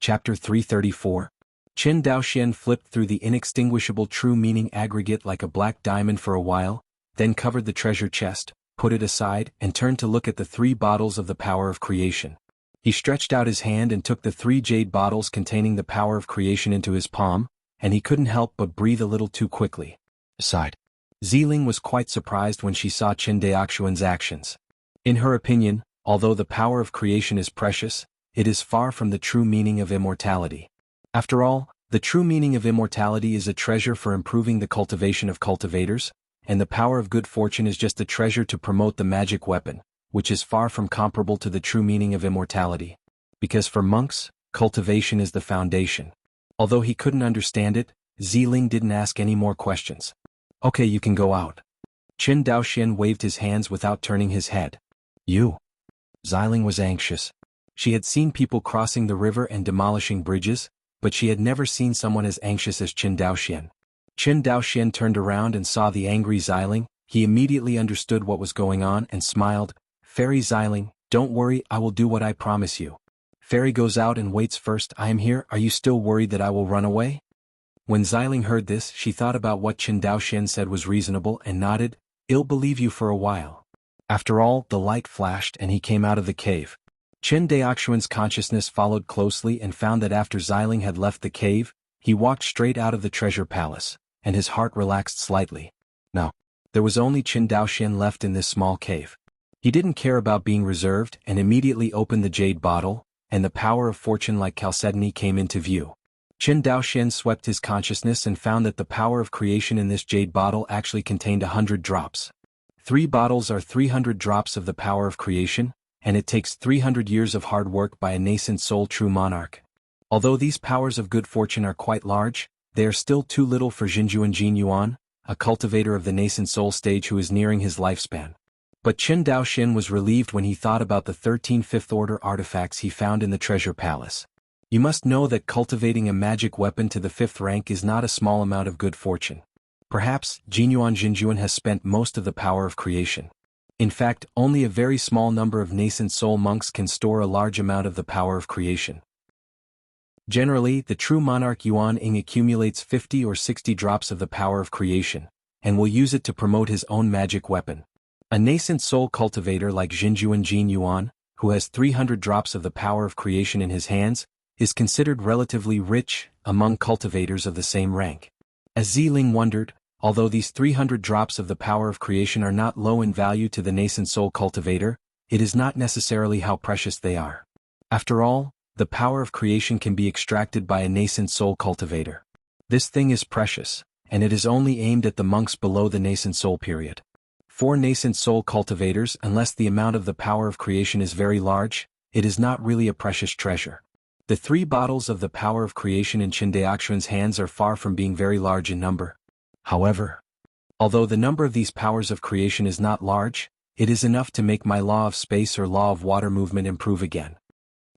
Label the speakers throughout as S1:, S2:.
S1: Chapter 334. Qin Daoxian flipped through the inextinguishable true meaning aggregate like a black diamond for a while, then covered the treasure chest, put it aside, and turned to look at the 3 bottles of the power of creation. He stretched out his hand and took the 3 jade bottles containing the power of creation into his palm, and he couldn't help but breathe a little too quickly. Aside. Ziling was quite surprised when she saw Qin Daoxian's actions. In her opinion, although the power of creation is precious, it is far from the true meaning of immortality. After all, the true meaning of immortality is a treasure for improving the cultivation of cultivators, and the power of good fortune is just a treasure to promote the magic weapon, which is far from comparable to the true meaning of immortality. Because for monks, cultivation is the foundation. Although he couldn't understand it, Ziling didn't ask any more questions. Okay, you can go out. Qin Daoxian waved his hands without turning his head. You. Ziling was anxious. She had seen people crossing the river and demolishing bridges, but she had never seen someone as anxious as Qin Daoxian. Qin Daoxian turned around and saw the angry Ziling. He immediately understood what was going on and smiled. Fairy Ziling, don't worry, I will do what I promise you. Fairy goes out and waits first. I am here. Are you still worried that I will run away? When Ziling heard this, she thought about what Qin Daoxian said was reasonable and nodded. I'll believe you for a while. After all, the light flashed and he came out of the cave. Qin Daoxian's consciousness followed closely and found that after Ziling had left the cave, he walked straight out of the treasure palace, and his heart relaxed slightly. Now, there was only Qin Daoxian left in this small cave. He didn't care about being reserved and immediately opened the jade bottle, and the power of fortune like chalcedony came into view. Qin Daoxian swept his consciousness and found that the power of creation in this jade bottle actually contained 100 drops. 3 bottles are 300 drops of the power of creation, and it takes 300 years of hard work by a nascent soul true monarch. Although these powers of good fortune are quite large, they are still too little for Jinjuan Jin Yuan, a cultivator of the nascent soul stage who is nearing his lifespan. But Qin Daoxian was relieved when he thought about the 13 fifth-order artifacts he found in the treasure palace. You must know that cultivating a magic weapon to the 5th rank is not a small amount of good fortune. Perhaps, Jinyuan Jinjuan has spent most of the power of creation. In fact, only a very small number of nascent soul monks can store a large amount of the power of creation. Generally, the true monarch Yuan Ying accumulates 50 or 60 drops of the power of creation, and will use it to promote his own magic weapon. A nascent soul cultivator like Jinjuan Jin Yuan, who has 300 drops of the power of creation in his hands, is considered relatively rich among cultivators of the same rank. As Ziling wondered, although these 300 drops of the power of creation are not low in value to the nascent soul cultivator, it is not necessarily how precious they are. After all, the power of creation can be extracted by a nascent soul cultivator. This thing is precious, and it is only aimed at the monks below the nascent soul period. For nascent soul cultivators, unless the amount of the power of creation is very large, it is not really a precious treasure. The 3 bottles of the power of creation in Qin Daoxian's hands are far from being very large in number. However, although the number of these powers of creation is not large, it is enough to make my law of space or law of water movement improve again.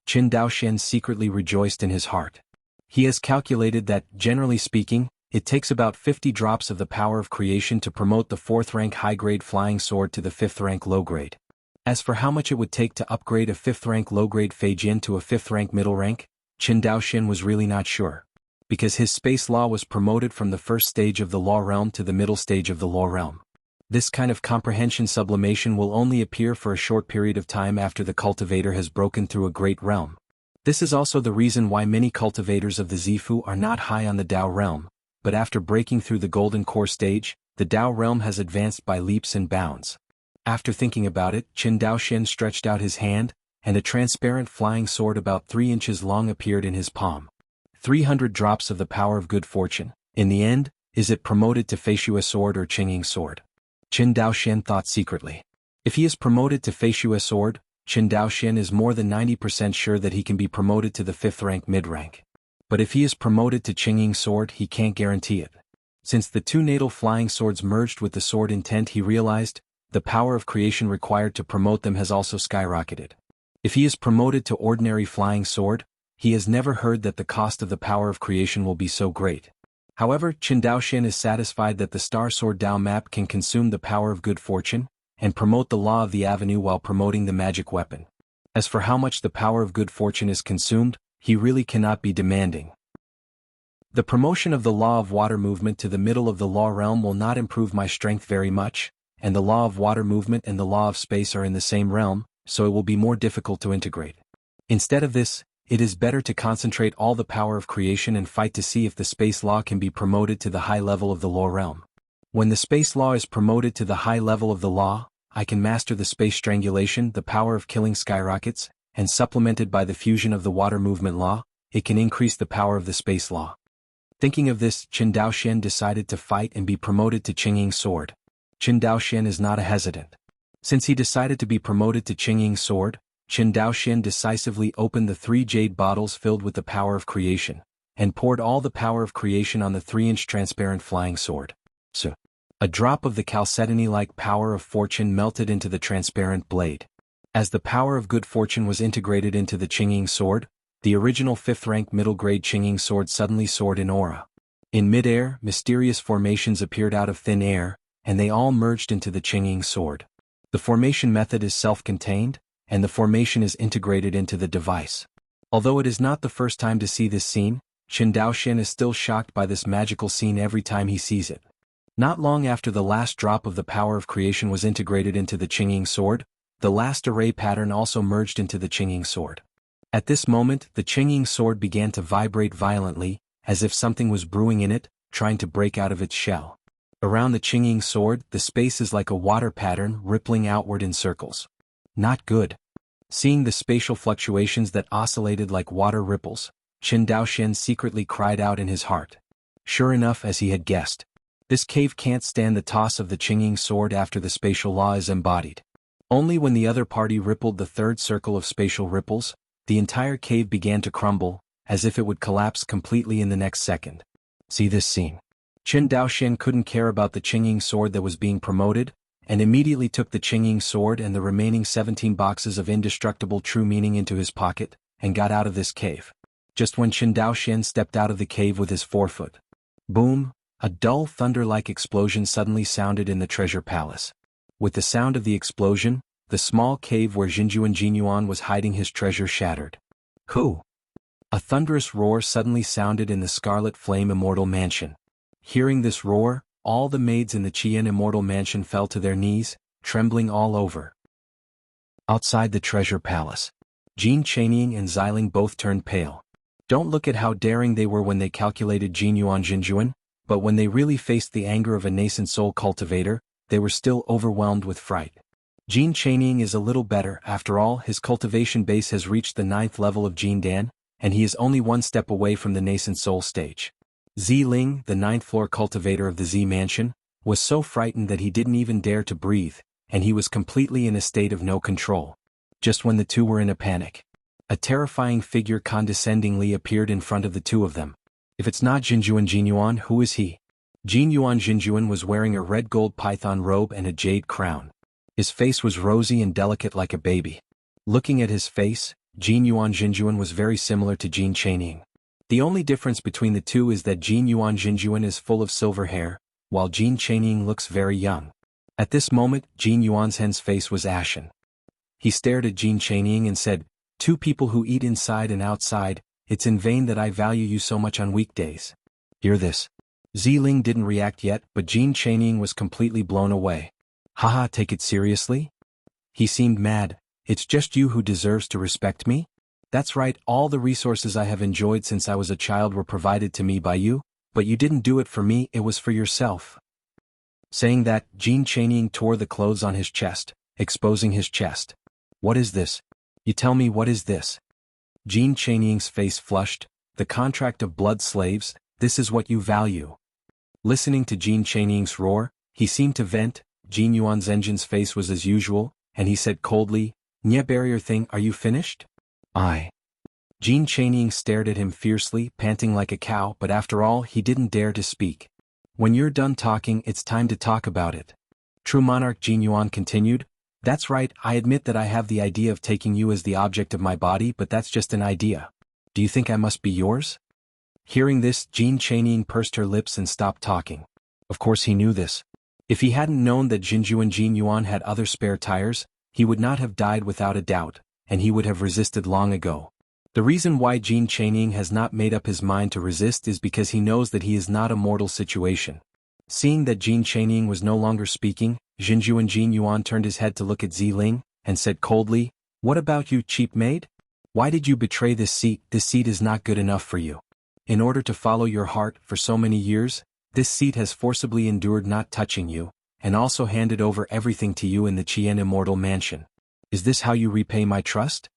S1: Qin Daoxian secretly rejoiced in his heart. He has calculated that, generally speaking, it takes about 50 drops of the power of creation to promote the 4th rank high-grade flying sword to the 5th rank low-grade. As for how much it would take to upgrade a 5th rank low-grade Fei Jin to a 5th rank middle rank, Qin Daoxian was really not sure. Because his space law was promoted from the first stage of the law realm to the middle stage of the law realm. This kind of comprehension sublimation will only appear for a short period of time after the cultivator has broken through a great realm. This is also the reason why many cultivators of the Zifu are not high on the Dao realm, but after breaking through the golden core stage, the Dao realm has advanced by leaps and bounds. After thinking about it, Qin Daoxian stretched out his hand, and a transparent flying sword about 3 inches long appeared in his palm. 300 drops of the power of good fortune. In the end, is it promoted to Feishua sword or Qingying sword? Qin Daoxian thought secretly. If he is promoted to Feishua sword, Qin Daoxian is more than 90% sure that he can be promoted to the 5th rank mid-rank. But if he is promoted to Qingying sword, he can't guarantee it. Since the 2 natal flying swords merged with the sword intent, he realized, the power of creation required to promote them has also skyrocketed. If he is promoted to ordinary flying sword, he has never heard that the cost of the power of creation will be so great. However, Qin Daoxian is satisfied that the Star Sword Dao map can consume the power of good fortune, and promote the law of the avenue while promoting the magic weapon. As for how much the power of good fortune is consumed, he really cannot be demanding. The promotion of the law of water movement to the middle of the law realm will not improve my strength very much, and the law of water movement and the law of space are in the same realm, so it will be more difficult to integrate. Instead of this, it is better to concentrate all the power of creation and fight to see if the space law can be promoted to the high level of the law realm. When the space law is promoted to the high level of the law, I can master the space strangulation, the power of killing skyrockets, and supplemented by the fusion of the water movement law, it can increase the power of the space law. Thinking of this, Qin Daoxian decided to fight and be promoted to Qingying sword. Qin Daoxian is not a hesitant. Since he decided to be promoted to Qingying sword, Qin Daoxian decisively opened the 3 jade bottles filled with the power of creation, and poured all the power of creation on the 3-inch transparent flying sword. So, a drop of the chalcedony-like power of fortune melted into the transparent blade. As the power of good fortune was integrated into the Qingying sword, the original 5th-rank middle-grade Qingying sword suddenly soared in aura. In mid-air, mysterious formations appeared out of thin air, and they all merged into the Qingying sword. The formation method is self-contained, and the formation is integrated into the device. Although it is not the first time to see this scene, Qin Daoxian is still shocked by this magical scene every time he sees it. Not long after the last drop of the power of creation was integrated into the Qingying sword, the last array pattern also merged into the Qingying sword. At this moment, the Qingying sword began to vibrate violently, as if something was brewing in it, trying to break out of its shell. Around the Qingying sword, the space is like a water pattern rippling outward in circles. Not good. Seeing the spatial fluctuations that oscillated like water ripples, Qin Daoxian secretly cried out in his heart. Sure enough, as he had guessed, this cave can't stand the toss of the Qingying sword after the spatial law is embodied. Only when the other party rippled the 3rd circle of spatial ripples, the entire cave began to crumble, as if it would collapse completely in the next second. See this scene. Qin Daoxian couldn't care about the Qingying sword that was being promoted, and immediately took the Qingying sword and the remaining 17 boxes of indestructible true meaning into his pocket, and got out of this cave. Just when Qin Daoxian stepped out of the cave with his forefoot. Boom! A dull thunder-like explosion suddenly sounded in the treasure palace. With the sound of the explosion, the small cave where Jinjuan Jinyuan was hiding his treasure shattered. Who? A thunderous roar suddenly sounded in the Scarlet Flame Immortal Mansion. Hearing this roar, all the maids in the Qian Immortal Mansion fell to their knees, trembling all over. Outside the treasure palace, Jin Chanying and Xiling both turned pale. Don't look at how daring they were when they calculated Jinyuan Jinjuan, but when they really faced the anger of a nascent soul cultivator, they were still overwhelmed with fright. Jin Chanying is a little better, after all, his cultivation base has reached the 9th level of Jin Dan, and he is only 1 step away from the nascent soul stage. Xiling, the 9th floor cultivator of the Z Mansion, was so frightened that he didn't even dare to breathe, and he was completely in a state of no control. Just when the two were in a panic, a terrifying figure condescendingly appeared in front of the two of them. If it's not Jinjuan Jinyuan, who is he? Jinyuan Jinjuan was wearing a red gold python robe and a jade crown. His face was rosy and delicate like a baby. Looking at his face, Jinyuan Jinjuan was very similar to Jin Chanying. The only difference between the two is that Jinyuan Jinjuan is full of silver hair, while Jin Chanying looks very young. At this moment, Jin Yuanzhen's face was ashen. He stared at Jin Chanying and said, "Two people who eat inside and outside, it's in vain that I value you so much on weekdays." Hear this. Xiling didn't react yet, but Jin Chanying was completely blown away. Haha, take it seriously? He seemed mad. It's just you who deserves to respect me? That's right, all the resources I have enjoyed since I was a child were provided to me by you, but you didn't do it for me, it was for yourself. Saying that, Jin Chanying tore the clothes on his chest, exposing his chest. What is this? You tell me, what is this? Jin Chanying's face flushed. The contract of blood slaves, this is what you value. Listening to Jin Chanying's roar, he seemed to vent. Jin Yuanzhen's face was as usual, and he said coldly, "Nye barrier thing, are you finished?" "I." Jin Chanying stared at him fiercely, panting like a cow, but after all he didn't dare to speak. "When you're done talking, it's time to talk about it." True Monarch Jin Yuan continued, "That's right, I admit that I have the idea of taking you as the object of my body, but that's just an idea. Do you think I must be yours?" Hearing this, Jin Chanying pursed her lips and stopped talking. Of course he knew this. If he hadn't known that Jinjuan Jin Yuan had other spare tires, he would not have died without a doubt, and he would have resisted long ago. The reason why Jin Chaining has not made up his mind to resist is because he knows that he is not a mortal situation. Seeing that Jin Chaining was no longer speaking, Jinju and Jin Yuan turned his head to look at Ziling, and said coldly, "What about you, cheap maid? Why did you betray this seat? This seat is not good enough for you. In order to follow your heart for so many years, this seat has forcibly endured not touching you, and also handed over everything to you in the Qian Immortal Mansion. Is this how you repay my trust?"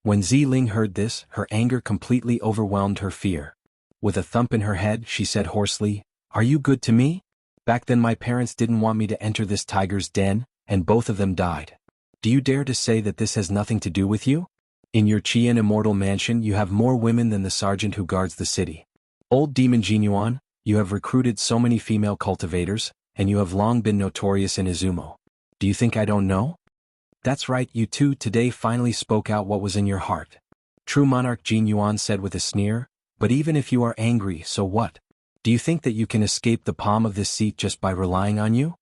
S1: When Ziling heard this, her anger completely overwhelmed her fear. With a thump in her head, she said hoarsely, "Are you good to me? Back then my parents didn't want me to enter this tiger's den, and both of them died. Do you dare to say that this has nothing to do with you? In your Qian Immortal Mansion you have more women than the sergeant who guards the city. Old demon Jinyuan, you have recruited so many female cultivators, and you have long been notorious in Izumo. Do you think I don't know? That's right, you two today finally spoke out what was in your heart." True Monarch Jin Yuan said with a sneer, "But even if you are angry, so what? Do you think that you can escape the palm of this seat just by relying on you?"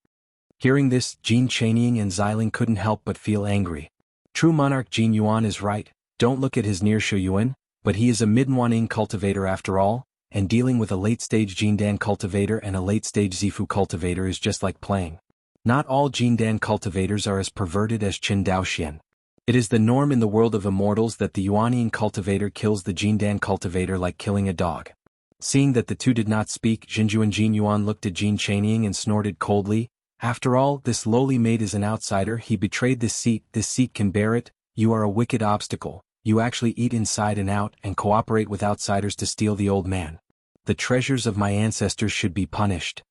S1: Hearing this, Jin Chaining and Xiling couldn't help but feel angry. True Monarch Jin Yuan is right, don't look at his near Shuyuan, but he is a mid-Wanning cultivator after all, and dealing with a late-stage Jindan cultivator and a late-stage Zifu cultivator is just like playing. Not all Jindan cultivators are as perverted as Qin Daoxian. It is the norm in the world of immortals that the Yuanian cultivator kills the Jindan cultivator like killing a dog. Seeing that the two did not speak, Jinju and Jin Yuan looked at Jin Chaining and snorted coldly. "After all, this lowly maid is an outsider, he betrayed this seat can bear it, you are a wicked obstacle, you actually eat inside and out and cooperate with outsiders to steal the old man. The treasures of my ancestors should be punished."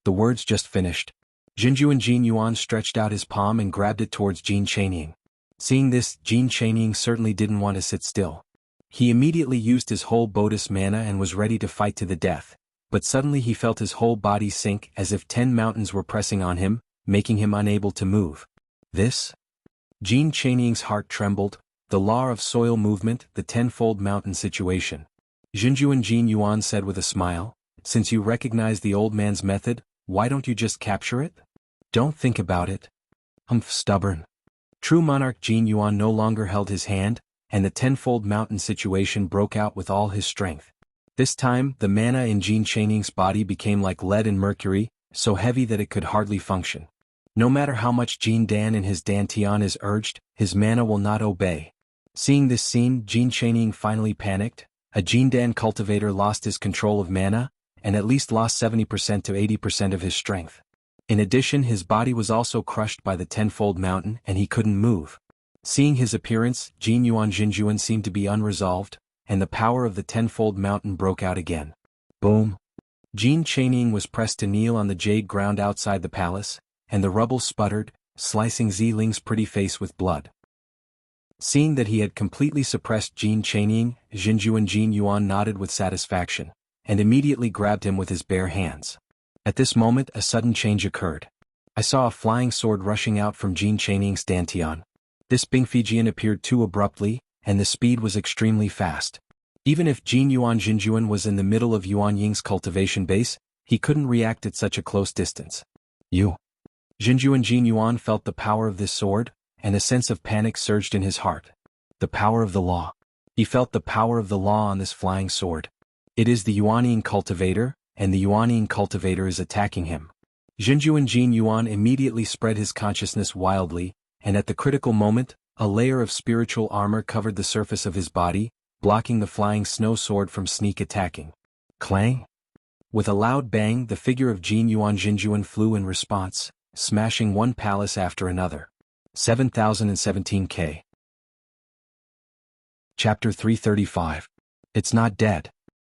S1: The words just finished. Jinju and Jin Yuan stretched out his palm and grabbed it towards Jin Chaining. Seeing this, Jin Chaining certainly didn't want to sit still. He immediately used his whole Bodis mana and was ready to fight to the death, but suddenly he felt his whole body sink as if 10 mountains were pressing on him, making him unable to move. This? Jin Chaining's heart trembled, the law of soil movement, the tenfold mountain situation. Jinju and Jin Yuan said with a smile, "Since you recognize the old man's method, why don't you just capture it? Don't think about it." Stubborn. True Monarch Jin Yuan no longer held his hand, and the tenfold mountain situation broke out with all his strength. This time, the mana in Jin Chaining's body became like lead and mercury, so heavy that it could hardly function. No matter how much Jin Dan in his Dantian is urged, his mana will not obey. Seeing this scene, Jin Chaining finally panicked. A Jin Dan cultivator lost his control of mana, and at least lost 70% to 80% of his strength. In addition, his body was also crushed by the tenfold mountain and he couldn't move. Seeing his appearance, Jin Yuan Jinjuan seemed to be unresolved, and the power of the tenfold mountain broke out again. Boom! Jin Chaining was pressed to kneel on the jade ground outside the palace, and the rubble sputtered, slicing Ziling's pretty face with blood. Seeing that he had completely suppressed Jin Chaining, Jinju and Jin Yuan nodded with satisfaction, and immediately grabbed him with his bare hands. At this moment a sudden change occurred. I saw a flying sword rushing out from Jin Chaining's Dantian. This Bingfijian appeared too abruptly, and the speed was extremely fast. Even if Jin Yuan Jinjuan was in the middle of Yuan Ying's cultivation base, he couldn't react at such a close distance. Jinju and Jin Yuan felt the power of this sword, and a sense of panic surged in his heart. The power of the law. He felt the power of the law on this flying sword. It is the Yuanian cultivator, and the Yuanian cultivator is attacking him. Jinju and Jin Yuan immediately spread his consciousness wildly, and at the critical moment, a layer of spiritual armor covered the surface of his body, blocking the flying snow sword from sneak attacking. Clang! With a loud bang, the figure of Jin Yuan Jinjuan flew in response, smashing one palace after another. 7017K. Chapter 335. It's not dead.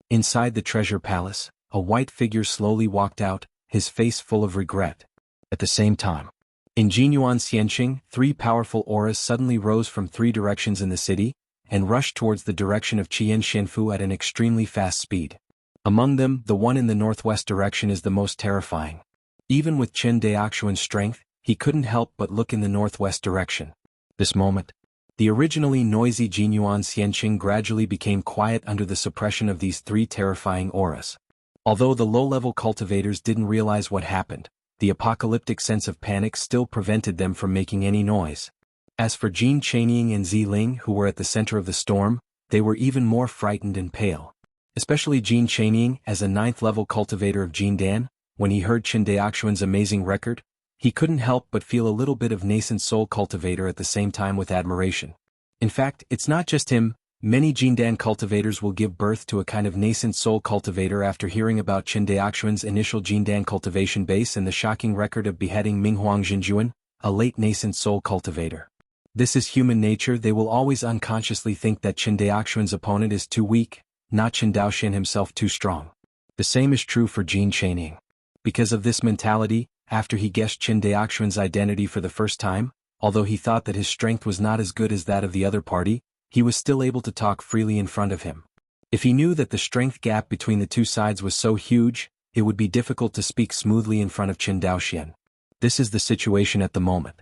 S1: Inside the treasure palace, a white figure slowly walked out, his face full of regret. At the same time, in Jinyuan Xianqing, 3 powerful auras suddenly rose from 3 directions in the city, and rushed towards the direction of Qian Shenfu at an extremely fast speed. Among them, the one in the northwest direction is the most terrifying. Even with Chen Daoxuan's strength, he couldn't help but look in the northwest direction. This moment, the originally noisy Jinyuan Xianqing gradually became quiet under the suppression of these 3 terrifying auras. Although the low-level cultivators didn't realize what happened, the apocalyptic sense of panic still prevented them from making any noise. As for Jin Chanying and Ziling, who were at the center of the storm, they were even more frightened and pale. Especially Jin Chanying, as a 9th-level cultivator of Jindan, when he heard Qin Daoxuan's amazing record, he couldn't help but feel a little bit of nascent soul cultivator at the same time with admiration. In fact, it's not just him. Many Jindan cultivators will give birth to a kind of nascent soul cultivator after hearing about Qin Daoxuan's initial Jindan cultivation base and the shocking record of beheading Minghuang Jinjuan, a late nascent soul cultivator. This is human nature. They will always unconsciously think that Qin Daoxuan's opponent is too weak, not Qin Daoxian himself too strong. The same is true for Jin Chanying. Because of this mentality, after he guessed Qin Daoxuan's identity for the first time, although he thought that his strength was not as good as that of the other party, he was still able to talk freely in front of him. If he knew that the strength gap between the two sides was so huge, it would be difficult to speak smoothly in front of Qin Daoxian. This is the situation at the moment.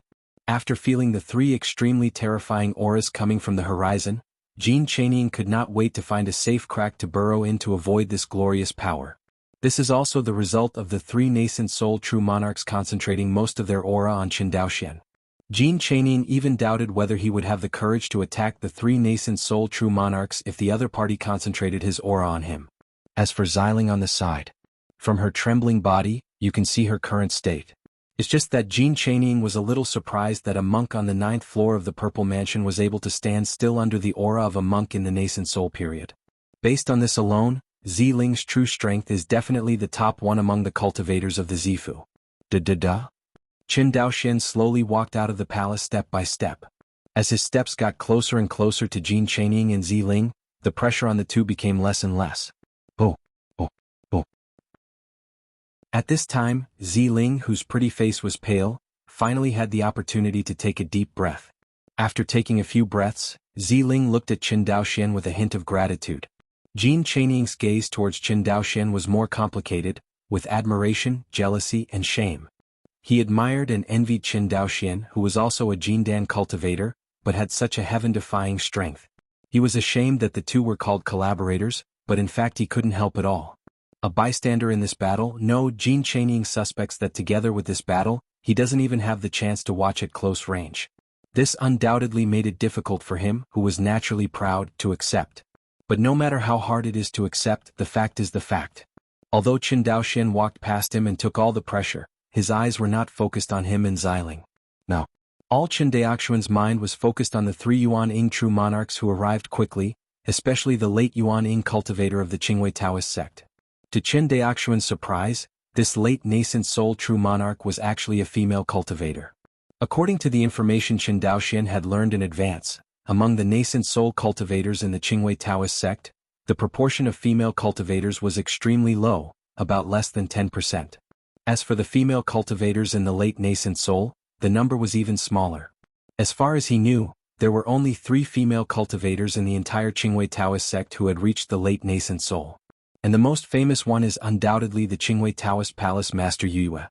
S1: After feeling the 3 extremely terrifying auras coming from the horizon, Jin Chanying could not wait to find a safe crack to burrow in to avoid this glorious power. This is also the result of the 3 nascent soul true monarchs concentrating most of their aura on Qin Daoxian. Jin Chanying even doubted whether he would have the courage to attack the 3 nascent soul true monarchs if the other party concentrated his aura on him. As for Ziling on the side, from her trembling body, you can see her current state. It's just that Jin Chanying was a little surprised that a monk on the 9th floor of the Purple Mansion was able to stand still under the aura of a monk in the nascent soul period. Based on this alone, Ziling's true strength is definitely the top one among the cultivators of the Zifu. Qin Daoxian slowly walked out of the palace step by step. As his steps got closer and closer to Jin Chanying and Ziling, the pressure on the two became less and less. Oh. At this time, Ziling, whose pretty face was pale, finally had the opportunity to take a deep breath. After taking a few breaths, Ziling looked at Qin Daoxian with a hint of gratitude. Jin Chanying's gaze towards Qin Daoxian was more complicated, with admiration, jealousy, and shame. He admired and envied Qin Daoxian, who was also a Jindan cultivator, but had such a heaven-defying strength. He was ashamed that the two were called collaborators, but in fact he couldn't help at all. A bystander in this battle? No, Jin Chanying suspects that together with this battle, he doesn't even have the chance to watch at close range. This undoubtedly made it difficult for him, who was naturally proud, to accept. But no matter how hard it is to accept, the fact is the fact. Although Qin Daoxian walked past him and took all the pressure, his eyes were not focused on him and Ziling. No. All Qin Daoxuan's mind was focused on the 3 Yuan-Ing true monarchs who arrived quickly, especially the late Yuan-Ing cultivator of the Qingwei Taoist sect. To Qin Daoxuan's surprise, this late nascent soul true monarch was actually a female cultivator. According to the information Qin Daoxian had learned in advance, among the nascent soul cultivators in the Qingwei Taoist sect, the proportion of female cultivators was extremely low, about less than 10%. As for the female cultivators in the late nascent soul, the number was even smaller. As far as he knew, there were only 3 female cultivators in the entire Qingwei Taoist sect who had reached the late nascent soul. And the most famous one is undoubtedly the Qingwei Taoist Palace Master Yue.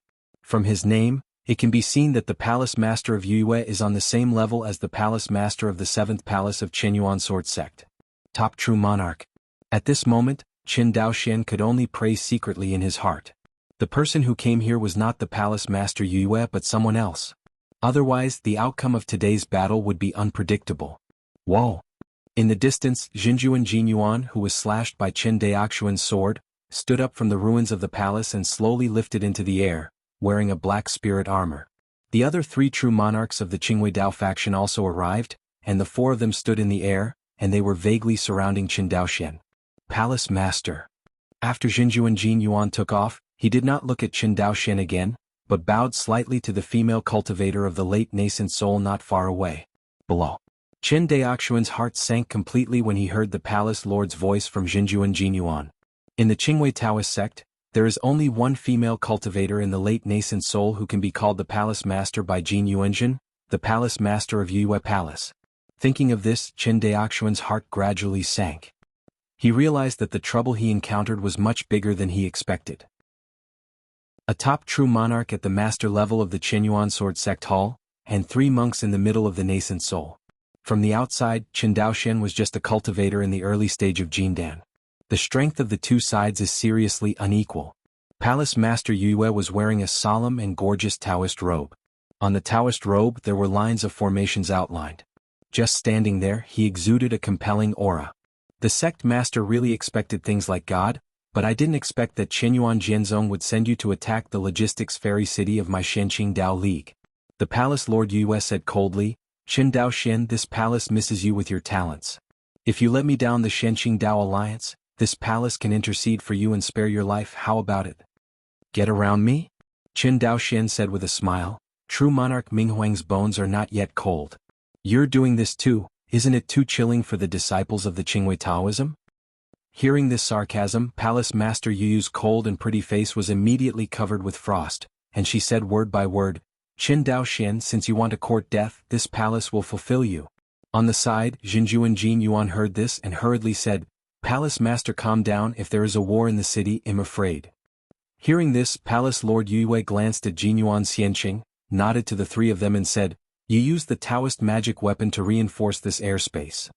S1: From his name, it can be seen that the Palace Master of Yue is on the same level as the Palace Master of the 7th Palace of Qinyuan Sword Sect. Top true monarch. At this moment, Qin Daoxian could only pray secretly in his heart. The person who came here was not the Palace Master Yue but someone else. Otherwise, the outcome of today's battle would be unpredictable. Whoa! In the distance, Jinjuan Jinyuan, who was slashed by Qin Daoxuan's sword, stood up from the ruins of the palace and slowly lifted into the air, wearing a black spirit armor. The other 3 true monarchs of the Qingwei Dao faction also arrived, and the 4 of them stood in the air, and they were vaguely surrounding Qin Daoxian. Palace Master. After Jinjuan Jinyuan took off, he did not look at Qin Daoxian again, but bowed slightly to the female cultivator of the late nascent soul not far away. Below. Qin Daoxuan's heart sank completely when he heard the palace lord's voice from Jinjuan Jinyuan. In the Qingwei Taoist sect, there is only one female cultivator in the late nascent soul who can be called the Palace Master by Jin Yuanjin, the Palace Master of Yue Palace. Thinking of this, Qin Daoxuan's heart gradually sank. He realized that the trouble he encountered was much bigger than he expected. A top true monarch at the master level of the Qinyuan Sword Sect Hall, and 3 monks in the middle of the nascent soul. From the outside, Qin Daoxian was just a cultivator in the early stage of Jindan. The strength of the two sides is seriously unequal. Palace Master Yue was wearing a solemn and gorgeous Taoist robe. On the Taoist robe there were lines of formations outlined. Just standing there, he exuded a compelling aura. The sect master really expected things like God, but I didn't expect that Qinyuan Jianzong would send you to attack the logistics fairy city of my Shenqing Dao League. The palace lord Yue said coldly, Qin Dao Xin, this palace misses you with your talents. If you let me down the Shenqing Dao Alliance, this palace can intercede for you and spare your life. How about it? Get around me? Qin Dao Xin said with a smile. True monarch Minghuang's bones are not yet cold. You're doing this too, isn't it too chilling for the disciples of the Qingwei Taoism? Hearing this sarcasm, Palace Master Yu's cold and pretty face was immediately covered with frost, and she said word by word, Qin Dao Xin, since you want to court death, this palace will fulfill you. On the side, Jinju and Jin Yuan heard this and hurriedly said, Palace Master, calm down. If there is a war in the city, I'm afraid. Hearing this, Palace Lord Yue glanced at Jin Yuan Xianqing, nodded to the three of them and said, You used the Taoist magic weapon to reinforce this airspace.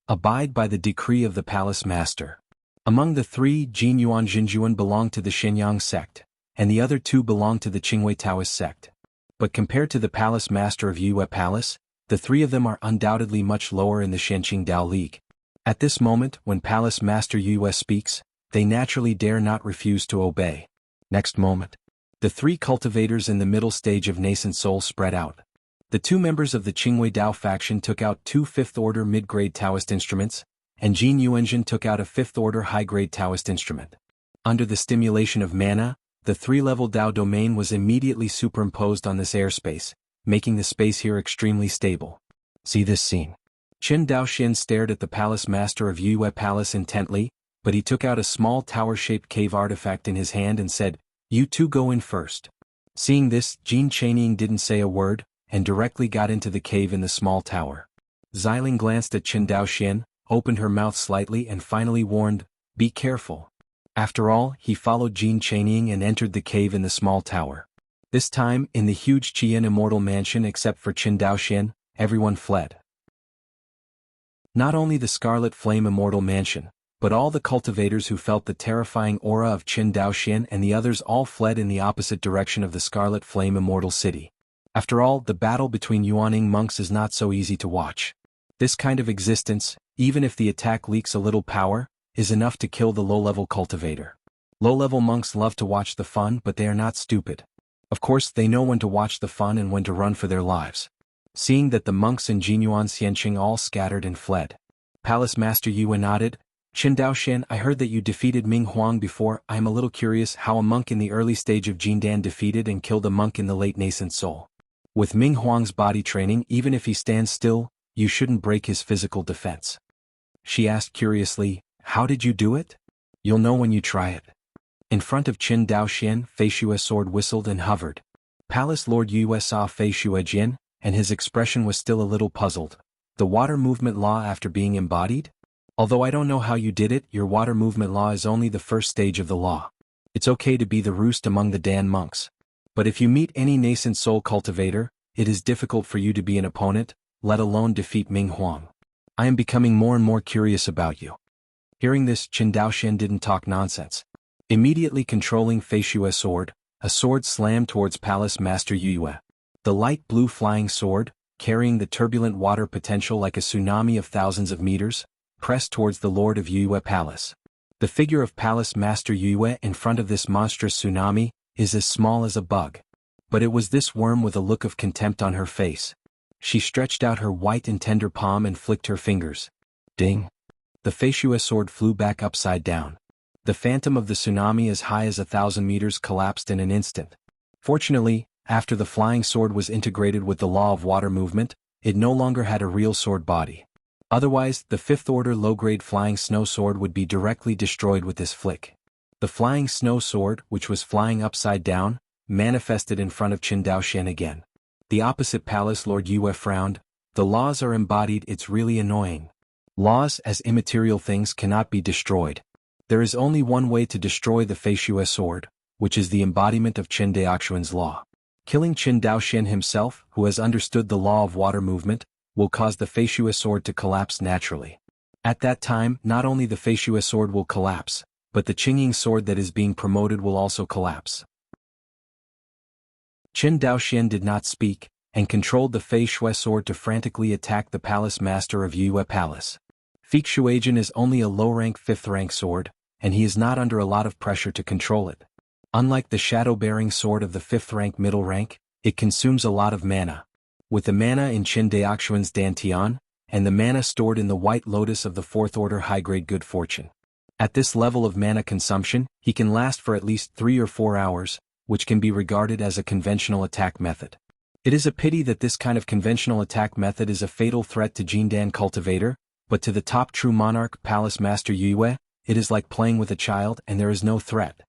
S1: Abide by the decree of the Palace Master. Among the three, Jin Yuan Jinjuan belonged to the Shenyang sect, and the other two belonged to the Qingwei Taoist sect. But compared to the Palace Master of Yue Palace, the three of them are undoubtedly much lower in the Shenqing Dao League. At this moment, when Palace Master Yue speaks, they naturally dare not refuse to obey. Next moment, the three cultivators in the middle stage of nascent soul spread out. The two members of the Qingwei Dao faction took out two 5th-order mid-grade Taoist instruments, and Jin Yuanjin took out a 5th-order high-grade Taoist instrument. Under the stimulation of mana, the 3-level Dao domain was immediately superimposed on this airspace, making the space here extremely stable. See this scene. Qin Dao Xin stared at the Palace Master of Yue Palace intently, but he took out a small tower-shaped cave artifact in his hand and said, You two go in first. Seeing this, Jin Chaining didn't say a word, and directly got into the cave in the small tower. Xiling glanced at Qin Dao Xin, opened her mouth slightly and finally warned, Be careful. After all, he followed Jin Chaining and entered the cave in the small tower. This time, in the huge Qian immortal mansion except for Qin Dao Xin, everyone fled. Not only the Scarlet Flame Immortal Mansion, but all the cultivators who felt the terrifying aura of Qin Dao Xin and the others all fled in the opposite direction of the Scarlet Flame Immortal City. After all, the battle between Yuaning monks is not so easy to watch. This kind of existence, even if the attack leaks a little power, is enough to kill the low-level cultivator. Low-level monks love to watch the fun, but they are not stupid. Of course, they know when to watch the fun and when to run for their lives. Seeing that the monks in Jinyuan Xianqing all scattered and fled, Palace Master Yue nodded, Qin Dao Xin, I heard that you defeated Ming Huang before. I am a little curious how a monk in the early stage of Jindan defeated and killed a monk in the late nascent soul. With Ming Huang's body training, even if he stands still, you shouldn't break his physical defense. She asked curiously, How did you do it? You'll know when you try it. In front of Qin Dao Xin, Fei Shue's sword whistled and hovered. Palace Lord Yue saw Fei Shue Jin, and his expression was still a little puzzled. The water movement law after being embodied? Although I don't know how you did it, your water movement law is only the first stage of the law. It's okay to be the roost among the Dan monks. But if you meet any nascent soul cultivator, it is difficult for you to be an opponent, let alone defeat Ming Huang. I am becoming more and more curious about you. Hearing this, Qin Dao Xin didn't talk nonsense. Immediately controlling Fei Shue's sword, a sword slammed towards Palace Master Yue. The light blue flying sword, carrying the turbulent water potential like a tsunami of thousands of meters, pressed towards the Lord of Yue Palace. The figure of Palace Master Yue in front of this monstrous tsunami is as small as a bug. But it was this worm with a look of contempt on her face. She stretched out her white and tender palm and flicked her fingers. Ding! The Fei Shue sword flew back upside down. The phantom of the tsunami as high as 1,000 meters collapsed in an instant. Fortunately, after the flying sword was integrated with the law of water movement, it no longer had a real sword body. Otherwise, the 5th-order low-grade flying snow sword would be directly destroyed with this flick. The flying snow sword, which was flying upside down, manifested in front of Qin Dao Xin again. The opposite palace Lord Yue frowned. The laws are embodied, it's really annoying. Laws as immaterial things cannot be destroyed. There is only one way to destroy the Fei Shue sword, which is the embodiment of Qin Daoxuan's law. Killing Qin Dao Xin himself, who has understood the law of water movement, will cause the Fei Shue sword to collapse naturally. At that time, not only the Fei Shue sword will collapse, but the Qingying sword that is being promoted will also collapse. Qin Daoxian did not speak, and controlled the Fei Shui sword to frantically attack the palace master of Yue Palace. Fei Shuijin is only a low-rank 5th-rank sword, and he is not under a lot of pressure to control it. Unlike the shadow-bearing sword of the 5th-rank middle rank, it consumes a lot of mana. With the mana in Qin Daoxian's Dantian, and the mana stored in the White Lotus of the 4th-order high-grade Good Fortune. At this level of mana consumption, he can last for at least 3 or 4 hours, which can be regarded as a conventional attack method. It is a pity that this kind of conventional attack method is a fatal threat to Jindan Cultivator, but to the top true monarch Palace Master Yue, it is like playing with a child and there is no threat.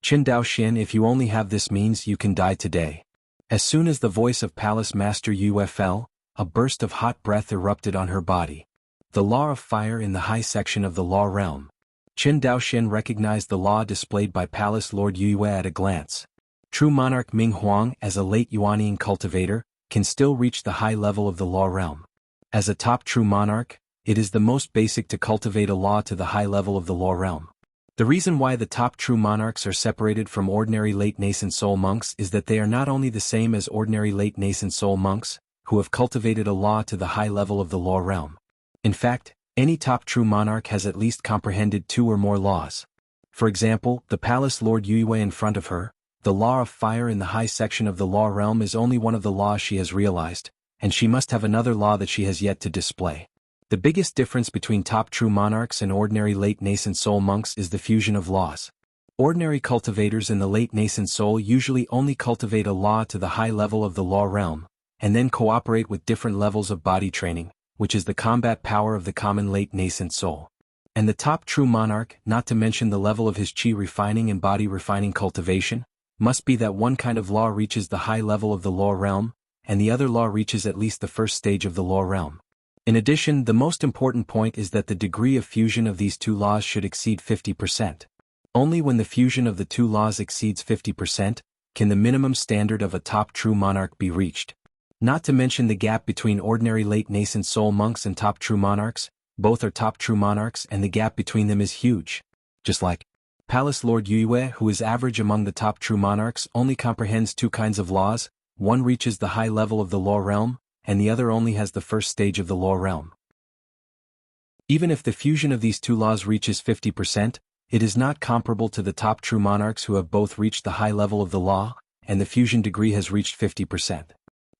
S1: Qin Daoxian, if you only have this means you can die today. As soon as the voice of Palace Master Yue fell, a burst of hot breath erupted on her body. The law of fire in the high section of the law realm. Qin Daoxian recognized the law displayed by Palace Lord Yue at a glance. True monarch Ming Huang, as a late Yuanian cultivator, can still reach the high level of the law realm. As a top true monarch, it is the most basic to cultivate a law to the high level of the law realm. The reason why the top true monarchs are separated from ordinary late nascent soul monks is that they are not only the same as ordinary late nascent soul monks, who have cultivated a law to the high level of the law realm. In fact, any top true monarch has at least comprehended 2 or more laws. For example, the Palace Lord Yue in front of her, the law of fire in the high section of the law realm is only one of the laws she has realized, and she must have another law that she has yet to display. The biggest difference between top true monarchs and ordinary late nascent soul monks is the fusion of laws. Ordinary cultivators in the late nascent soul usually only cultivate a law to the high level of the law realm, and then cooperate with different levels of body training, which is the combat power of the common late nascent soul. And the top true monarch, not to mention the level of his chi refining and body refining cultivation, must be that one kind of law reaches the high level of the law realm, and the other law reaches at least the first stage of the law realm. In addition, the most important point is that the degree of fusion of these 2 laws should exceed 50%. Only when the fusion of the 2 laws exceeds 50%, can the minimum standard of a top true monarch be reached. Not to mention the gap between ordinary late nascent soul monks and top true monarchs, both are top true monarchs and the gap between them is huge. Just like Palace Lord Yue, who is average among the top true monarchs, only comprehends 2 kinds of laws, one reaches the high level of the law realm, and the other only has the first stage of the law realm. Even if the fusion of these 2 laws reaches 50%, it is not comparable to the top true monarchs who have both reached the high level of the law, and the fusion degree has reached 50%.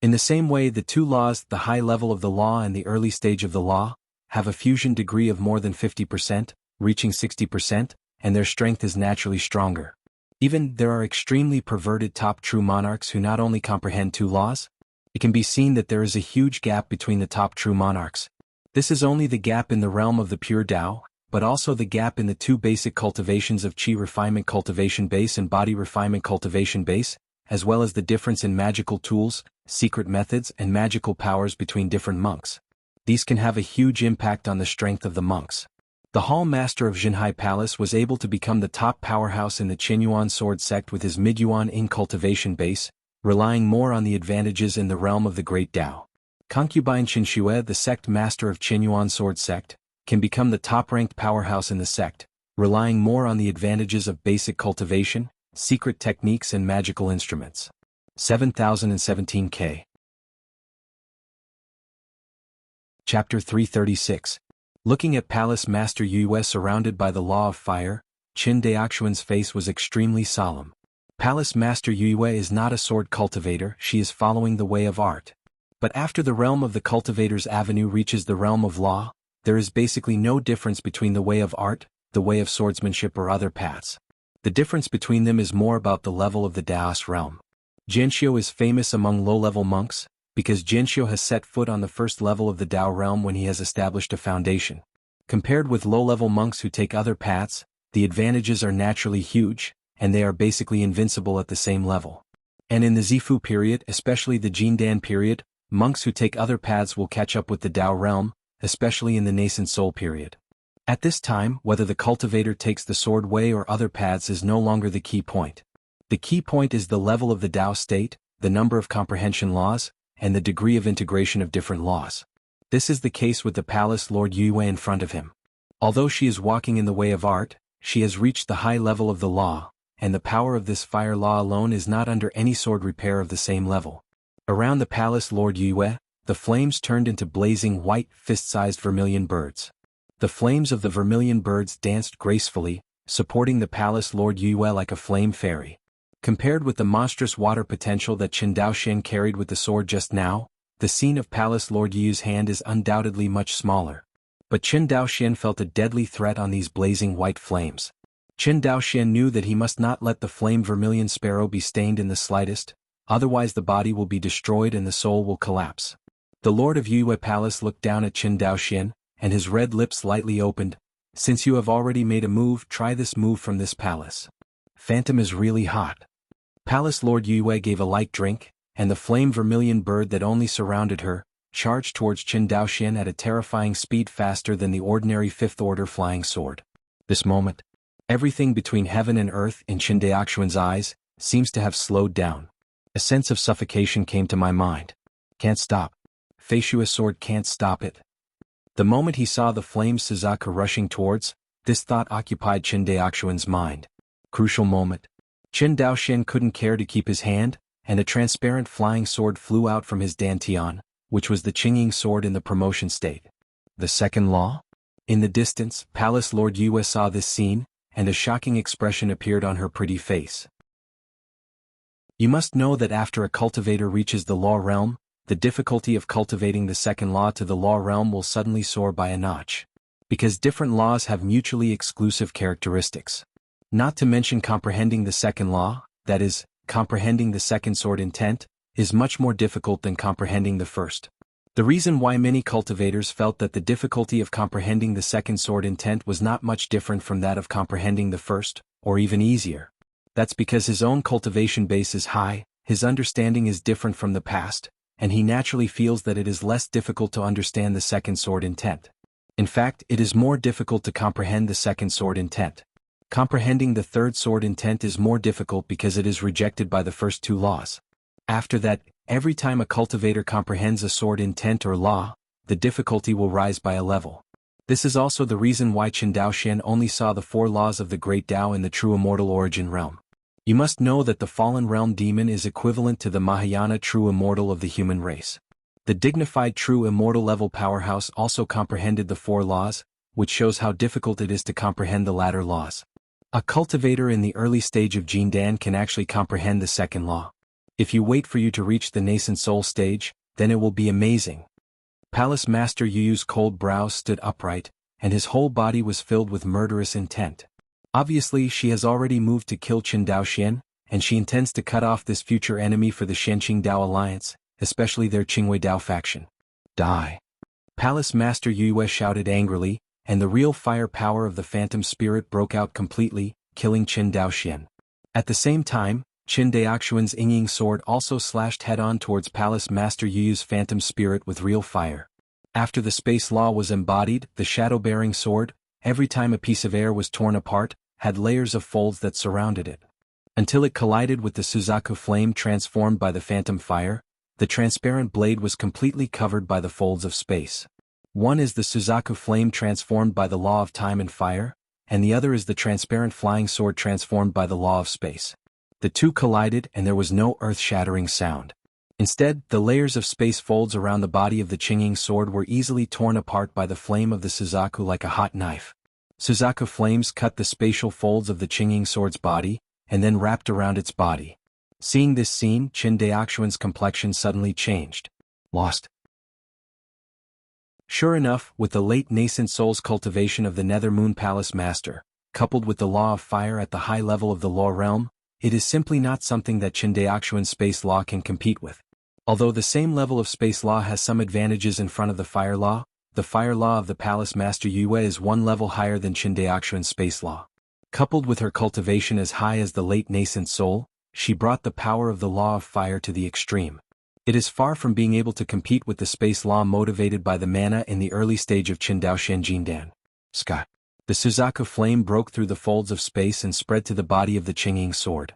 S1: In the same way, the 2 laws, the high level of the law and the early stage of the law, have a fusion degree of more than 50%, reaching 60%, and their strength is naturally stronger. Even there are extremely perverted top true monarchs who not only comprehend 2 laws, it can be seen that there is a huge gap between the top true monarchs. This is only the gap in the realm of the pure Tao, but also the gap in the 2 basic cultivations of Qi refinement cultivation base and body refinement cultivation base, as well as the difference in magical tools, secret methods and magical powers between different monks. These can have a huge impact on the strength of the monks. The Hall Master of Jinhai Palace was able to become the top powerhouse in the Qinyuan sword sect with his Midyuan in cultivation base, relying more on the advantages in the realm of the Great Tao. Concubine Qinxue, the sect master of Qinyuan sword sect, can become the top-ranked powerhouse in the sect, relying more on the advantages of basic cultivation, secret techniques and magical instruments. 7017K. Chapter 336. Looking at Palace Master Yue surrounded by the law of fire, Qin Daoxian's face was extremely solemn. Palace Master Yue is not a sword cultivator, she is following the way of art. But after the realm of the cultivator's avenue reaches the realm of law, there is basically no difference between the way of art, the way of swordsmanship or other paths. The difference between them is more about the level of the Daoist realm. Jianxiu is famous among low-level monks, because Jianxiu has set foot on the first level of the Dao realm when he has established a foundation. Compared with low-level monks who take other paths, the advantages are naturally huge, and they are basically invincible at the same level. And in the Zifu period, especially the Jindan period, monks who take other paths will catch up with the Dao realm, especially in the nascent soul period. At this time, whether the cultivator takes the sword way or other paths is no longer the key point. The key point is the level of the Dao state, the number of comprehension laws, and the degree of integration of different laws. This is the case with the Palace Lord Yue in front of him. Although she is walking in the way of art, she has reached the high level of the law, and the power of this fire law alone is not under any sword repair of the same level. Around the palace Lord Yue, the flames turned into blazing white, fist-sized vermilion birds. The flames of the vermilion birds danced gracefully, supporting the palace Lord Yue like a flame fairy. Compared with the monstrous water potential that Qin Daoxian carried with the sword just now, the scene of Palace Lord Yu's hand is undoubtedly much smaller. But Qin Daoxian felt a deadly threat on these blazing white flames. Qin Daoxian knew that he must not let the flame vermilion sparrow be stained in the slightest, otherwise the body will be destroyed and the soul will collapse. The Lord of Yue Palace looked down at Qin Daoxian, and his red lips lightly opened. Since you have already made a move, try this move from this palace. Phantom is really hot. Palace Lord Yue gave a light drink, and the flame vermilion bird that only surrounded her, charged towards Qin Daoxian at a terrifying speed faster than the ordinary fifth-order flying sword. This moment, everything between heaven and earth in Qin Daoxian's eyes seems to have slowed down. A sense of suffocation came to my mind. Can't stop. Feishua's sword can't stop it. The moment he saw the flames Suzaku rushing towards, this thought occupied Qin Daoxian's mind. Crucial moment. Qin Daoxian couldn't care to keep his hand, and a transparent flying sword flew out from his dantian, which was the Qingying sword in the promotion state. The second law? In the distance, Palace Lord Yue saw this scene, and a shocking expression appeared on her pretty face. You must know that after a cultivator reaches the law realm, the difficulty of cultivating the second law to the law realm will suddenly soar by a notch. Because different laws have mutually exclusive characteristics. Not to mention comprehending the second law, that is, comprehending the second sword intent, is much more difficult than comprehending the first. The reason why many cultivators felt that the difficulty of comprehending the second sword intent was not much different from that of comprehending the first, or even easier. That's because his own cultivation base is high, his understanding is different from the past, and he naturally feels that it is less difficult to understand the second sword intent. In fact, it is more difficult to comprehend the second sword intent. Comprehending the third sword intent is more difficult because it is rejected by the first two laws. After that, every time a cultivator comprehends a sword intent or law, the difficulty will rise by a level. This is also the reason why Qin Daoxian only saw the four laws of the Great Tao in the true immortal origin realm. You must know that the fallen realm demon is equivalent to the Mahayana true immortal of the human race. The dignified true immortal level powerhouse also comprehended the four laws, which shows how difficult it is to comprehend the latter laws. A cultivator in the early stage of Jindan can actually comprehend the second law. If you wait for you to reach the nascent soul stage, then it will be amazing. Palace Master Yu's cold brows stood upright, and his whole body was filled with murderous intent. Obviously she has already moved to kill Qin Daoxian, and she intends to cut off this future enemy for the Shenqing Dao Alliance, especially their Qingwei Dao faction. Die. Palace Master Yue shouted angrily, and the real fire power of the phantom spirit broke out completely, killing Qin Daoxian. At the same time, Qin Daoxian's Yingying sword also slashed head-on towards Palace Master Yu's phantom spirit with real fire. After the space law was embodied, the shadow-bearing sword, every time a piece of air was torn apart, had layers of folds that surrounded it. Until it collided with the Suzaku flame transformed by the phantom fire, the transparent blade was completely covered by the folds of space. One is the Suzaku flame transformed by the law of time and fire, and the other is the transparent flying sword transformed by the law of space. The two collided and there was no earth-shattering sound. Instead, the layers of space folds around the body of the Qingying sword were easily torn apart by the flame of the Suzaku like a hot knife. Suzaku flames cut the spatial folds of the Qingying sword's body, and then wrapped around its body. Seeing this scene, Qin Daoxian's complexion suddenly changed. Lost. Sure enough, with the late nascent soul's cultivation of the Nether Moon Palace Master, coupled with the law of fire at the high level of the law realm, it is simply not something that Qin Daoxian's space law can compete with. Although the same level of space law has some advantages in front of the fire law of the Palace Master Yue is one level higher than Qin Daoxian's space law. Coupled with her cultivation as high as the late nascent soul, she brought the power of the law of fire to the extreme. It is far from being able to compete with the space law motivated by the mana in the early stage of Qin Daoxian Jindan. Scott. The Suzaku flame broke through the folds of space and spread to the body of the Qingying sword.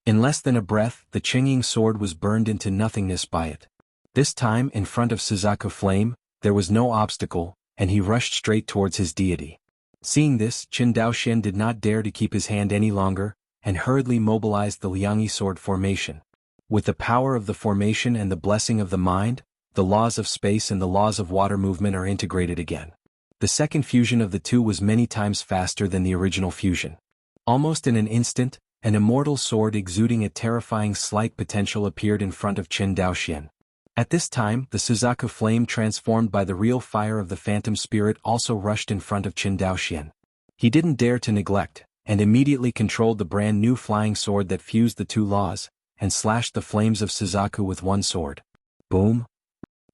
S1: In less than a breath, the Qingying sword was burned into nothingness by it. This time, in front of Suzaku flame, there was no obstacle, and he rushed straight towards his deity. Seeing this, Qin Daoxian did not dare to keep his hand any longer, and hurriedly mobilized the Liangyi sword formation. With the power of the formation and the blessing of the mind, the laws of space and the laws of water movement are integrated again. The second fusion of the two was many times faster than the original fusion. Almost in an instant, an immortal sword exuding a terrifying slight potential appeared in front of Qin Daoxian. At this time, the Suzaku flame transformed by the real fire of the phantom spirit also rushed in front of Qin Daoxian. He didn't dare to neglect, and immediately controlled the brand new flying sword that fused the two laws, and slashed the flames of Suzaku with one sword. Boom!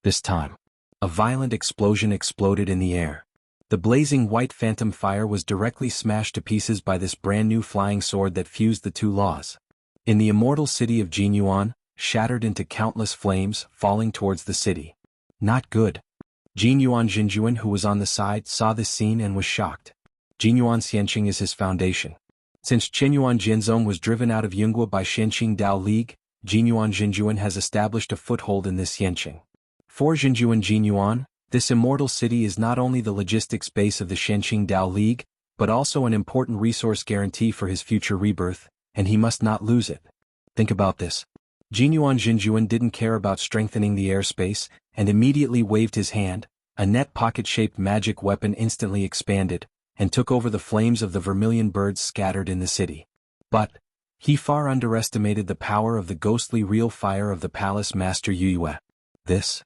S1: This time, a violent explosion exploded in the air. The blazing white phantom fire was directly smashed to pieces by this brand new flying sword that fused the two laws. In the immortal city of Jinyuan, shattered into countless flames, falling towards the city. Not good. Jinyuan Jinjuan, who was on the side, saw this scene and was shocked. Jinyuan Xianqing is his foundation. Since Qinyuan Jianzong was driven out of Yunghua by Shenqing Dao League, Jinyuan Jinjuan has established a foothold in this Xianqing. For Jinjuan Jinyuan, this immortal city is not only the logistics base of the Shenqing Dao League, but also an important resource guarantee for his future rebirth, and he must not lose it. Think about this. Jinyuan Jinjuan didn't care about strengthening the airspace, and immediately waved his hand. A net pocket-shaped magic weapon instantly expanded, and took over the flames of the vermilion birds scattered in the city. But he far underestimated the power of the ghostly real fire of the palace master Yue. This?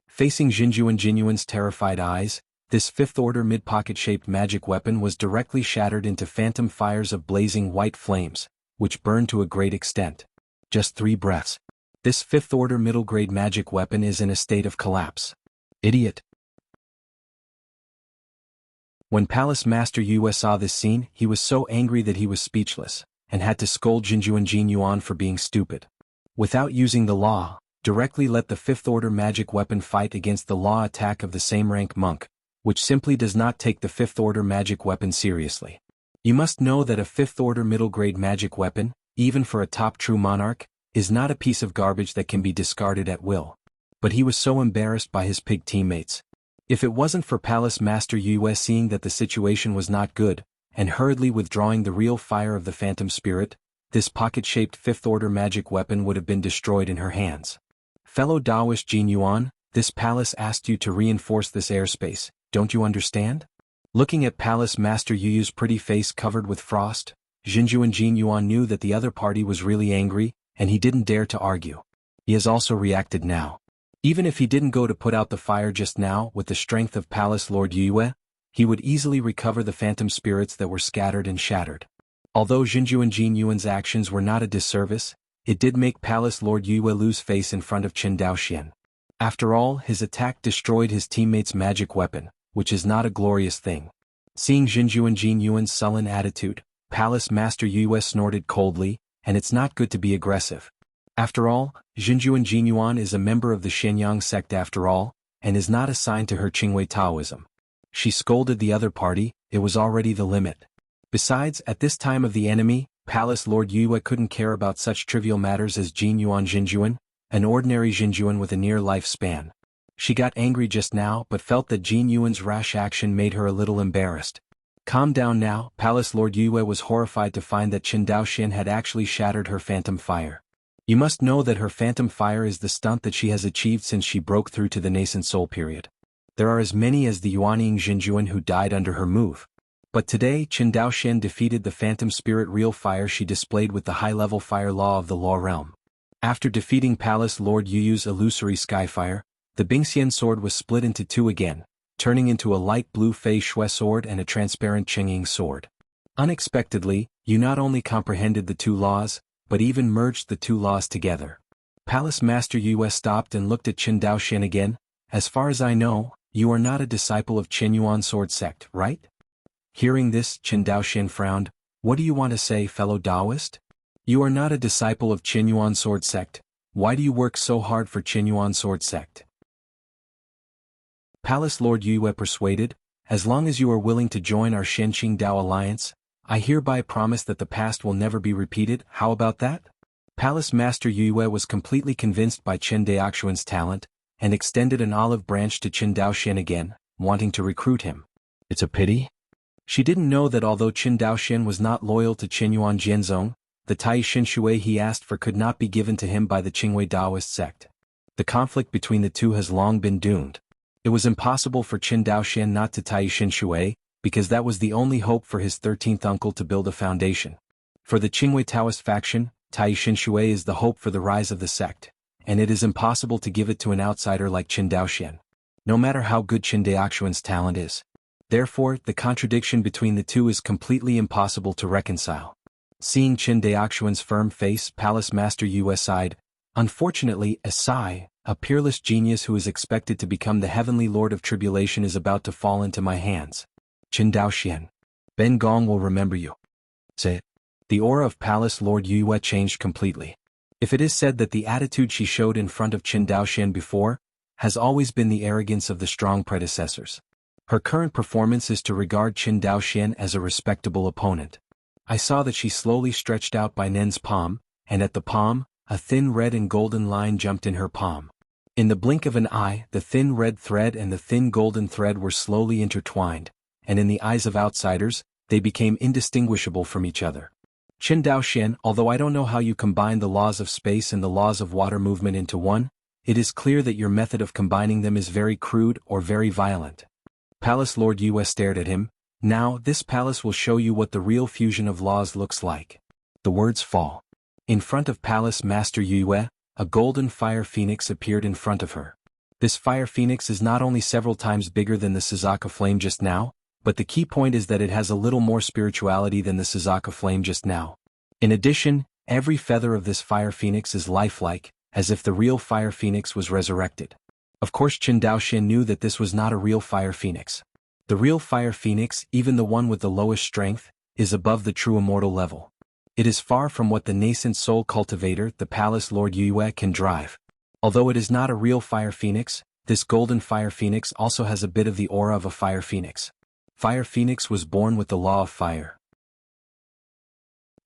S1: Facing Jinjuan Jinyuan's terrified eyes, this fifth-order mid-pocket-shaped magic weapon was directly shattered into phantom fires of blazing white flames, which burned to a great extent. Just 3 breaths. This fifth-order middle-grade magic weapon is in a state of collapse. Idiot. When Palace Master Yue saw this scene, he was so angry that he was speechless, and had to scold Jinjuan Jinyuan for being stupid. Without using the law, directly let the fifth-order magic weapon fight against the law attack of the same rank monk, which simply does not take the fifth-order magic weapon seriously. You must know that a fifth-order middle-grade magic weapon, even for a top true monarch, is not a piece of garbage that can be discarded at will. But he was so embarrassed by his pig teammates. If it wasn't for Palace Master Yue seeing that the situation was not good, and hurriedly withdrawing the real fire of the phantom spirit, this pocket-shaped fifth-order magic weapon would have been destroyed in her hands. Fellow Taoist Jinyuan, this palace asked you to reinforce this airspace, don't you understand? Looking at Palace Master Yu's pretty face covered with frost, Jinjuan Jinyuan knew that the other party was really angry, and he didn't dare to argue. He has also reacted now. Even if he didn't go to put out the fire just now with the strength of Palace Lord Yue, he would easily recover the phantom spirits that were scattered and shattered. Although Jinjuan Jinyuan's actions were not a disservice, it did make Palace Lord Yue lose face in front of Qin Daoxian. After all, his attack destroyed his teammate's magic weapon, which is not a glorious thing. Seeing Jinjuan Jinyuan's sullen attitude, Palace Master Yue snorted coldly, and it's not good to be aggressive. After all, Jinjuan Jinyuan is a member of the Shenyang sect after all, and is not assigned to her Qingwei Taoism. She scolded the other party, it was already the limit. Besides, at this time of the enemy, Palace Lord Yue couldn't care about such trivial matters as Jinyuan Jinjuan, an ordinary Jinjuan with a near lifespan. She got angry just now but felt that Jinyuan's rash action made her a little embarrassed. Calm down now. Palace Lord Yue was horrified to find that Qin Daoxian had actually shattered her phantom fire. You must know that her phantom fire is the stunt that she has achieved since she broke through to the nascent soul period. There are as many as the Yuanying Jinjuan who died under her move. But today Qin Daoxian defeated the phantom spirit real fire she displayed with the high-level fire law of the law realm. After defeating Palace Lord Yu's illusory skyfire, the Bingxian sword was split into 2 again, turning into a light blue Fei Shui sword and a transparent Chengying sword. Unexpectedly, you not only comprehended the 2 laws, but even merged the 2 laws together. Palace Master Yue stopped and looked at Qin Daoxian again. As far as I know, you are not a disciple of Qinyuan sword sect, right? Hearing this, Qin Daoxian frowned. What do you want to say, fellow Taoist? You are not a disciple of Qinyuan sword sect. Why do you work so hard for Qinyuan sword sect? Palace Lord Yue persuaded, as long as you are willing to join our Shenqing Dao alliance, I hereby promise that the past will never be repeated. How about that? Palace Master Yue was completely convinced by Qin Daoxuan's talent, and extended an olive branch to Qin Daoxian again, wanting to recruit him. It's a pity. She didn't know that although Qin Daoxian was not loyal to Qinyuan Jianzong, the Tai Shui he asked for could not be given to him by the Qingwei Taoist sect. The conflict between the two has long been doomed. It was impossible for Qin Daoxian not to Tai Shui, because that was the only hope for his 13th uncle to build a foundation. For the Qingwei Taoist faction, Tai Shui is the hope for the rise of the sect, and it is impossible to give it to an outsider like Qin Daoxian, no matter how good Qin Daoxian's talent is. Therefore, the contradiction between the two is completely impossible to reconcile. Seeing Qin Daoxian's firm face, Palace Master Yue sighed. Unfortunately, Asai, a peerless genius who is expected to become the heavenly lord of tribulation, is about to fall into my hands. Qin Daoxian. Ben Gong will remember you. Say it. The aura of Palace Lord Yue changed completely. If it is said that the attitude she showed in front of Qin Daoxian before has always been the arrogance of the strong predecessors, her current performance is to regard Qin Daoxian as a respectable opponent. I saw that she slowly stretched out Bai Nen's palm, and at the palm, a thin red and golden line jumped in her palm. In the blink of an eye, the thin red thread and the thin golden thread were slowly intertwined, and in the eyes of outsiders, they became indistinguishable from each other. Qin Daoxian, although I don't know how you combine the laws of space and the laws of water movement into one, it is clear that your method of combining them is very crude or very violent. Palace Lord Yue stared at him. Now, this palace will show you what the real fusion of laws looks like. The words fall. In front of Palace Master Yue, a golden fire phoenix appeared in front of her. This fire phoenix is not only several times bigger than the Suzaka flame just now, but the key point is that it has a little more spirituality than the Suzaka flame just now. In addition, every feather of this fire phoenix is lifelike, as if the real fire phoenix was resurrected. Of course, Qin Daoxian knew that this was not a real fire phoenix. The real fire phoenix, even the one with the lowest strength, is above the true immortal level. It is far from what the nascent soul cultivator, the Palace Lord Yue, can drive. Although it is not a real fire phoenix, this golden fire phoenix also has a bit of the aura of a fire phoenix. Fire Phoenix was born with the law of fire.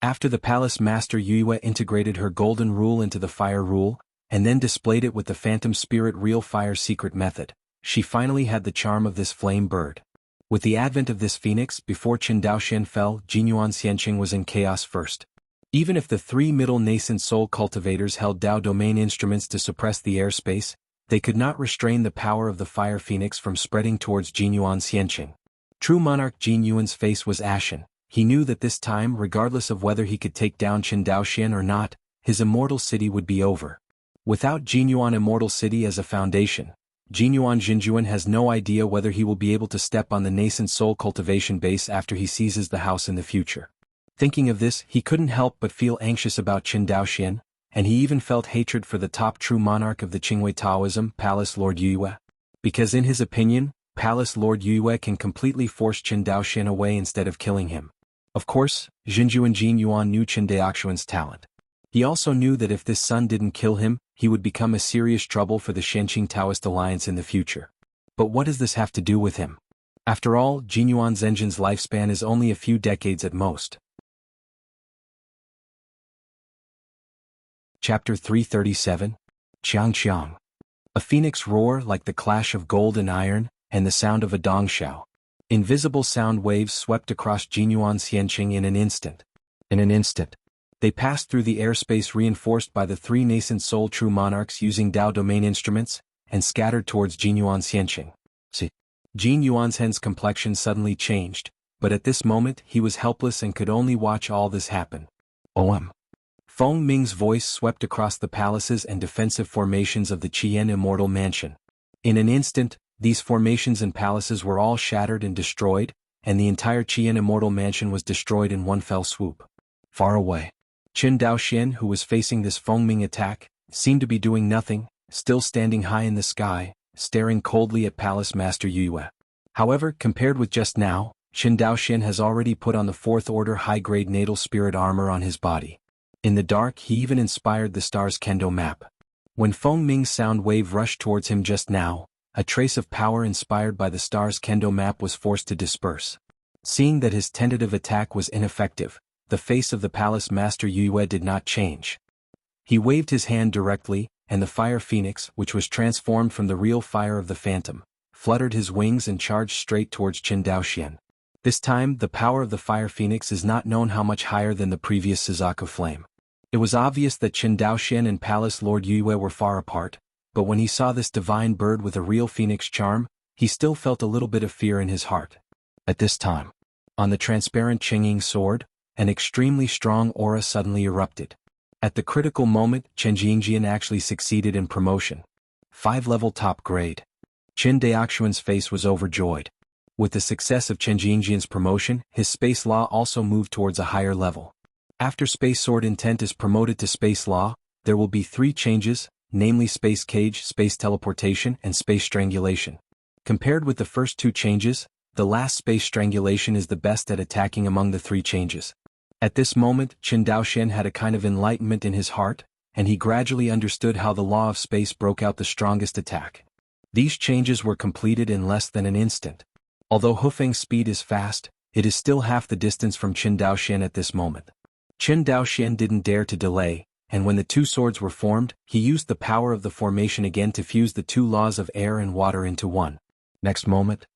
S1: After the Palace Master Yue integrated her golden rule into the fire rule, and then displayed it with the Phantom Spirit Real Fire secret method, she finally had the charm of this flame bird. With the advent of this phoenix, before Qin Daoxian fell, Jinyuan Xianqing was in chaos first. Even if the three middle nascent soul cultivators held Dao domain instruments to suppress the airspace, they could not restrain the power of the fire phoenix from spreading towards Jinyuan Xianqing. True monarch Jin Yuan's face was ashen. He knew that this time, regardless of whether he could take down Qin Daoxian or not, his immortal city would be over. Without Jin Yuan Immortal City as a foundation, Jin Yuan Jinjuan has no idea whether he will be able to step on the nascent soul cultivation base after he seizes the house in the future. Thinking of this, he couldn't help but feel anxious about Qin Daoxian, and he even felt hatred for the top true monarch of the Qingwei Taoism, Palace Lord Yue. Because in his opinion, Palace Lord Yue can completely force Qin Daoxian away instead of killing him. Of course, Jinju and Jin Yuan knew Qin Daoxian's talent. He also knew that if this son didn't kill him, he would become a serious trouble for the Shenqing Taoist alliance in the future. But what does this have to do with him? After all, Jin Yuan Zhenjin's lifespan is only a few decades at most. Chapter 337. Qiang. A phoenix roar like the clash of gold and iron, and the sound of a dongxiao. Invisible sound waves swept across Jinyuan Xianqing in an instant. They passed through the airspace reinforced by the three nascent soul true monarchs using Dao domain instruments, and scattered towards Jinyuan Xianqing. Jin Yuanzhen's complexion suddenly changed, but at this moment he was helpless and could only watch all this happen. Feng Ming's voice swept across the palaces and defensive formations of the Qian Immortal Mansion. In an instant, these formations and palaces were all shattered and destroyed, and the entire Qian Immortal Mansion was destroyed in one fell swoop. Far away, Qin Daoxian, who was facing this Feng Ming attack, seemed to be doing nothing, still standing high in the sky, staring coldly at Palace Master Yue. However, compared with just now, Qin Daoxian has already put on the 4th Order high-grade natal spirit armor on his body. In the dark, he even inspired the star's kendo map. When Feng Ming's sound wave rushed towards him just now, a trace of power inspired by the star's kendo map was forced to disperse. Seeing that his tentative attack was ineffective, the face of the Palace Master Yue did not change. He waved his hand directly, and the fire phoenix, which was transformed from the real fire of the phantom, fluttered his wings and charged straight towards Qin Daoxian. This time, the power of the Fire Phoenix is not known how much higher than the previous Suzaku Flame. It was obvious that Qin Daoxian and Palace Lord Yue were far apart, but when he saw this divine bird with a real phoenix charm, he still felt a little bit of fear in his heart. At this time, on the transparent Qingying sword, an extremely strong aura suddenly erupted. At the critical moment, Chen Jingjian actually succeeded in promotion. 5-level top grade. Qin Daoxian's face was overjoyed. With the success of Chen Jingjian's promotion, his space law also moved towards a higher level. After Space Sword Intent is promoted to Space Law, there will be 3 changes, namely Space Cage, Space Teleportation, and Space Strangulation. Compared with the first 2 changes, the last Space Strangulation is the best at attacking among the 3 changes. At this moment, Qin Daoxian had a kind of enlightenment in his heart, and he gradually understood how the law of space broke out the strongest attack. These changes were completed in less than an instant. Although Hufeng's speed is fast, it is still half the distance from Qin Daoxian at this moment. Qin Daoxian didn't dare to delay, and when the 2 swords were formed, he used the power of the formation again to fuse the 2 laws of air and water into one. Next moment.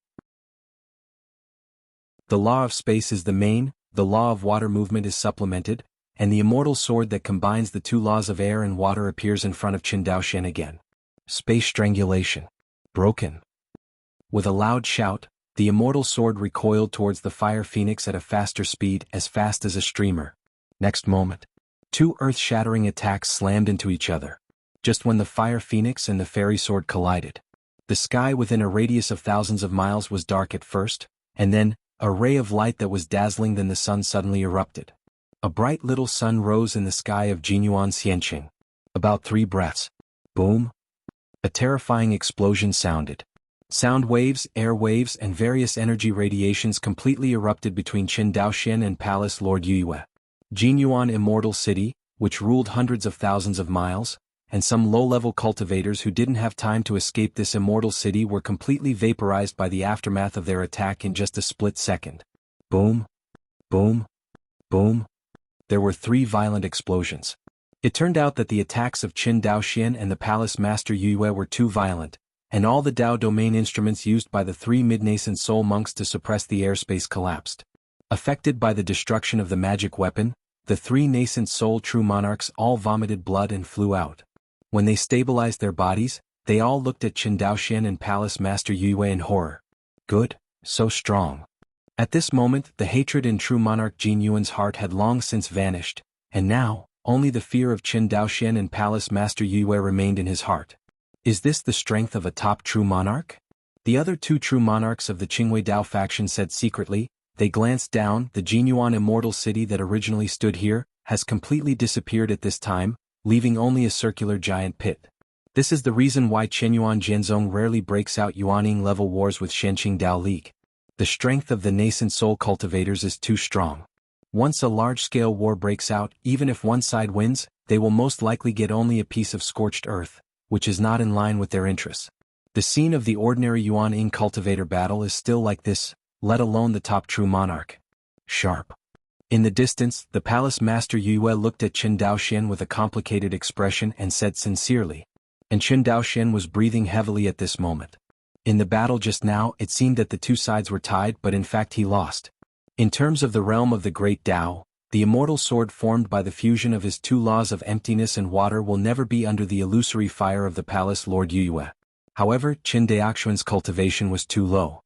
S1: The law of space is the main, the law of water movement is supplemented, and the immortal sword that combines the 2 laws of air and water appears in front of Qin Daoxian again. Space Strangulation. Broken. With a loud shout, the immortal sword recoiled towards the Fire Phoenix at a faster speed, as fast as a streamer. Next moment. 2 earth-shattering attacks slammed into each other. Just when the Fire Phoenix and the Fairy Sword collided. The sky within a radius of thousands of miles was dark at first, and then, a ray of light that was dazzling then the sun suddenly erupted. A bright little sun rose in the sky of Jinyuan Xianqing. About 3 breaths. Boom. A terrifying explosion sounded. Sound waves, air waves, and various energy radiations completely erupted between Qin Daoxian and Palace Lord Yue. Jinyuan Immortal City, which ruled hundreds of thousands of miles, and some low-level cultivators who didn't have time to escape this immortal city were completely vaporized by the aftermath of their attack in just a split second. Boom. Boom. Boom. There were 3 violent explosions. It turned out that the attacks of Qin Daoxian and the Palace Master Yue were too violent, and all the Dao domain instruments used by the 3 mid-nascent soul monks to suppress the airspace collapsed. Affected by the destruction of the magic weapon, the 3 nascent soul true monarchs all vomited blood and flew out. When they stabilized their bodies, they all looked at Qin Daoxian and Palace Master Yue in horror. Good, so strong. At this moment, the hatred in true monarch Jin Yuan's heart had long since vanished, and now, only the fear of Qin Daoxian and Palace Master Yue remained in his heart. Is this the strength of a top true monarch? The other 2 true monarchs of the Qingwei Dao faction said secretly. They glanced down. The Jinyuan Immortal City that originally stood here has completely disappeared at this time, leaving only a circular giant pit. This is the reason why Qianyuan Jianzong rarely breaks out Yuaning-level wars with Shenqing Dao League. The strength of the nascent soul cultivators is too strong. Once a large-scale war breaks out, even if one side wins, they will most likely get only a piece of scorched earth, which is not in line with their interests. The scene of the ordinary Yuan-Ing cultivator battle is still like this, let alone the top true monarch. Sharp. In the distance, the Palace Master Yue looked at Qin Daoxian with a complicated expression and said sincerely. And Qin Daoxian was breathing heavily at this moment. In the battle just now, it seemed that the 2 sides were tied, but in fact he lost. In terms of the realm of the Great Dao, the immortal sword formed by the fusion of his 2 laws of emptiness and water will never be under the illusory fire of the Palace Lord Yue. However, Qin Daoxian's cultivation was too low.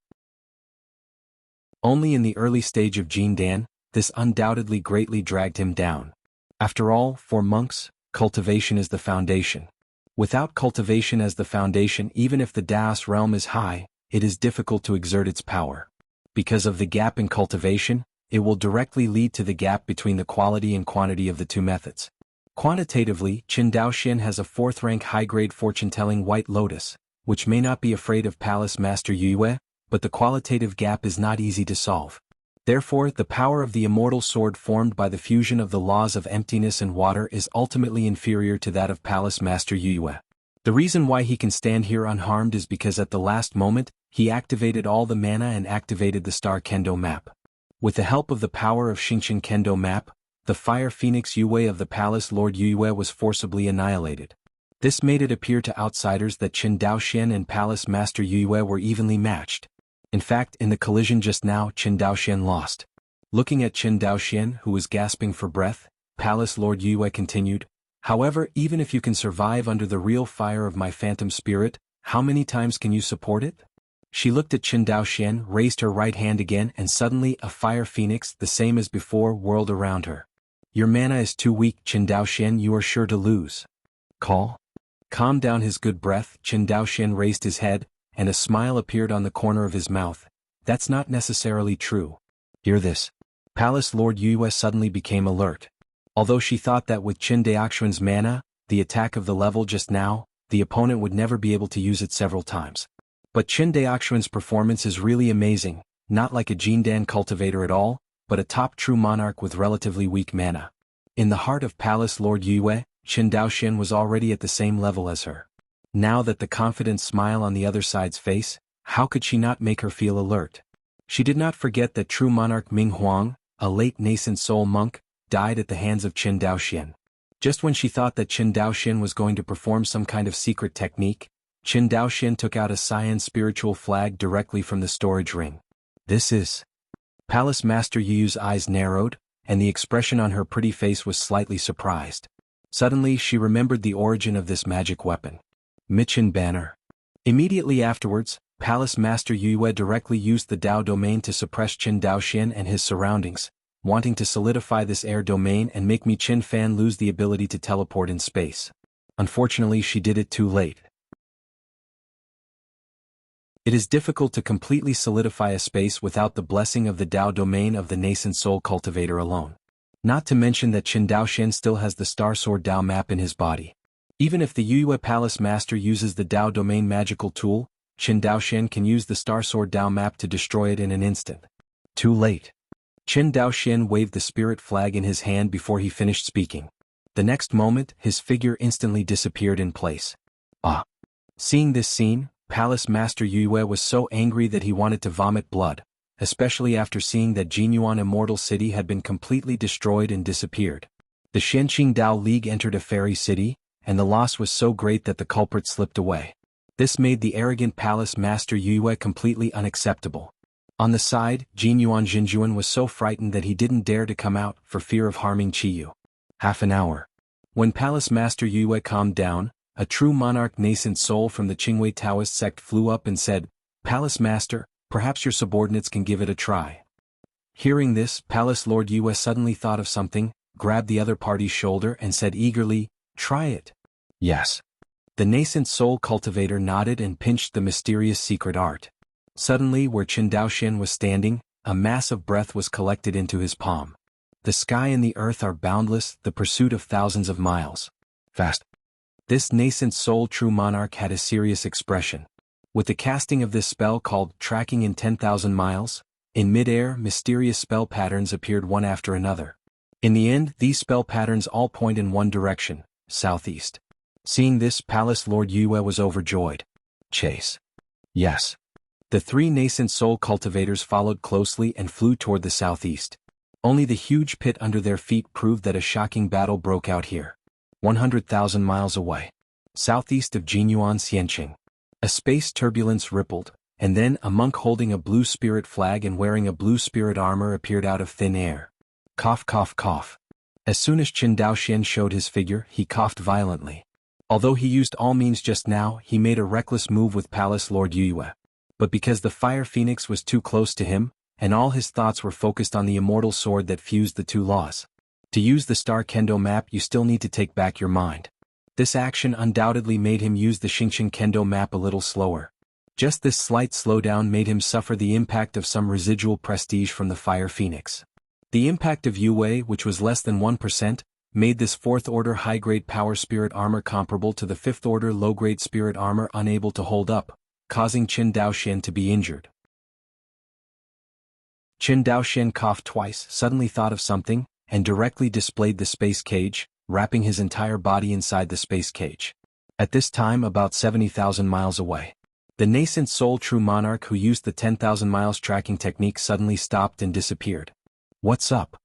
S1: Only in the early stage of Jin Dan, this undoubtedly greatly dragged him down. After all, for monks, cultivation is the foundation. Without cultivation as the foundation, even if the Daos realm is high, it is difficult to exert its power. Because of the gap in cultivation, it will directly lead to the gap between the quality and quantity of the 2 methods. Quantitatively, Qin Daoxian has a 4th-rank high-grade fortune-telling White Lotus, which may not be afraid of Palace Master Yue, but the qualitative gap is not easy to solve. Therefore, the power of the immortal sword formed by the fusion of the laws of emptiness and water is ultimately inferior to that of Palace Master Yue. The reason why he can stand here unharmed is because at the last moment, he activated all the mana and activated the Star Kendo map. With the help of the power of Xingqian Kendo map, the Fire Phoenix Yue of the Palace Lord Yue was forcibly annihilated. This made it appear to outsiders that Qin Daoxian and Palace Master Yue were evenly matched. In fact, in the collision just now, Qin Daoxian lost. Looking at Qin Daoxian, who was gasping for breath, Palace Lord Yue continued, "However, even if you can survive under the real fire of my phantom spirit, how many times can you support it?" She looked at Qin Daoxian, raised her right hand again, and suddenly a fire phoenix, the same as before, whirled around her. "Your mana is too weak, Qin Daoxian, you are sure to lose." "Call?" Calm down his good breath, Qin Daoxian raised his head, and a smile appeared on the corner of his mouth. "That's not necessarily true. Hear this." Palace Lord Yue suddenly became alert. Although she thought that with Qin Daoxian's mana, the attack of the level just now, the opponent would never be able to use it several times. But Qin Daoxian's performance is really amazing, not like a Jindan cultivator at all, but a top true monarch with relatively weak mana. In the heart of Palace Lord Yue, Qin Daoxian was already at the same level as her. Now that the confident smile on the other side's face, how could she not make her feel alert? She did not forget that true monarch Ming Huang, a late nascent soul monk, died at the hands of Qin Daoxian. Just when she thought that Qin Daoxian was going to perform some kind of secret technique, Qin Daoxian took out a cyan spiritual flag directly from the storage ring. "This is..." Palace Master Yu's eyes narrowed, and the expression on her pretty face was slightly surprised. Suddenly she remembered the origin of this magic weapon. Michin Banner. Immediately afterwards, Palace Master Yue directly used the Dao domain to suppress Qin Daoxian and his surroundings, wanting to solidify this air domain and make Qin Fan lose the ability to teleport in space. Unfortunately, she did it too late. It is difficult to completely solidify a space without the blessing of the Dao domain of the nascent soul cultivator alone. Not to mention that Qin Daoxian still has the Star Sword Dao map in his body. Even if the Yue Palace Master uses the Dao domain magical tool, Qin Daoxian can use the Star Sword Dao map to destroy it in an instant. Too late. Qin Daoxian waved the spirit flag in his hand before he finished speaking. The next moment, his figure instantly disappeared in place. Ah! Seeing this scene, Palace Master Yue was so angry that he wanted to vomit blood, especially after seeing that Jinyuan Immortal City had been completely destroyed and disappeared. The Xianqing Dao League entered a fairy city, and the loss was so great that the culprit slipped away. This made the arrogant Palace Master Yue completely unacceptable. On the side, Jinyuan Jinjuan was so frightened that he didn't dare to come out for fear of harming Qiyu. Half an hour. When Palace Master Yue calmed down, a true monarch nascent soul from the Qingwei Taoist sect flew up and said, "Palace Master, perhaps your subordinates can give it a try." Hearing this, Palace Lord Yue suddenly thought of something, grabbed the other party's shoulder and said eagerly, "Try it." "Yes." The nascent soul cultivator nodded and pinched the mysterious secret art. Suddenly, where Qin Daoxian was standing, a mass of breath was collected into his palm. The sky and the earth are boundless, the pursuit of thousands of miles. Fast. This nascent soul true monarch had a serious expression. With the casting of this spell called Tracking in 10,000 Miles, in mid-air mysterious spell patterns appeared one after another. In the end, these spell patterns all point in one direction, southeast. Seeing this, Palace Lord Yue was overjoyed. Chase. Yes. The three nascent soul cultivators followed closely and flew toward the southeast. Only the huge pit under their feet proved that a shocking battle broke out here. 100,000 miles away. Southeast of Jinyuan Xianqing. A space turbulence rippled, and then a monk holding a blue spirit flag and wearing a blue spirit armor appeared out of thin air. Cough cough cough. As soon as Qin Daoxian showed his figure, he coughed violently. Although he used all means just now, he made a reckless move with Palace Lord Yue. But because the Fire Phoenix was too close to him, and all his thoughts were focused on the immortal sword that fused the two laws. To use the Star Kendo map, you still need to take back your mind. This action undoubtedly made him use the Xingqiang Kendo map a little slower. Just this slight slowdown made him suffer the impact of some residual prestige from the Fire Phoenix. The impact of Yue, which was less than 1%, made this 4th order high-grade power spirit armor comparable to the 5th order low-grade spirit armor unable to hold up, causing Qin Daoxian to be injured. Qin Daoxian coughed twice, suddenly thought of something, and directly displayed the space cage, wrapping his entire body inside the space cage. At this time about 70,000 miles away. The nascent soul true monarch who used the 10,000 miles tracking technique suddenly stopped and disappeared. What's up?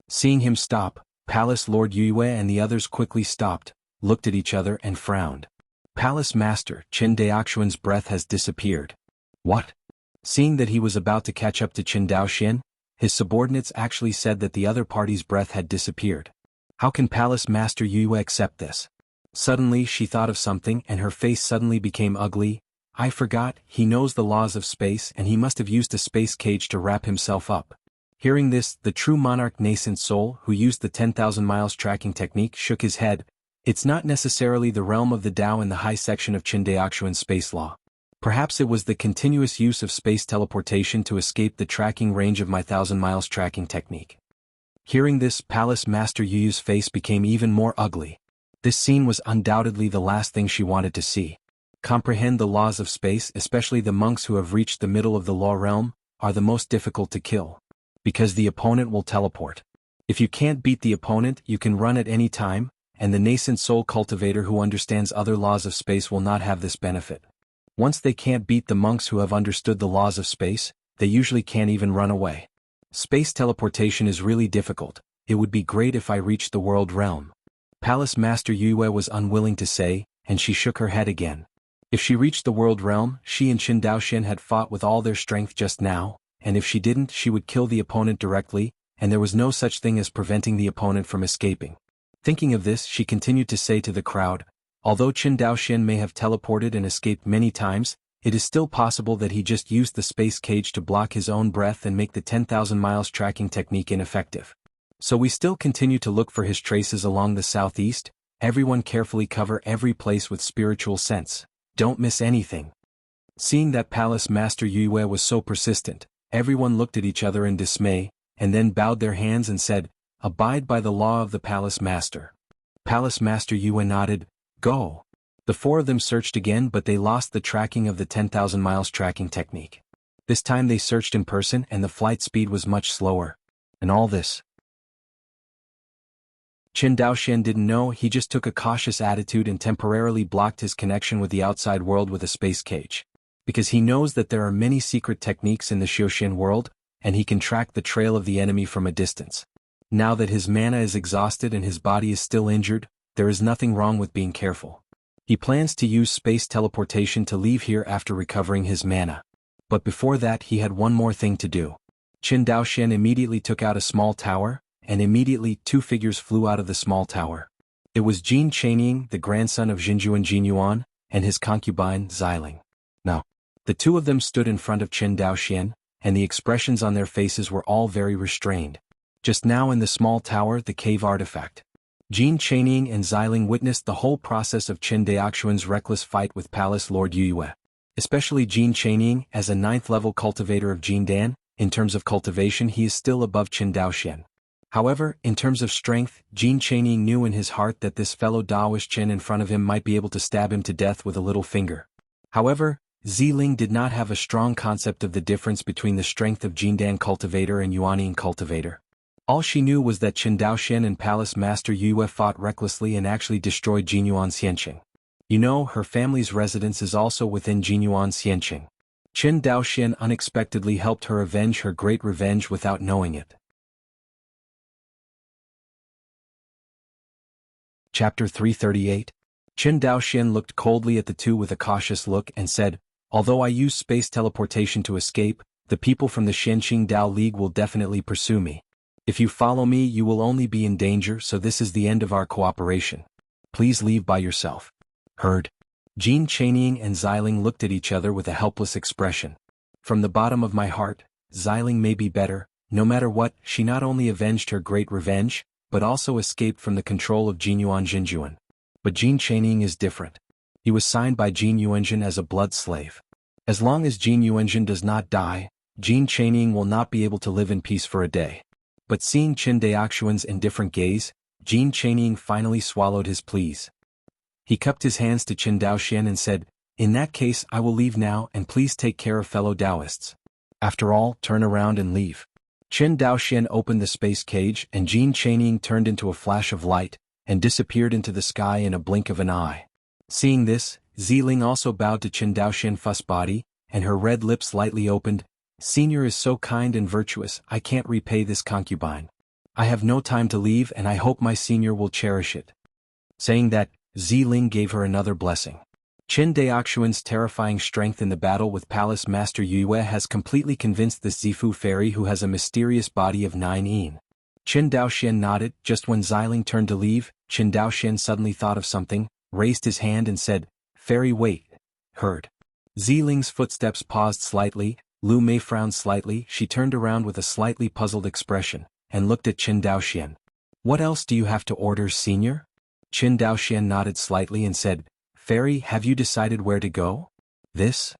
S1: Seeing him stop, Palace Lord Yue and the others quickly stopped, looked at each other and frowned. Palace Master Qin Daoxian's breath has disappeared. What? Seeing that he was about to catch up to Qin Daoxian, his subordinates actually said that the other party's breath had disappeared. How can Palace Master Yue accept this? Suddenly she thought of something and her face suddenly became ugly. I forgot, he knows the laws of space and he must have used a space cage to wrap himself up. Hearing this, the true monarch nascent soul who used the 10,000 miles tracking technique shook his head. It's not necessarily the realm of the Tao in the high section of Qin Daoxuan's space law. Perhaps it was the continuous use of space teleportation to escape the tracking range of my 1,000 miles tracking technique. Hearing this, Palace Master Yu's face became even more ugly. This scene was undoubtedly the last thing she wanted to see. Comprehend the laws of space, especially the monks who have reached the middle of the law realm, are the most difficult to kill. Because the opponent will teleport. If you can't beat the opponent, you can run at any time, and the nascent soul cultivator who understands other laws of space will not have this benefit. Once they can't beat the monks who have understood the laws of space, they usually can't even run away. Space teleportation is really difficult. It would be great if I reached the world realm. Palace Master Yue was unwilling to say, and she shook her head again. If she reached the world realm, she and Qin Daoxian had fought with all their strength just now, and if she didn't, she would kill the opponent directly, and there was no such thing as preventing the opponent from escaping. Thinking of this, she continued to say to the crowd, although Qin Daoxian may have teleported and escaped many times, it is still possible that he just used the space cage to block his own breath and make the 10,000 miles tracking technique ineffective. So we still continue to look for his traces along the southeast. Everyone carefully cover every place with spiritual sense. Don't miss anything. Seeing that Palace Master Yue was so persistent, everyone looked at each other in dismay, and then bowed their hands and said, "Abide by the law of the Palace Master." Palace Master Yue nodded, "Go." The four of them searched again, but they lost the tracking of the 10,000 miles tracking technique. This time they searched in person and the flight speed was much slower. And all this. Qin Daoxian didn't know. He just took a cautious attitude and temporarily blocked his connection with the outside world with a space cage. Because he knows that there are many secret techniques in the Xiuxian world, and he can track the trail of the enemy from a distance. Now that his mana is exhausted and his body is still injured, there is nothing wrong with being careful. He plans to use space teleportation to leave here after recovering his mana. But before that he had one more thing to do. Qin Daoxian immediately took out a small tower, and immediately two figures flew out of the small tower. It was Jin Chaining, the grandson of Jinjuan Jinyuan, and his concubine, Xiling. Now, the two of them stood in front of Qin Daoxian, and the expressions on their faces were all very restrained. Just now in the small tower, the cave artifact. Jin Chaining and Xiling witnessed the whole process of Qin Daoxuan's reckless fight with Palace Lord Yue. Especially Jin Chaining, as a 9th-level cultivator of Jindan, in terms of cultivation he is still above Qin Daoxian. However, in terms of strength, Jin Chaining knew in his heart that this fellow Daoist Qin in front of him might be able to stab him to death with a little finger. However, Xiling did not have a strong concept of the difference between the strength of Jindan cultivator and Yuanian cultivator. All she knew was that Qin Daoxian and Palace Master Yue fought recklessly and actually destroyed Jinyuan Xianqing. You know, her family's residence is also within Jinyuan Xianqing. Qin Daoxian unexpectedly helped her avenge her great revenge without knowing it. Chapter 338. Qin Daoxian looked coldly at the two with a cautious look and said, "Although I use space teleportation to escape, the people from the Xianqing Dao League will definitely pursue me. If you follow me you will only be in danger, so this is the end of our cooperation. Please leave by yourself." Heard. Jin Chaining and Xiling looked at each other with a helpless expression. From the bottom of my heart, Xiling may be better. No matter what, she not only avenged her great revenge, but also escaped from the control of Jinyuan Jinjuan. But Jin Chaining is different. He was signed by Jin Yuanjin as a blood slave. As long as Jin Yuanjin does not die, Jin Chaining will not be able to live in peace for a day. But seeing Qin Daoxuan's indifferent gaze, Jin Chaining finally swallowed his pleas. He cupped his hands to Qin Daoxian and said, "In that case I will leave now, and please take care of fellow Taoists. After all, turn around and leave." Qin Daoxian opened the space cage and Jin Chaining turned into a flash of light, and disappeared into the sky in a blink of an eye. Seeing this, Xiling also bowed to Qin Daoxian Fuss body, and her red lips lightly opened. "Senior is so kind and virtuous, I can't repay this concubine. I have no time to leave and I hope my senior will cherish it." Saying that, Xiling gave her another blessing. Qin Daoxuan's terrifying strength in the battle with Palace Master Yue has completely convinced this Zifu fairy who has a mysterious body of 9 yin. Qin Daoxian nodded. Just when Xiling turned to leave, Qin Daoxian suddenly thought of something, raised his hand and said, "Fairy, wait." Heard. Ziling's footsteps paused slightly. Lu Mei frowned slightly. She turned around with a slightly puzzled expression, and looked at Qin Daoxian. "What else do you have to order, senior?" Qin Daoxian nodded slightly and said, "Fairy, have you decided where to go?" "This?"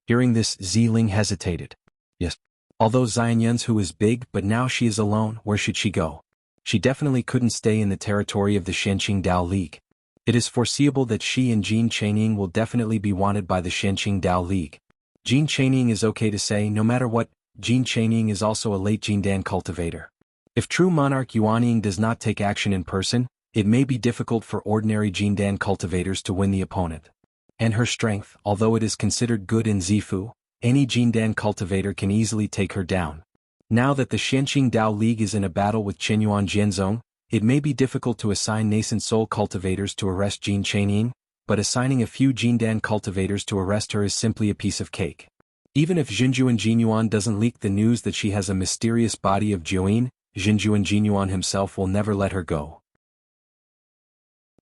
S1: Hearing this, Ziling hesitated. "Yes." Although Jianghu is big, but now she is alone, where should she go? She definitely couldn't stay in the territory of the Shenqing Dao League. It is foreseeable that she and Jin Chaining will definitely be wanted by the Shenqing Dao League. Jin Chaining is okay to say. No matter what, Jin Chaining is also a late Jindan cultivator. If true monarch Yuanying does not take action in person, it may be difficult for ordinary Jindan cultivators to win the opponent. And her strength, although it is considered good in Zifu, any Jindan cultivator can easily take her down. Now that the Shenqing Dao League is in a battle with Qinyuan Jianzong, it may be difficult to assign nascent soul cultivators to arrest Jin Chaining, but assigning a few Jindan cultivators to arrest her is simply a piece of cake. Even if Jinjuan Jinyuan doesn't leak the news that she has a mysterious body of Jiuyin, Jinjuan Jinyuan himself will never let her go.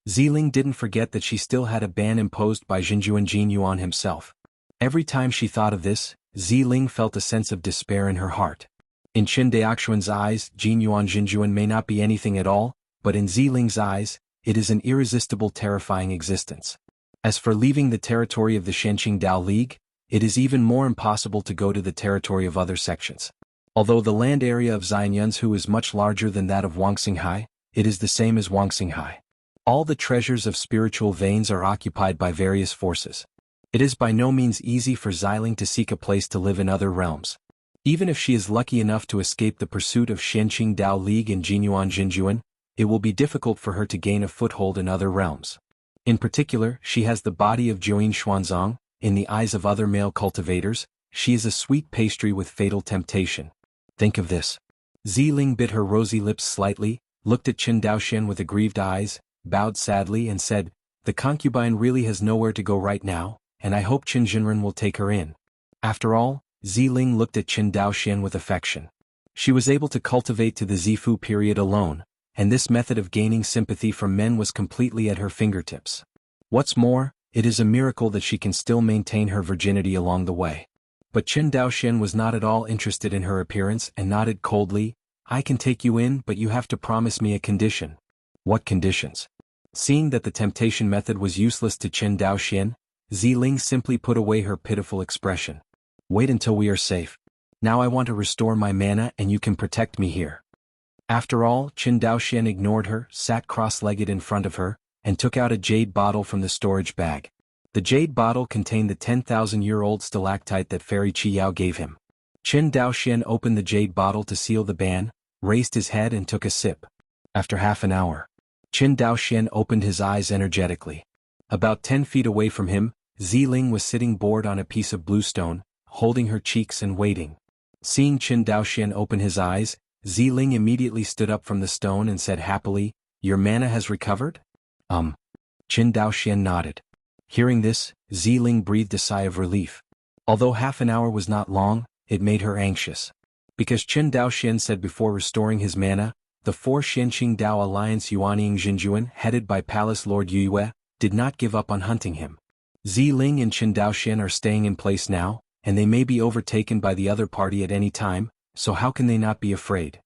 S1: Ziling didn't forget that she still had a ban imposed by Jinjuan Jinyuan himself. Every time she thought of this, Ziling felt a sense of despair in her heart. In Qin Daoxuan's eyes, Jinyuan Jinjuan may not be anything at all, but in Ziling's eyes, it is an irresistible, terrifying existence. As for leaving the territory of the Shenqing Dao League, it is even more impossible to go to the territory of other sections. Although the land area of Jianghu is much larger than that of Wangxinghai, it is the same as Wangxinghai. All the treasures of spiritual veins are occupied by various forces. It is by no means easy for Xiling to seek a place to live in other realms. Even if she is lucky enough to escape the pursuit of Shenqing Dao League and Jinyuan Jinjuan, it will be difficult for her to gain a foothold in other realms. In particular, she has the body of Jiuyin Xuanzong. In the eyes of other male cultivators, she is a sweet pastry with fatal temptation. Think of this. Ziling bit her rosy lips slightly, looked at Qin Daoxian with aggrieved eyes, bowed sadly and said, "The concubine really has nowhere to go right now, and I hope Qin Jinren will take her in." After all, Ziling looked at Qin Daoxian with affection. She was able to cultivate to the Zifu period alone, and this method of gaining sympathy from men was completely at her fingertips. What's more, it is a miracle that she can still maintain her virginity along the way. But Qin Daoxian was not at all interested in her appearance and nodded coldly, "I can take you in, but you have to promise me a condition." "What conditions?" Seeing that the temptation method was useless to Qin Daoxian, Ziling simply put away her pitiful expression. "Wait until we are safe. Now I want to restore my mana and you can protect me here." After all, Qin Daoxian ignored her, sat cross-legged in front of her, and took out a jade bottle from the storage bag. The jade bottle contained the 10,000-year-old stalactite that Fairy Qiyao gave him. Qin Daoxian opened the jade bottle to seal the ban, raised his head and took a sip. After half an hour, Qin Daoxian opened his eyes energetically. About 10 feet away from him, Ziling was sitting bored on a piece of bluestone, holding her cheeks and waiting. Seeing Qin Daoxian open his eyes, Ziling immediately stood up from the stone and said happily, "Your mana has recovered?" Qin Daoxian nodded. Hearing this, Ziling breathed a sigh of relief. Although half an hour was not long, it made her anxious. Because Qin Daoxian said before restoring his mana, the 4 Shenqing Dao Alliance Yuanying Jinjuan headed by Palace Lord Yue, did not give up on hunting him. Ziling and Qin Daoxian are staying in place now, and they may be overtaken by the other party at any time, so how can they not be afraid?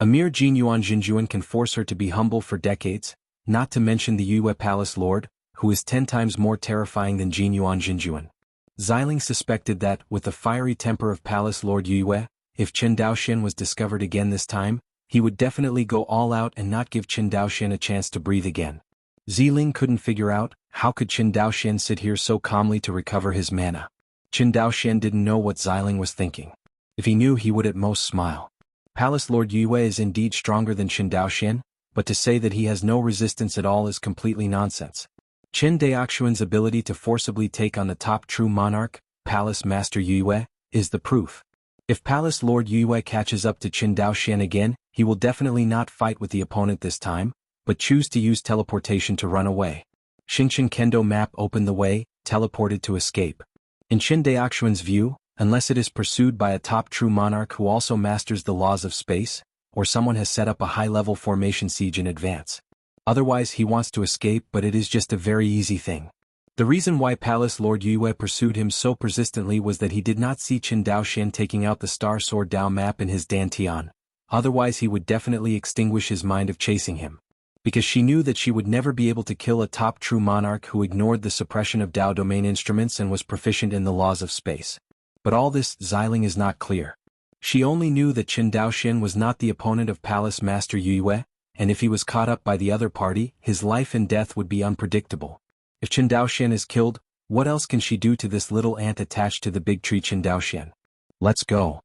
S1: A mere Jinyuan Jinjuan can force her to be humble for decades, not to mention the Yue Palace Lord, who is 10 times more terrifying than Jinyuan Jinjuan. Xiling suspected that, with the fiery temper of Palace Lord Yue, if Qin Daoxian was discovered again this time, he would definitely go all out and not give Qin Daoxian a chance to breathe again. Ziling couldn't figure out, how could Qin Daoxian sit here so calmly to recover his mana? Qin Daoxian didn't know what Xiling was thinking. If he knew, he would at most smile. Palace Lord Yue is indeed stronger than Qin Daoxian, but to say that he has no resistance at all is completely nonsense. Qin Daoxuan's ability to forcibly take on the top true monarch, Palace Master Yue, is the proof. If Palace Lord Yue catches up to Qin Daoxian again, he will definitely not fight with the opponent this time, but choose to use teleportation to run away. Xingqian Kendo map opened the way, teleported to escape. In Qin Daoxuan's view, unless it is pursued by a top true monarch who also masters the laws of space, or someone has set up a high-level formation siege in advance. Otherwise he wants to escape, but it is just a very easy thing. The reason why Palace Lord Yue pursued him so persistently was that he did not see Qin Daoxian taking out the Star Sword Dao map in his Dantian. Otherwise he would definitely extinguish his mind of chasing him. Because she knew that she would never be able to kill a top true monarch who ignored the suppression of Dao domain instruments and was proficient in the laws of space. But all this, Xiling is not clear. She only knew that Qin Daoxian was not the opponent of Palace Master Yue, and if he was caught up by the other party, his life and death would be unpredictable. If Qin Daoxian is killed, what else can she do to this little ant attached to the big tree Qin Daoxian? Let's go.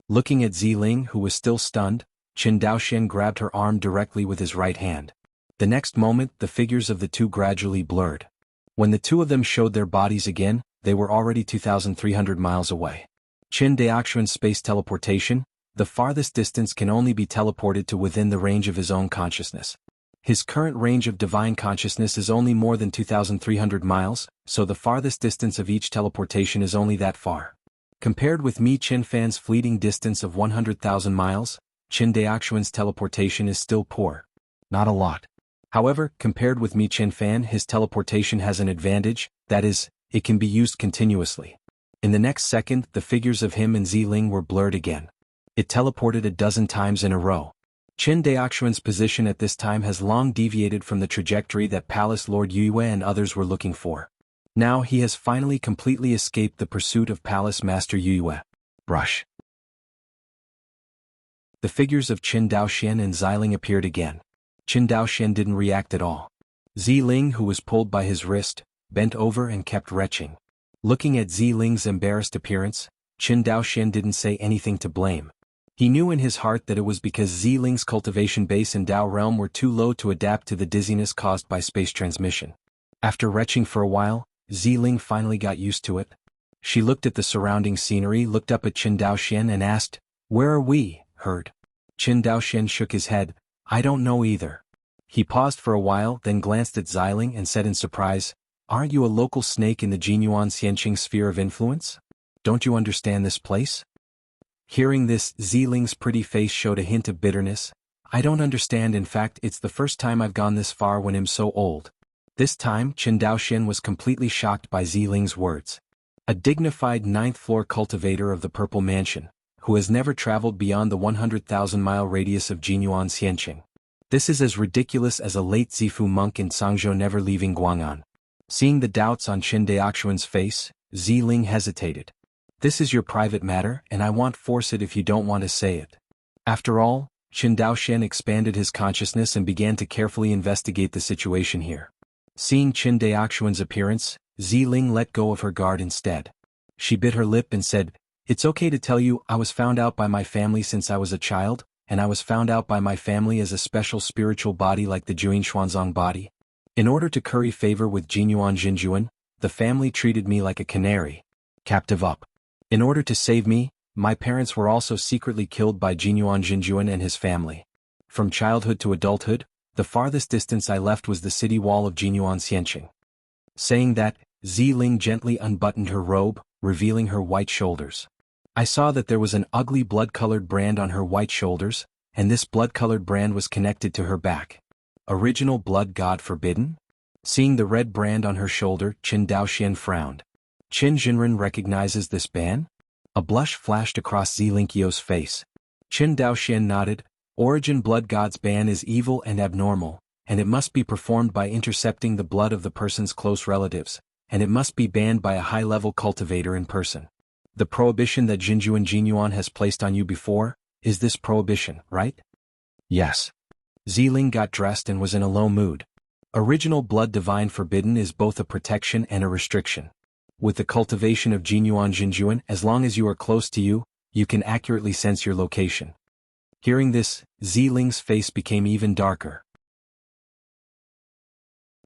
S1: Looking at Xiling, who was still stunned, Qin Daoxian grabbed her arm directly with his right hand. The next moment, the figures of the two gradually blurred. When the two of them showed their bodies again, they were already 2,300 miles away. Qin Daoxuan's space teleportation, the farthest distance can only be teleported to within the range of his own consciousness. His current range of divine consciousness is only more than 2,300 miles, so the farthest distance of each teleportation is only that far. Compared with Mi Qin Fan's fleeting distance of 100,000 miles, Qin Daoxuan's teleportation is still poor. Not a lot. However, compared with Mi Qin Fan, his teleportation has an advantage, that is, it can be used continuously. In the next second, the figures of him and Xiling were blurred again. It teleported a dozen times in a row. Qin Daoxuan's position at this time has long deviated from the trajectory that Palace Lord Yue and others were looking for. Now he has finally completely escaped the pursuit of Palace Master Yue. Brush. The figures of Qin Daoxian and Xiling appeared again. Qin Daoxian didn't react at all. Xiling, who was pulled by his wrist, bent over and kept retching. Looking at Xiling's embarrassed appearance, Qin Daoxian didn't say anything to blame. He knew in his heart that it was because Xiling's cultivation base and Dao realm were too low to adapt to the dizziness caused by space transmission. After retching for a while, Xiling finally got used to it. She looked at the surrounding scenery, looked up at Qin Daoxian and asked, "Where are we, herd?" Qin Daoxian shook his head. "I don't know either." He paused for a while, then glanced at Xiling and said in surprise, "Aren't you a local snake in the Jinyuan Xianqing sphere of influence? Don't you understand this place?" Hearing this, Xiling's pretty face showed a hint of bitterness. "I don't understand. In fact, it's the first time I've gone this far when I'm so old." This time, Qin Daoxian was completely shocked by Xiling's words. A dignified ninth-floor cultivator of the Purple Mansion, who has never traveled beyond the 100,000-mile radius of Jinyuan Xianqing. This is as ridiculous as a late Zifu monk in Sangzhou never leaving Guang'an. Seeing the doubts on Qin Daoxuan's face, Xiling hesitated. "This is your private matter, and I won't force it if you don't want to say it." After all, Qin Daoxian expanded his consciousness and began to carefully investigate the situation here. Seeing Qin Daoxuan's appearance, Xiling let go of her guard instead. She bit her lip and said, "It's okay to tell you I was found out by my family since I was a child, and I was found out by my family as a special spiritual body like the Juin Xuanzang body. In order to curry favor with Jinyuan Jinjuan, the family treated me like a canary. Captive up. In order to save me, my parents were also secretly killed by Jinyuan Jinjuan and his family. From childhood to adulthood, the farthest distance I left was the city wall of Jinyuan Xianqing." Saying that, Xiling gently unbuttoned her robe, revealing her white shoulders. I saw that there was an ugly blood-colored brand on her white shoulders, and this blood-colored brand was connected to her back. Original blood god forbidden? Seeing the red brand on her shoulder, Qin Daoxian frowned. Qin Jinren recognizes this ban? A blush flashed across Zilinkio's face. Qin Daoxian nodded. Origin blood god's ban is evil and abnormal, and it must be performed by intercepting the blood of the person's close relatives, and it must be banned by a high-level cultivator in person. The prohibition that Jinjuan Jinyuan has placed on you before, is this prohibition, right? Yes. Xiling got dressed and was in a low mood. Original blood divine forbidden is both a protection and a restriction. With the cultivation of Jinyuan Jinjuan, as long as you are close to you, you can accurately sense your location. Hearing this, Xiling's face became even darker.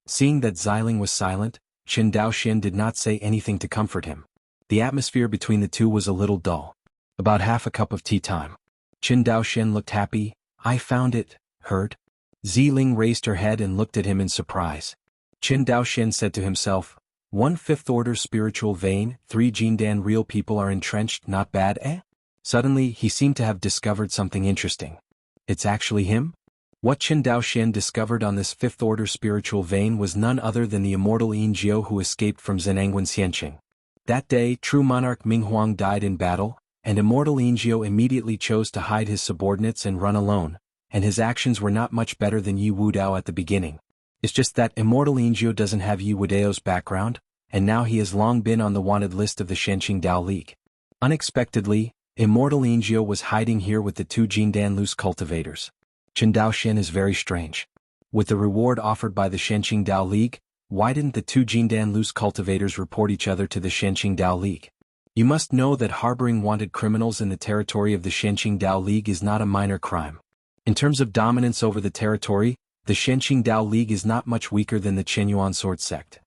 S1: Seeing that Xiling was silent, Qin Daoxian did not say anything to comfort him. The atmosphere between the two was a little dull. About half a cup of tea time. Qin Daoxian looked happy. "I found it, herd." Xiling raised her head and looked at him in surprise. Qin Daoxian said to himself, 1/5 order spiritual vein, 3 Jindan real people are entrenched, not bad, eh? Suddenly he seemed to have discovered something interesting. It's actually him? What Qin Daoxian discovered on this 5th order spiritual vein was none other than the immortal Yin Jiao who escaped from Zhenangwen Xianqing. That day, true monarch Ming Huang died in battle, and immortal Yin Jiao immediately chose to hide his subordinates and run alone, and his actions were not much better than Yi Wudao at the beginning. It's just that immortal Yin Jiao doesn't have Yi Wudao's background, and now he has long been on the wanted list of the Shenqing Dao League. Unexpectedly, immortal Yin Jiao was hiding here with the 2 Jindan loose cultivators. Qin Daoxian is very strange. With the reward offered by the Shenqing Dao League, why didn't the 2 Jindan loose cultivators report each other to the Shenqing Dao League? You must know that harboring wanted criminals in the territory of the Shenqing Dao League is not a minor crime. In terms of dominance over the territory, the Shenqing Dao League is not much weaker than the Qianyuan sword sect.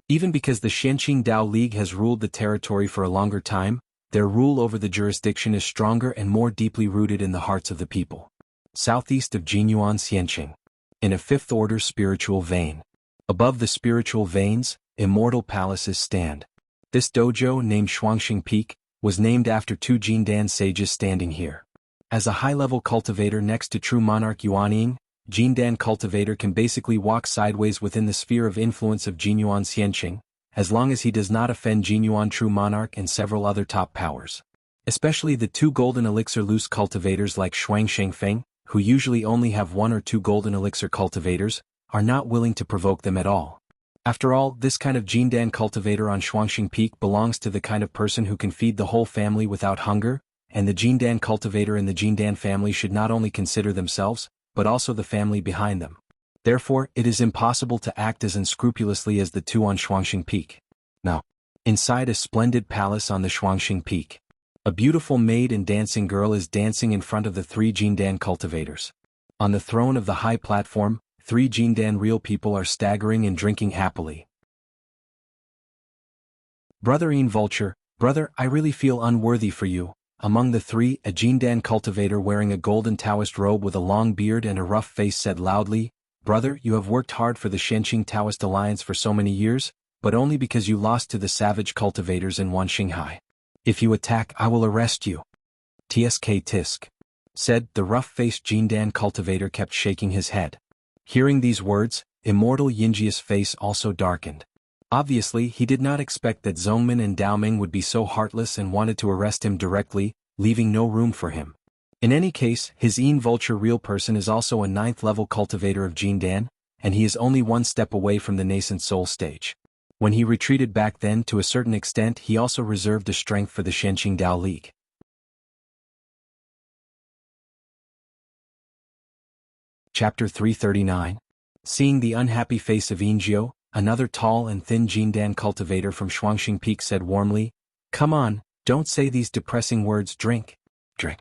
S1: Even because the Shenqing Dao League has ruled the territory for a longer time, their rule over the jurisdiction is stronger and more deeply rooted in the hearts of the people. Southeast of Jinyuan Xianqing. In a 5th order spiritual vein. Above the spiritual veins, immortal palaces stand. This dojo, named Shuangxing Peak, was named after 2 Jindan sages standing here. As a high-level cultivator next to true monarch Yuanying, Jindan cultivator can basically walk sideways within the sphere of influence of Jinyuan Xianqing, as long as he does not offend Jinyuan true monarch and several other top powers. Especially the 2 golden elixir loose cultivators like Shuang Shengfeng, who usually only have 1 or 2 golden elixir cultivators, are not willing to provoke them at all. After all, this kind of Jindan cultivator on Shuangxing Peak belongs to the kind of person who can feed the whole family without hunger, and the Jindan cultivator in the Jindan family should not only consider themselves, but also the family behind them. Therefore, it is impossible to act as unscrupulously as the 2 on Shuangxing Peak. Now, inside a splendid palace on the Shuangxing Peak, a beautiful maid and dancing girl is dancing in front of the 3 Jindan cultivators. On the throne of the high platform, 3 Jindan real people are staggering and drinking happily. Brother Yin Vulture, brother, I really feel unworthy for you. Among the 3, a Jindan cultivator wearing a golden Taoist robe with a long beard and a rough face said loudly, brother, you have worked hard for the Shenqing Taoist alliance for so many years, but only because you lost to the savage cultivators in Wanxinghai. If you attack, I will arrest you. Tsk tisk. Said, the rough-faced Jindan cultivator kept shaking his head. Hearing these words, immortal Yinjia's face also darkened. Obviously, he did not expect that Zhongmin and Daoming would be so heartless and wanted to arrest him directly, leaving no room for him. In any case, his Yin Vulture real person is also a 9th-level cultivator of Jindan, and he is only 1 step away from the nascent soul stage. When he retreated back then, to a certain extent he also reserved a strength for the Shenqing Dao League. Chapter 339. Seeing the unhappy face of Yin Jiao, another tall and thin Jindan cultivator from Shuangxing Peak said warmly, come on, don't say these depressing words, drink. Drink.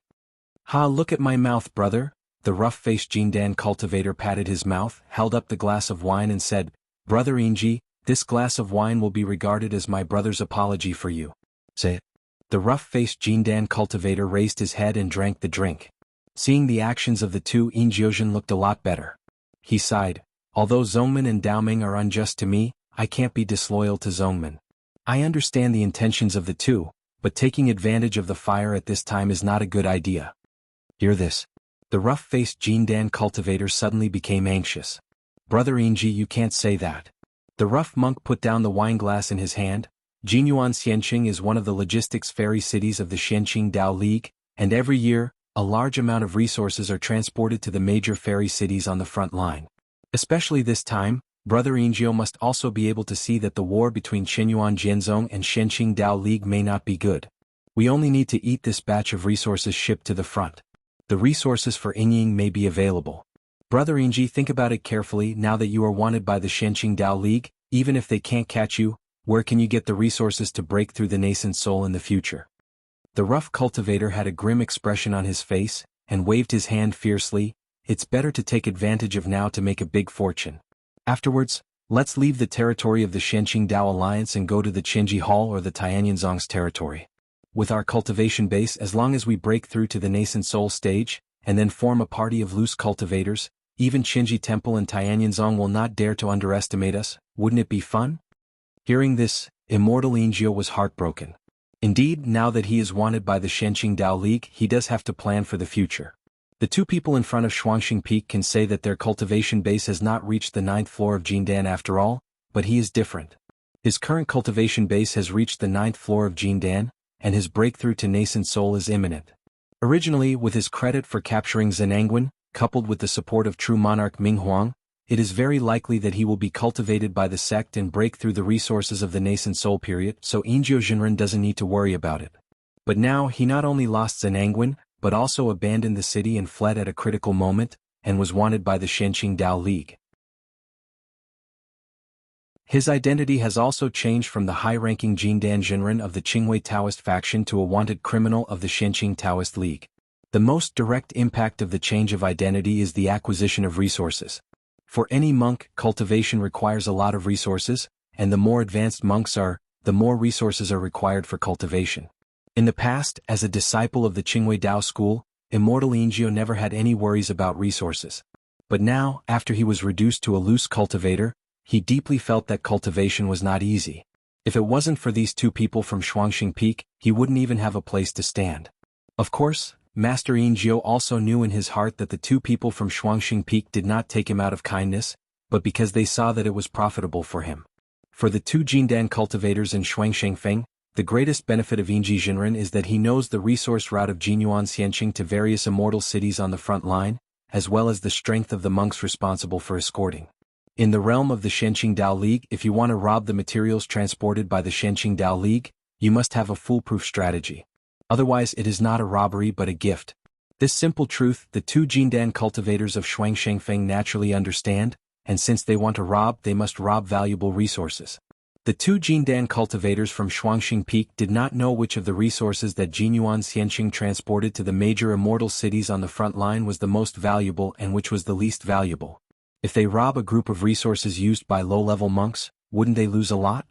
S1: Ha, look at my mouth, brother. The rough-faced Jindan cultivator patted his mouth, held up the glass of wine and said, brother Yinji, this glass of wine will be regarded as my brother's apology for you. Say it. The rough-faced Jindan cultivator raised his head and drank the drink. Seeing the actions of the 2 Yin Jiozhen looked a lot better. He sighed, although Zhongmin and Daoming are unjust to me, I can't be disloyal to Zhongmin. I understand the intentions of the 2, but taking advantage of the fire at this time is not a good idea. Hear this. The rough-faced Jindan cultivator suddenly became anxious. Brother Yinji, you can't say that. The rough monk put down the wineglass in his hand. Jinyuan Xianqing is one of the logistics ferry cities of the Shenqing Dao League, and every year, a large amount of resources are transported to the major ferry cities on the front line. Especially this time, Brother Yinjiao must also be able to see that the war between Qianyuan Jianzong and Shenqing Dao League may not be good. We only need to eat this batch of resources shipped to the front. The resources for Yingying may be available. Brother Yinji, think about it carefully. Now that you are wanted by the Shenqing Dao League, even if they can't catch you, where can you get the resources to break through the nascent soul in the future? The rough cultivator had a grim expression on his face, and waved his hand fiercely. It's better to take advantage of now to make a big fortune. Afterwards, let's leave the territory of the Shenqing Dao Alliance and go to the Qinji Hall or the Tianyanzong's territory. With our cultivation base, as long as we break through to the nascent soul stage, and then form a party of loose cultivators, even Qinji Temple and Tianyinzong will not dare to underestimate us, wouldn't it be fun? Hearing this, Immortal Ingio was heartbroken. Indeed, now that he is wanted by the Shenqing Dao League, he does have to plan for the future. The two people in front of Shuangxing Peak can say that their cultivation base has not reached the 9th floor of Jindan after all, but he is different. His current cultivation base has reached the 9th floor of Jindan, and his breakthrough to nascent soul is imminent. Originally, with his credit for capturing Zenangwen, coupled with the support of true monarch Ming Huang, it is very likely that he will be cultivated by the sect and break through the resources of the nascent soul period, so Ingio Jinren doesn't need to worry about it. But now he not only lost Zenangwen, but also abandoned the city and fled at a critical moment, and was wanted by the Shenqing Dao League. His identity has also changed from the high-ranking Jindan Jinren of the Qingwei Taoist faction to a wanted criminal of the Shenqing Taoist League. The most direct impact of the change of identity is the acquisition of resources. For any monk, cultivation requires a lot of resources, and the more advanced monks are, the more resources are required for cultivation. In the past, as a disciple of the Qingwei Dao school, Immortal Ingio never had any worries about resources. But now, after he was reduced to a loose cultivator, he deeply felt that cultivation was not easy. If it wasn't for these two people from Shuangxing Peak, he wouldn't even have a place to stand. Of course, Master Ingio also knew in his heart that the two people from Shuangxing Peak did not take him out of kindness, but because they saw that it was profitable for him. For the two Jindan cultivators in Shuangshengfeng, the greatest benefit of Ingji Jinren is that he knows the resource route of Jinyuan Xianqing to various immortal cities on the front line, as well as the strength of the monks responsible for escorting. In the realm of the Shenqing Dao League, if you want to rob the materials transported by the Shenqing Dao League, you must have a foolproof strategy. Otherwise it is not a robbery but a gift. This simple truth the two Jindan cultivators of Shuangshengfeng naturally understand, and since they want to rob, they must rob valuable resources. The two Jindan cultivators from Shuangxing Peak did not know which of the resources that Jinyuan Xianqing transported to the major immortal cities on the front line was the most valuable and which was the least valuable. If they rob a group of resources used by low-level monks, wouldn't they lose a lot?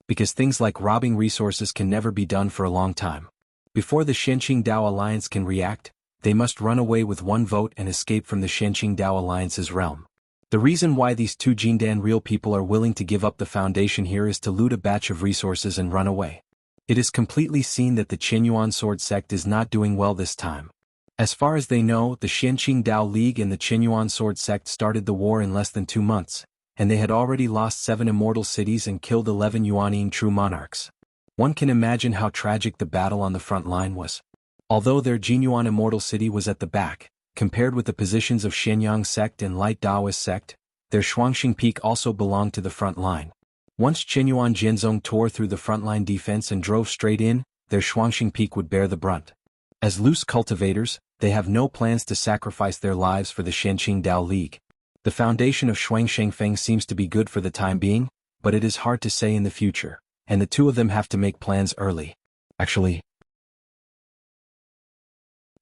S1: Because things like robbing resources can never be done for a long time. Before the Shenqing Dao Alliance can react, they must run away with one vote and escape from the Shenqing Dao Alliance's realm. The reason why these two Jindan real people are willing to give up the foundation here is to loot a batch of resources and run away. It is completely seen that the Qinyuan Sword sect is not doing well this time. As far as they know, the Shenqing Dao League and the Qinyuan Sword sect started the war in less than 2 months, and they had already lost 7 immortal cities and killed 11 Yuanyin true monarchs. One can imagine how tragic the battle on the front line was. Although their Jinyuan immortal city was at the back, compared with the positions of Shenyang sect and Light Daoist sect, their Shuangxing Peak also belonged to the front line. Once Qinyuan Jianzong tore through the frontline defense and drove straight in, their Shuangxing Peak would bear the brunt. As loose cultivators, they have no plans to sacrifice their lives for the Shenqing Dao League. The foundation of Shuangshengfeng seems to be good for the time being, but it is hard to say in the future, and the two of them have to make plans early. Actually,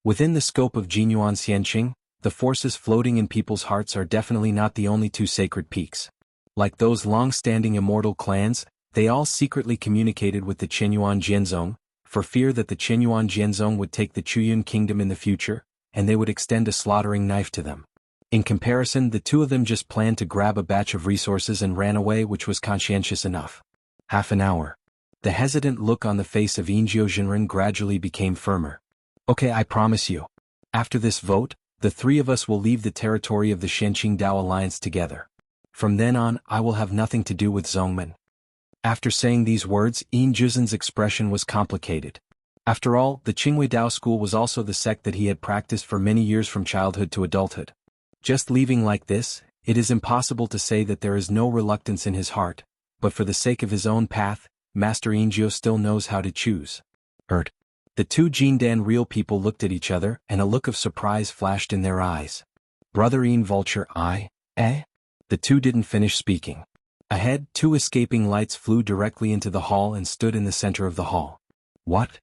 S1: within the scope of Jinyuan Xianqing, the forces floating in people's hearts are definitely not the only two sacred peaks. Like those long-standing immortal clans, they all secretly communicated with the Qinyuan Jianzong, for fear that the Qinyuan Jianzong would take the Chuyun kingdom in the future, and they would extend a slaughtering knife to them. In comparison, the two of them just planned to grab a batch of resources and ran away, which was conscientious enough. Half an hour. The hesitant look on the face of Ingio Jinren gradually became firmer. Okay, I promise you. After this vote, the three of us will leave the territory of the Shenqing Dao Alliance together. From then on, I will have nothing to do with Zongmen. After saying these words, Yin Juzhen's expression was complicated. After all, the Qingwei Dao school was also the sect that he had practiced for many years from childhood to adulthood. Just leaving like this, it is impossible to say that there is no reluctance in his heart, but for the sake of his own path, Master Ingio still knows how to choose. The two Jindan real people looked at each other, and a look of surprise flashed in their eyes. Brother Yin Vulture, The two didn't finish speaking. Ahead, 2 escaping lights flew directly into the hall and stood in the center of the hall. What?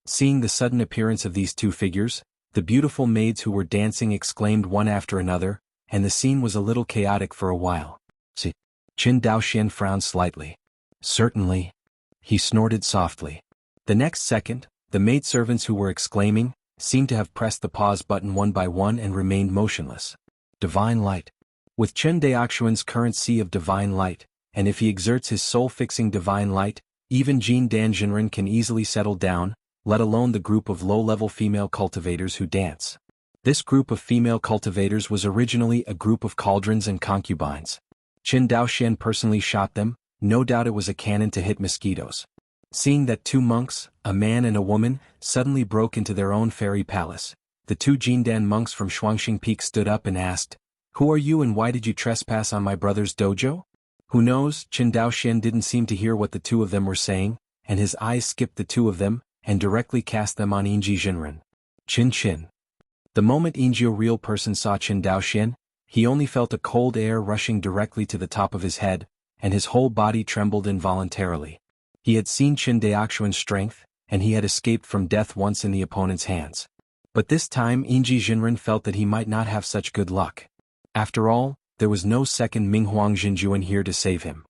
S1: Seeing the sudden appearance of these 2 figures, the beautiful maids who were dancing exclaimed one after another, and the scene was a little chaotic for a while. Qin Daoxian frowned slightly. Certainly. He snorted softly. The next second, the maidservants who were exclaiming, seemed to have pressed the pause button one by one and remained motionless. divine light. With Chen Daoxuan's current sea of divine light, and if he exerts his soul-fixing divine light, even Jin Dan Jinren can easily settle down, let alone the group of low-level female cultivators who dance. This group of female cultivators was originally a group of cauldrons and concubines. Qin Daoxian personally shot them, no doubt it was a cannon to hit mosquitoes. Seeing that two monks, a man and a woman, suddenly broke into their own fairy palace, the two Jindan monks from Shuangxing Peak stood up and asked, "Who are you and why did you trespass on my brother's dojo?" Who knows, Qin Daoxian didn't seem to hear what the two of them were saying, and his eyes skipped the two of them, and directly cast them on Yingji Jinren. Qin. The moment Yingji real person saw Qin Daoxian, he only felt a cold air rushing directly to the top of his head, and his whole body trembled involuntarily. He had seen Qin Daoxuan's strength, and he had escaped from death once in the opponent's hands. But this time Yingji Jinren felt that he might not have such good luck. After all, there was no second Minghuang Jinjuan here to save him.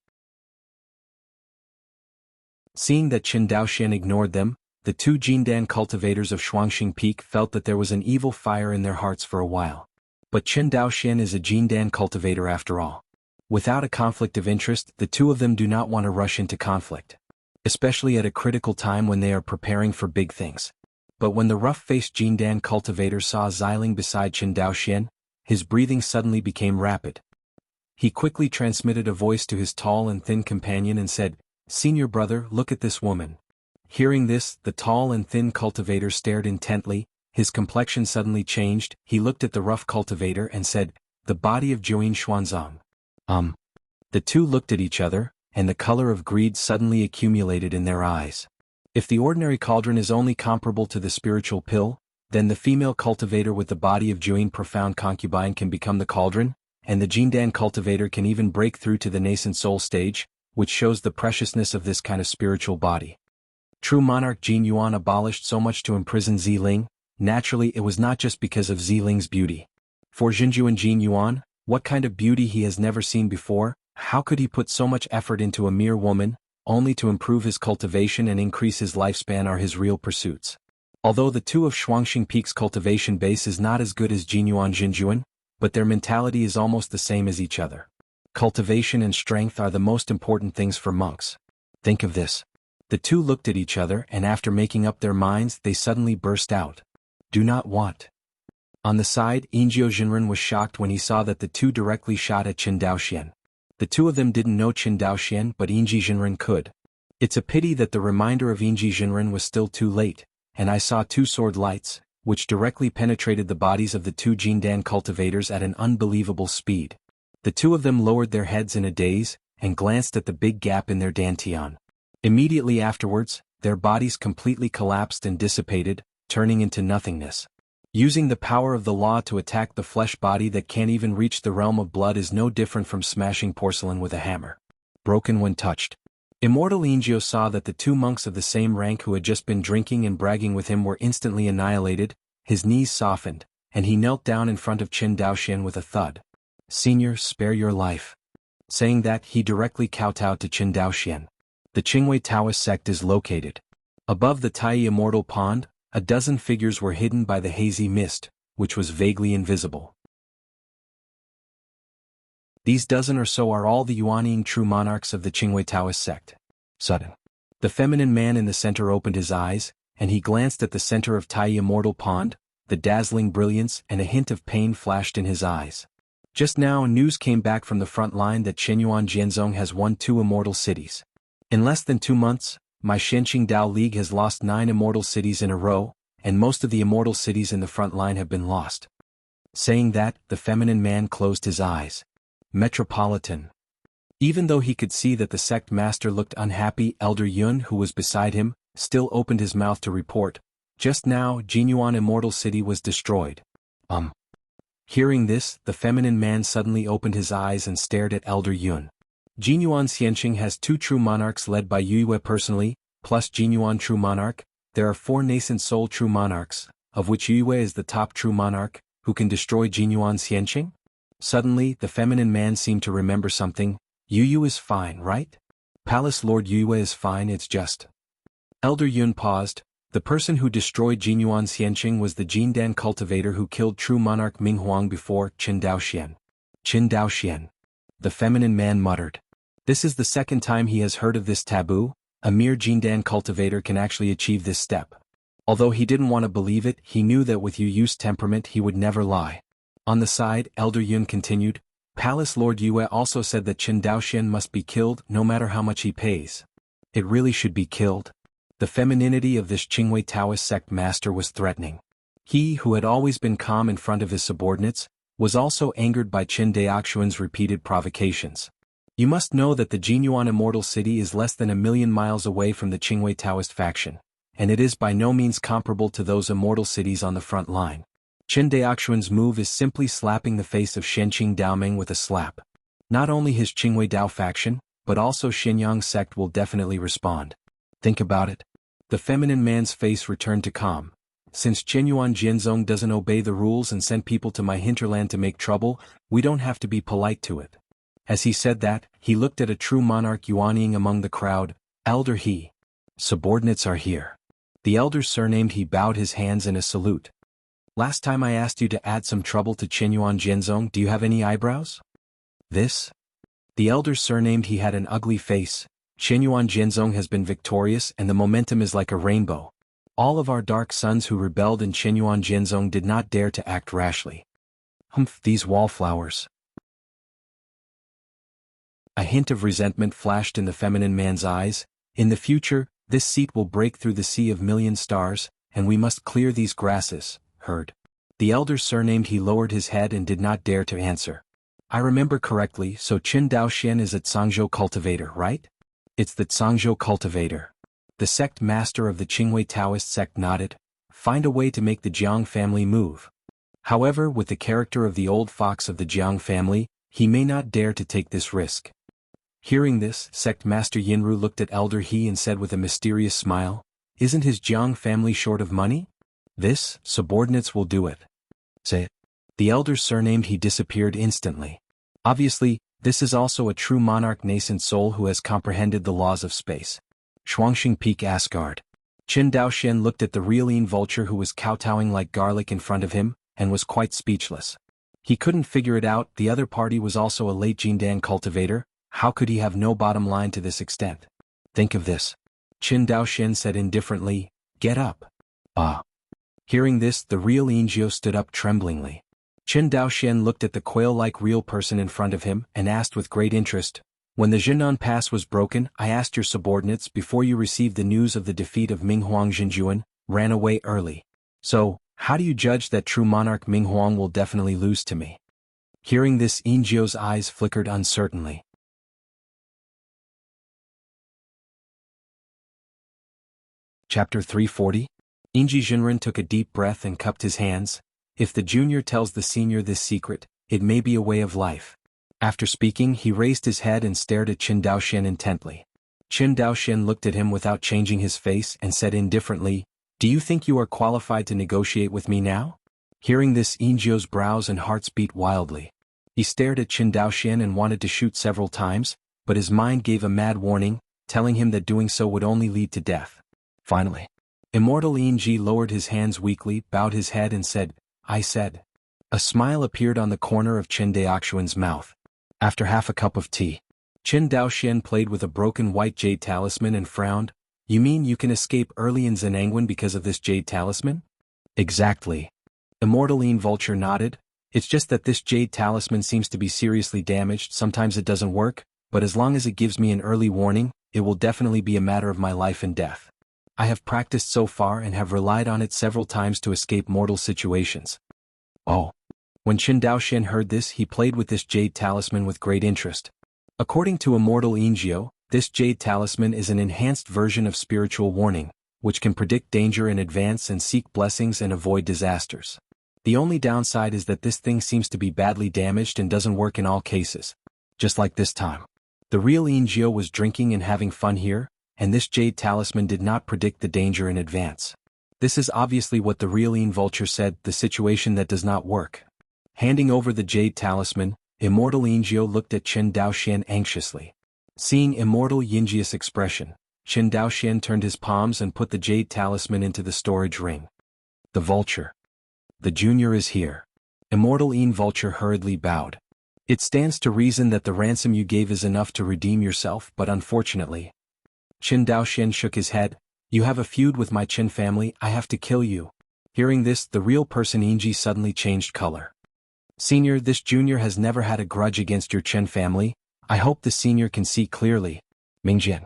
S1: Seeing that Qin Daoxian ignored them, the two Jindan cultivators of Shuangxing Peak felt that there was an evil fire in their hearts for a while. But Qin Daoxian is a Jindan cultivator after all. Without a conflict of interest, the two of them do not want to rush into conflict. Especially at a critical time when they are preparing for big things. But when the rough-faced Jindan cultivator saw Xiling beside Qin Daoxian, his breathing suddenly became rapid. He quickly transmitted a voice to his tall and thin companion and said, "Senior brother, look at this woman." Hearing this, the tall and thin cultivator stared intently, his complexion suddenly changed, he looked at the rough cultivator and said, "The body of Jiuyin Xuanzang." The two looked at each other, and the color of greed suddenly accumulated in their eyes. If the ordinary cauldron is only comparable to the spiritual pill, then the female cultivator with the body of Jiuyin profound concubine can become the cauldron, and the Jindan cultivator can even break through to the nascent soul stage, which shows the preciousness of this kind of spiritual body. True monarch Jin Yuan abolished so much to imprison Xiling. Naturally it was not just because of Xiling's beauty. For Jinjuan Jin Yuan, what kind of beauty he has never seen before, how could he put so much effort into a mere woman, only to improve his cultivation and increase his lifespan are his real pursuits. Although the two of Shuangxing Peak's cultivation base is not as good as Jinyuan Jinjuan, but their mentality is almost the same as each other. Cultivation and strength are the most important things for monks. Think of this. The two looked at each other and after making up their minds they suddenly burst out. "Do not want." On the side, Yingji Jinren was shocked when he saw that the two directly shot at Qin Daoxian. The two of them didn't know Qin Daoxian but Yingji Jinren could. It's a pity that the reminder of Yingji Jinren was still too late, and I saw two sword lights, which directly penetrated the bodies of the two Jindan cultivators at an unbelievable speed. The two of them lowered their heads in a daze, and glanced at the big gap in their dantian. Immediately afterwards, their bodies completely collapsed and dissipated, turning into nothingness. Using the power of the law to attack the flesh body that can't even reach the realm of blood is no different from smashing porcelain with a hammer. Broken when touched. Immortal Ingio saw that the two monks of the same rank who had just been drinking and bragging with him were instantly annihilated, his knees softened, and he knelt down in front of Qin Daoxian with a thud. "Senior, spare your life." Saying that, he directly kowtowed to Qin Daoxian. The Qingwei Taoist sect is located above the Tai Immortal Pond. A dozen figures were hidden by the hazy mist, which was vaguely invisible. These dozen or so are all the Yuanning true monarchs of the Qingwei Taoist sect. Sudden. The feminine man in the center opened his eyes, and he glanced at the center of Tai Immortal Pond, the dazzling brilliance and a hint of pain flashed in his eyes. Just now news came back from the front line that Qinyuan Jianzong has won 2 immortal cities. In less than 2 months, my Shenqing Dao League has lost 9 immortal cities in a row, and most of the immortal cities in the front line have been lost. Saying that, the feminine man closed his eyes. Metropolitan. Even though he could see that the sect master looked unhappy, Elder Yun, who was beside him, still opened his mouth to report. Just now, Jinyuan Immortal City was destroyed. Hearing this, the feminine man suddenly opened his eyes and stared at Elder Yun. Jinyuan Xianqing has 2 true monarchs led by Yue personally, plus Jinyuan true monarch. There are 4 nascent soul true monarchs, of which Yue is the top true monarch, who can destroy Jinyuan Xianqing? Suddenly, the feminine man seemed to remember something. Yue is fine, right? Palace Lord Yue is fine, it's just. Elder Yun paused. The person who destroyed Jinyuan Xianqing was the Jindan cultivator who killed true monarch Ming Huang before Qin Daoxian. Qin Daoxian. The feminine man muttered. This is the second time he has heard of this taboo. A mere Jindan cultivator can actually achieve this step. Although he didn't want to believe it, he knew that with Yu's temperament he would never lie. On the side, Elder Yun continued, Palace Lord Yue also said that Qin Daoxian must be killed no matter how much he pays. It really should be killed. The femininity of this Qingwei Taoist sect master was threatening. He, who had always been calm in front of his subordinates, was also angered by Qin Daoxuan's repeated provocations. You must know that the Jinyuan Immortal City is less than 1,000,000 miles away from the Qingwei Taoist faction, and it is by no means comparable to those immortal cities on the front line. Qin Daoxuan's move is simply slapping the face of Shenqing Daoming with a slap. Not only his Qingwei Dao faction, but also Xinyang sect will definitely respond. Think about it. The feminine man's face returned to calm. Since Qinyuan Jianzong doesn't obey the rules and send people to my hinterland to make trouble, we don't have to be polite to it. As he said that, he looked at a true monarch yuanning among the crowd. Elder He. Subordinates are here. The elder surnamed He bowed his hands in a salute. Last time I asked you to add some trouble to Qinyuan Jianzong, do you have any eyebrows? This? The elder surnamed He had an ugly face. Qinyuan Jianzong has been victorious and the momentum is like a rainbow. All of our dark sons who rebelled in Qinyuan Jianzong did not dare to act rashly. Humph, these wallflowers. A hint of resentment flashed in the feminine man's eyes. In the future, this seat will break through the sea of million stars, and we must clear these grasses, heard. The elder surnamed He lowered his head and did not dare to answer. I remember correctly, so Qin Daoxian is a Zhangzhou cultivator, right? It's the Zhangzhou cultivator. The sect master of the Qingwei Taoist sect nodded. Find a way to make the Jiang family move. However, with the character of the old fox of the Jiang family, he may not dare to take this risk. Hearing this, sect master Yinru looked at Elder He and said with a mysterious smile, Isn't his Jiang family short of money? This, subordinates will do it. Say it. The elder surnamed He disappeared instantly. Obviously, this is also a true monarch nascent soul who has comprehended the laws of space. Shuangxing Peak Asgard. Qin Daoxian looked at the realine vulture who was kowtowing like garlic in front of him, and was quite speechless. He couldn't figure it out. The other party was also a late Jindan cultivator. How could he have no bottom line to this extent? Think of this. Qin Daoxian said indifferently, Get up. Ah. Hearing this, the real Ingio stood up tremblingly. Qin Daoxian looked at the quail-like real person in front of him and asked with great interest, When the Jinan Pass was broken, I asked your subordinates before you received the news of the defeat of Ming Huang Jinjuan, ran away early. So, how do you judge that true monarch Ming Huang will definitely lose to me? Hearing this, Ingio's eyes flickered uncertainly. Chapter 340? Inji Jinren took a deep breath and cupped his hands. If the junior tells the senior this secret, it may be a way of life. After speaking, he raised his head and stared at Qin Daoxian intently. Qin Daoxian looked at him without changing his face and said indifferently, Do you think you are qualified to negotiate with me now? Hearing this, Ingio's brows and hearts beat wildly. He stared at Qin Daoxian and wanted to shoot several times, but his mind gave a mad warning, telling him that doing so would only lead to death. Finally, Immortal Ingji lowered his hands weakly, bowed his head and said, I said. A smile appeared on the corner of Qin Daoxuan's mouth. After half a cup of tea, Qin Daoxian played with a broken white jade talisman and frowned. You mean you can escape early in Zenangwan because of this jade talisman? Exactly. Immortal Vulture nodded. It's just that this jade talisman seems to be seriously damaged. Sometimes it doesn't work, but as long as it gives me an early warning, it will definitely be a matter of my life and death. I have practiced so far and have relied on it several times to escape mortal situations. Oh. When Qin Daoxian heard this, he played with this jade talisman with great interest. According to Immortal Ingio, this jade talisman is an enhanced version of spiritual warning, which can predict danger in advance and seek blessings and avoid disasters. The only downside is that this thing seems to be badly damaged and doesn't work in all cases. Just like this time. The real Ingio was drinking and having fun here, and this jade talisman did not predict the danger in advance. This is obviously what the real Vulture said, the situation that does not work. Handing over the jade talisman, Immortal Ingio looked at Qin Daoxian anxiously. Seeing Immortal Yinji's expression, Qin Daoxian turned his palms and put the jade talisman into the storage ring. The vulture. The junior is here. Immortal Vulture hurriedly bowed. It stands to reason that the ransom you gave is enough to redeem yourself, but unfortunately. Qin Daoxian shook his head. You have a feud with my Qin family, I have to kill you. Hearing this, the real person Inji suddenly changed color. Senior, this junior has never had a grudge against your Qin family. I hope the senior can see clearly. Mingjin.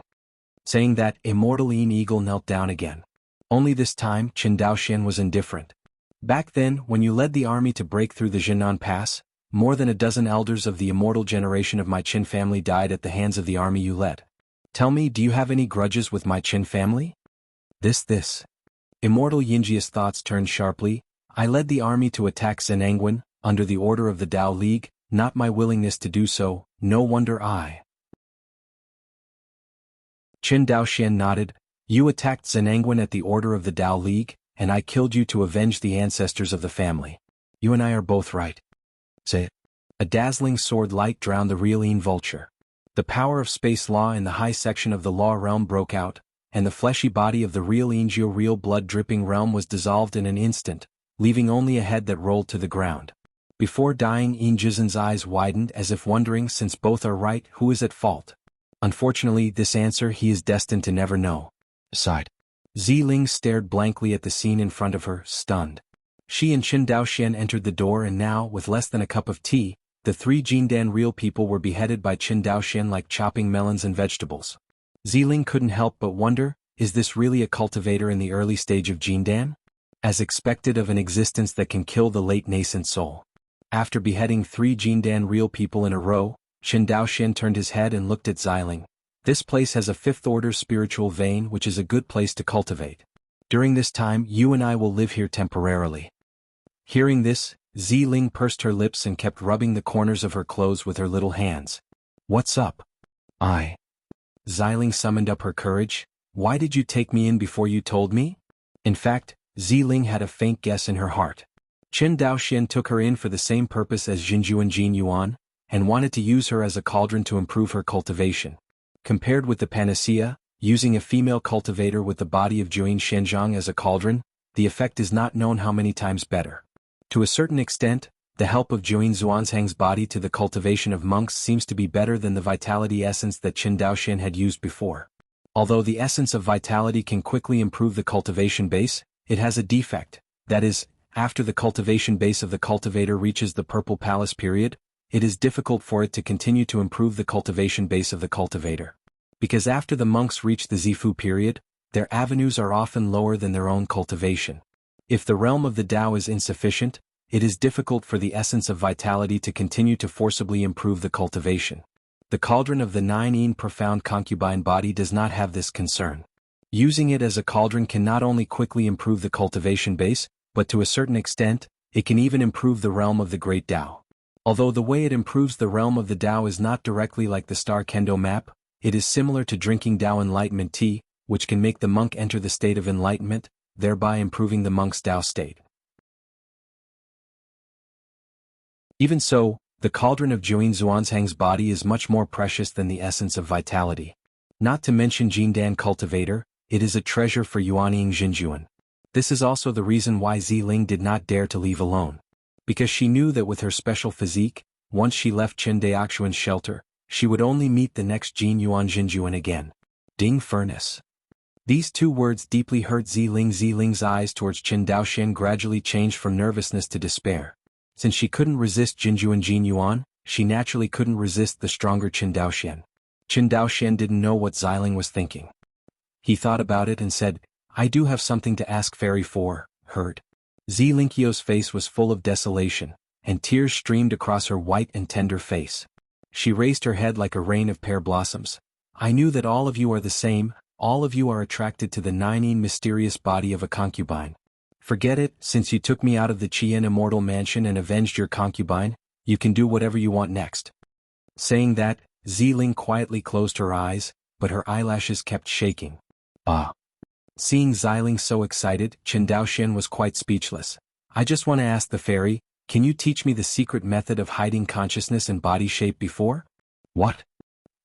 S1: Saying that, Immortal Eagle knelt down again. Only this time, Qin Daoxian was indifferent. Back then, when you led the army to break through the Jinan Pass, more than a dozen elders of the immortal generation of my Qin family died at the hands of the army you led. Tell me, do you have any grudges with my Qin family? This. Immortal Yinjia's thoughts turned sharply. I led the army to attack Zenangwan, under the order of the Tao League, not my willingness to do so, no wonder I. Qin Daoxian nodded. You attacked Zenangwan at the order of the Tao League, and I killed you to avenge the ancestors of the family. You and I are both right. Say it. A dazzling sword light drowned the real Vulture. The power of space law in the high section of the law realm broke out, and the fleshy body of the real real blood-dripping realm was dissolved in an instant, leaving only a head that rolled to the ground. Before dying, Jizen's eyes widened as if wondering, since both are right, who is at fault? Unfortunately, this answer he is destined to never know. Sighed. Ziling stared blankly at the scene in front of her, stunned. She and Qin Daoxian entered the door, and now, with less than a cup of tea, the three Jindan real people were beheaded by Qin Daoxian like chopping melons and vegetables. Ziling couldn't help but wonder, is this really a cultivator in the early stage of Jindan? As expected of an existence that can kill the late nascent soul. After beheading three Jindan real people in a row, Qin Daoxian turned his head and looked at Ziling. This place has a fifth-order spiritual vein, which is a good place to cultivate. During this time, you and I will live here temporarily. Hearing this, Ziling pursed her lips and kept rubbing the corners of her clothes with her little hands. What's up? Ziling summoned up her courage. Why did you take me in before you told me? In fact, Ziling had a faint guess in her heart. Qin Daoxian took her in for the same purpose as Jinju and Jin Yuan, and wanted to use her as a cauldron to improve her cultivation. Compared with the panacea, using a female cultivator with the body of Juin Shenjiang as a cauldron, the effect is not known how many times better. To a certain extent, the help of Juin Xuanzhang's body to the cultivation of monks seems to be better than the vitality essence that Qin Daoxian had used before. Although the essence of vitality can quickly improve the cultivation base, it has a defect, that is, after the cultivation base of the cultivator reaches the Purple Palace period, it is difficult for it to continue to improve the cultivation base of the cultivator. Because after the monks reach the Zifu period, their avenues are often lower than their own cultivation. If the realm of the Tao is insufficient, it is difficult for the essence of vitality to continue to forcibly improve the cultivation. The cauldron of the Nine profound concubine body does not have this concern. Using it as a cauldron can not only quickly improve the cultivation base, but to a certain extent, it can even improve the realm of the Great Tao. Although the way it improves the realm of the Tao is not directly like the star kendo map, it is similar to drinking Tao Enlightenment tea, which can make the monk enter the state of enlightenment, thereby improving the monk's Tao state. Even so, the cauldron of Juin Xuanzhang's body is much more precious than the essence of vitality. Not to mention Jindan cultivator, it is a treasure for Yuanying Jinjuan. This is also the reason why Ziling did not dare to leave alone. Because she knew that with her special physique, once she left Qin Daoxian's shelter, she would only meet the next Jin Yuan Jinjuan again. Ding furnace. These two words deeply hurt Ziling. Ziling's eyes towards Qin Daoxian gradually changed from nervousness to despair. Since she couldn't resist Jinju and Jin Yuan, she naturally couldn't resist the stronger Qin Daoxian. Qin Daoxian didn't know what Ziling was thinking. He thought about it and said, I do have something to ask Fairy for, heard. Zilinkio's face was full of desolation, and tears streamed across her white and tender face. She raised her head like a rain of pear blossoms. I knew that all of you are the same, all of you are attracted to the Nine mysterious body of a concubine. Forget it, since you took me out of the Qian immortal mansion and avenged your concubine, you can do whatever you want next. Saying that, Ziling quietly closed her eyes, but her eyelashes kept shaking. Seeing Ziling so excited, Qin Daoxian was quite speechless. I just want to ask the fairy, can you teach me the secret method of hiding consciousness and body shape before? What?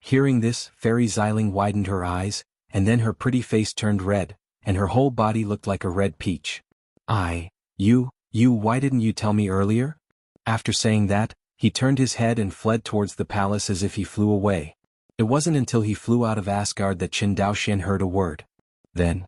S1: Hearing this, Fairy Ziling widened her eyes, and then her pretty face turned red, and her whole body looked like a red peach. Why didn't you tell me earlier? After saying that, he turned his head and fled towards the palace as if he flew away. It wasn't until he flew out of Asgard that Qin Daoxian heard a word. Then,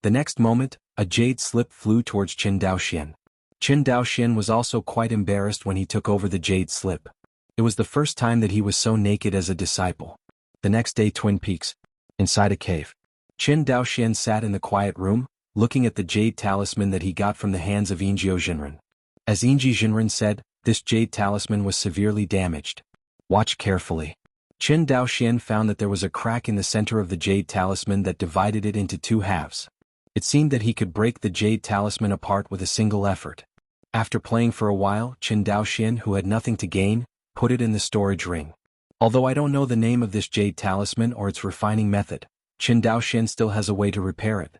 S1: the next moment, a jade slip flew towards Qin Daoxian. Qin Daoxian was also quite embarrassed when he took over the jade slip. It was the first time that he was so naked as a disciple. The next day, Twin Peaks. Inside a cave. Qin Daoxian sat in the quiet room, looking at the jade talisman that he got from the hands of Ingio Jinren. As Ingio Jinren said, this jade talisman was severely damaged. Watch carefully. Qin Daoxian found that there was a crack in the center of the jade talisman that divided it into two halves. It seemed that he could break the jade talisman apart with a single effort. After playing for a while, Qin Daoxian, who had nothing to gain, put it in the storage ring. Although I don't know the name of this jade talisman or its refining method, Qin Daoxian still has a way to repair it.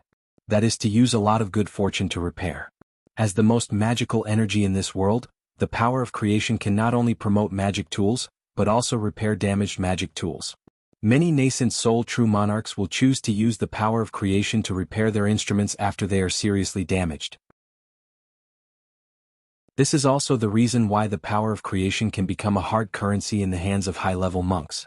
S1: That is to use a lot of good fortune to repair. As the most magical energy in this world, the power of creation can not only promote magic tools, but also repair damaged magic tools. Many nascent soul true monarchs will choose to use the power of creation to repair their instruments after they are seriously damaged. This is also the reason why the power of creation can become a hard currency in the hands of high-level monks.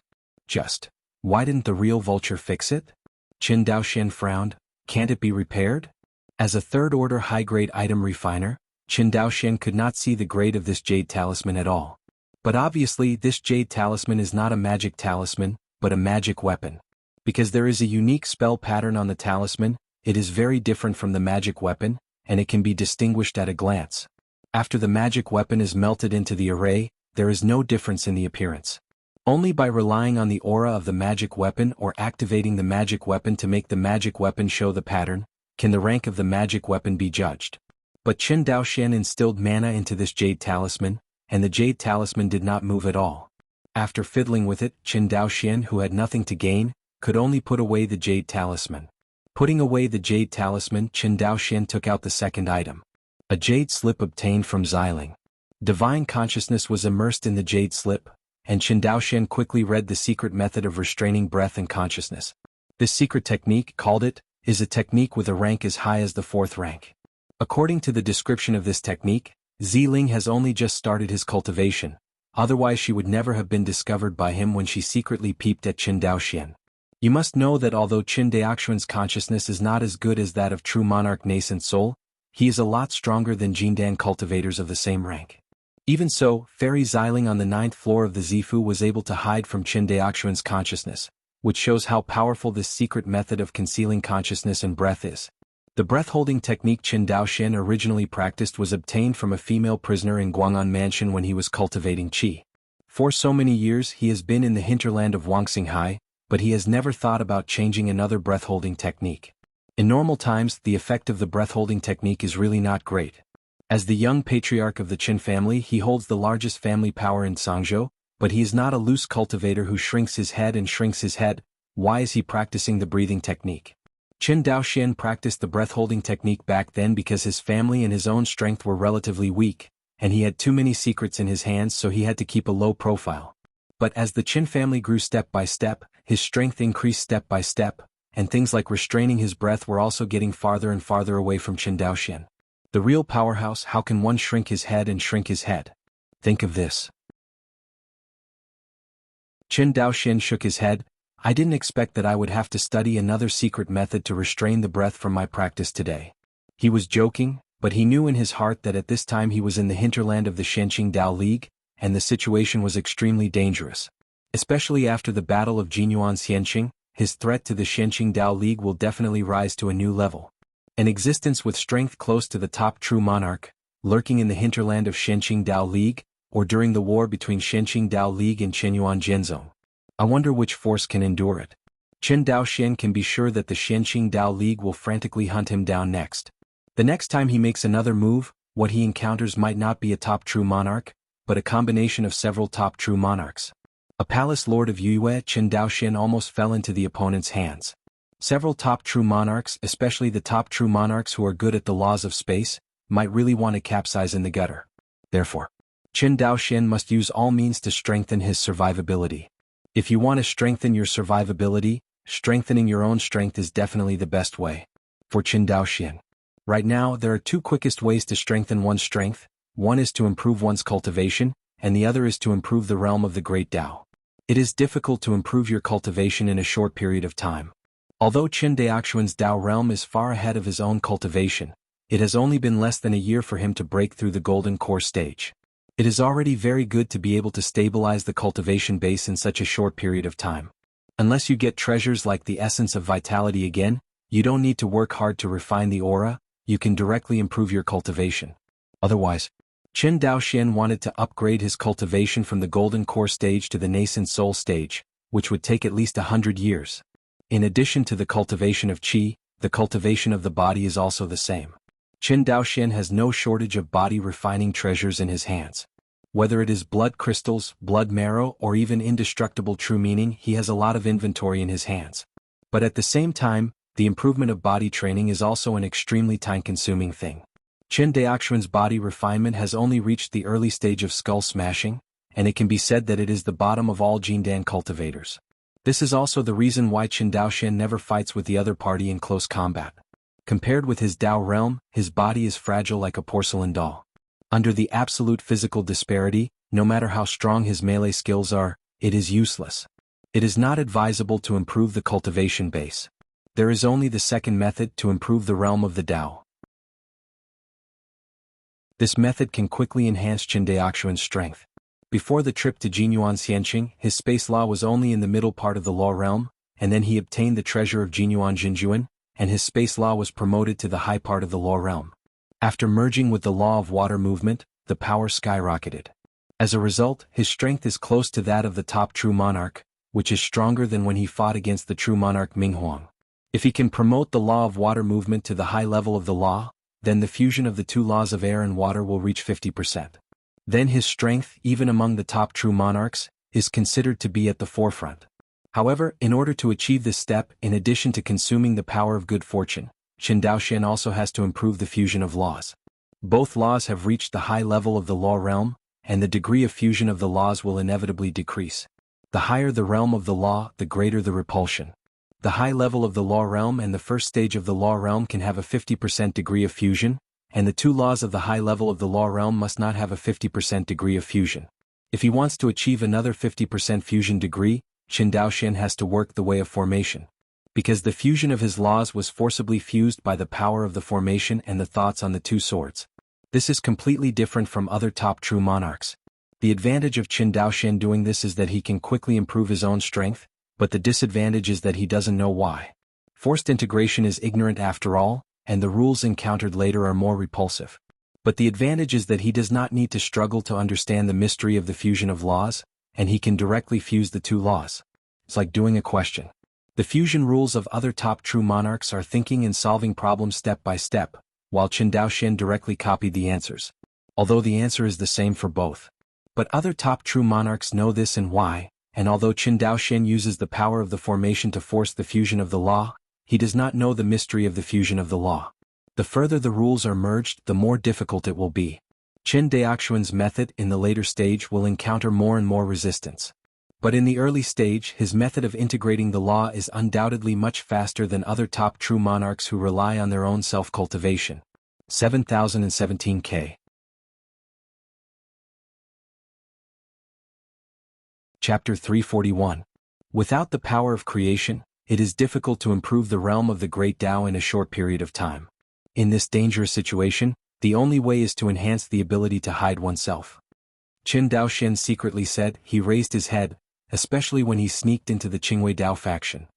S1: Why didn't the real vulture fix it? Qin Daoxian frowned. Can't it be repaired? As a third-order high-grade item refiner, Qin Daoxian could not see the grade of this jade talisman at all. But obviously this jade talisman is not a magic talisman, but a magic weapon. Because there is a unique spell pattern on the talisman, it is very different from the magic weapon, and it can be distinguished at a glance. After the magic weapon is melted into the array, there is no difference in the appearance. Only by relying on the aura of the magic weapon or activating the magic weapon to make the magic weapon show the pattern, can the rank of the magic weapon be judged. But Qin Daoxian instilled mana into this jade talisman, and the jade talisman did not move at all. After fiddling with it, Qin Daoxian, who had nothing to gain, could only put away the jade talisman. Putting away the jade talisman, Qin Daoxian took out the second item. A jade slip obtained from Xiling. Divine consciousness was immersed in the jade slip, and Qin Daoxian quickly read the secret method of restraining breath and consciousness. This secret technique, called it, is a technique with a rank as high as the 4th rank. According to the description of this technique, Xiling has only just started his cultivation, otherwise she would never have been discovered by him when she secretly peeped at Qin Daoxian. You must know that although Qin Daoxian's consciousness is not as good as that of true monarch nascent soul, he is a lot stronger than Jindan cultivators of the same rank. Even so, Fairy Xiling on the 9th floor of the Zifu was able to hide from Qin Daoxian's consciousness, which shows how powerful this secret method of concealing consciousness and breath is. The breath-holding technique Qin Daoxian originally practiced was obtained from a female prisoner in Guang'an Mansion when he was cultivating qi. For so many years he has been in the hinterland of Wangxinghai, but he has never thought about changing another breath-holding technique. In normal times, the effect of the breath-holding technique is really not great. As the young patriarch of the Qin family, he holds the largest family power in Sangzhou, but he is not a loose cultivator who shrinks his head and shrinks his head. Why is he practicing the breathing technique? Qin Daoxian practiced the breath-holding technique back then because his family and his own strength were relatively weak, and he had too many secrets in his hands, so he had to keep a low profile. But as the Qin family grew step by step, his strength increased step by step, and things like restraining his breath were also getting farther and farther away from Qin Daoxian. The real powerhouse, how can one shrink his head and shrink his head? Think of this. Qin Daoxian shook his head. I didn't expect that I would have to study another secret method to restrain the breath from my practice today. He was joking, but he knew in his heart that at this time he was in the hinterland of the Shenqing Dao League, and the situation was extremely dangerous. Especially after the Battle of Jinyuan Xianqing, his threat to the Shenqing Dao League will definitely rise to a new level. An existence with strength close to the top true monarch, lurking in the hinterland of Shenqing Dao League, or during the war between Shenqing Dao League and Qinyuan Jianzong. I wonder which force can endure it. Qin Daoxian can be sure that the Shenqing Dao League will frantically hunt him down next. The next time he makes another move, what he encounters might not be a top true monarch, but a combination of several top true monarchs. A palace lord of Yue, Qin Daoxian almost fell into the opponent's hands. Several top true monarchs, especially the top true monarchs who are good at the laws of space, might really want to capsize in the gutter. Therefore, Qin Daoxian must use all means to strengthen his survivability. If you want to strengthen your survivability, strengthening your own strength is definitely the best way. For Qin Dao Xian. Right now, there are two quickest ways to strengthen one's strength. One is to improve one's cultivation, and the other is to improve the realm of the Great Tao. It is difficult to improve your cultivation in a short period of time. Although Qin Daoxuan's Tao realm is far ahead of his own cultivation, it has only been less than a year for him to break through the golden core stage. It is already very good to be able to stabilize the cultivation base in such a short period of time. Unless you get treasures like the essence of vitality again, you don't need to work hard to refine the aura, you can directly improve your cultivation. Otherwise, Qin Daoxian wanted to upgrade his cultivation from the golden core stage to the nascent soul stage, which would take at least 100 years. In addition to the cultivation of qi, the cultivation of the body is also the same. Qin Daoxian has no shortage of body refining treasures in his hands. Whether it is blood crystals, blood marrow, or even indestructible true meaning, he has a lot of inventory in his hands. But at the same time, the improvement of body training is also an extremely time-consuming thing. Qin Daoxuan's body refinement has only reached the early stage of skull smashing, and it can be said that it is the bottom of all Jindan cultivators. This is also the reason why Qin Daoxian never fights with the other party in close combat. Compared with his Tao realm, his body is fragile like a porcelain doll. Under the absolute physical disparity, no matter how strong his melee skills are, it is useless. It is not advisable to improve the cultivation base. There is only the second method to improve the realm of the Tao. This method can quickly enhance Qin Daoxuan's strength. Before the trip to Jinyuan Xianqing, his space law was only in the middle part of the law realm, and then he obtained the treasure of Jinyuan Jinjuan, and his space law was promoted to the high part of the law realm. After merging with the law of water movement, the power skyrocketed. As a result, his strength is close to that of the top true monarch, which is stronger than when he fought against the true monarch Minghuang. If he can promote the law of water movement to the high level of the law, then the fusion of the two laws of air and water will reach 50%. Then his strength, even among the top true monarchs, is considered to be at the forefront. However, in order to achieve this step, in addition to consuming the power of good fortune, Qin Daoxian also has to improve the fusion of laws. Both laws have reached the high level of the law realm, and the degree of fusion of the laws will inevitably decrease. The higher the realm of the law, the greater the repulsion. The high level of the law realm and the first stage of the law realm can have a 50% degree of fusion, and the two laws of the high level of the law realm must not have a 50% degree of fusion. If he wants to achieve another 50% fusion degree, Qin Daoxian has to work the way of formation. Because the fusion of his laws was forcibly fused by the power of the formation and the thoughts on the two swords. This is completely different from other top true monarchs. The advantage of Qin Daoxian doing this is that he can quickly improve his own strength, but the disadvantage is that he doesn't know why. Forced integration is ignorant after all, and the rules encountered later are more repulsive. But the advantage is that he does not need to struggle to understand the mystery of the fusion of laws, and he can directly fuse the two laws. It's like doing a question. The fusion rules of other top true monarchs are thinking and solving problems step by step, while Qin Daoxian directly copied the answers. Although the answer is the same for both. But other top true monarchs know this and why, and although Qin Daoxian uses the power of the formation to force the fusion of the law, he does not know the mystery of the fusion of the law. The further the rules are merged, the more difficult it will be. Qin Daoxuan's method in the later stage will encounter more and more resistance. But in the early stage, his method of integrating the law is undoubtedly much faster than other top true monarchs who rely on their own self-cultivation. 7017K. Chapter 341. Without the power of creation, it is difficult to improve the realm of the Great Tao in a short period of time. In this dangerous situation, the only way is to enhance the ability to hide oneself. Qin Daoxian secretly said. He raised his head, especially when he sneaked into the Qingwei Dao faction.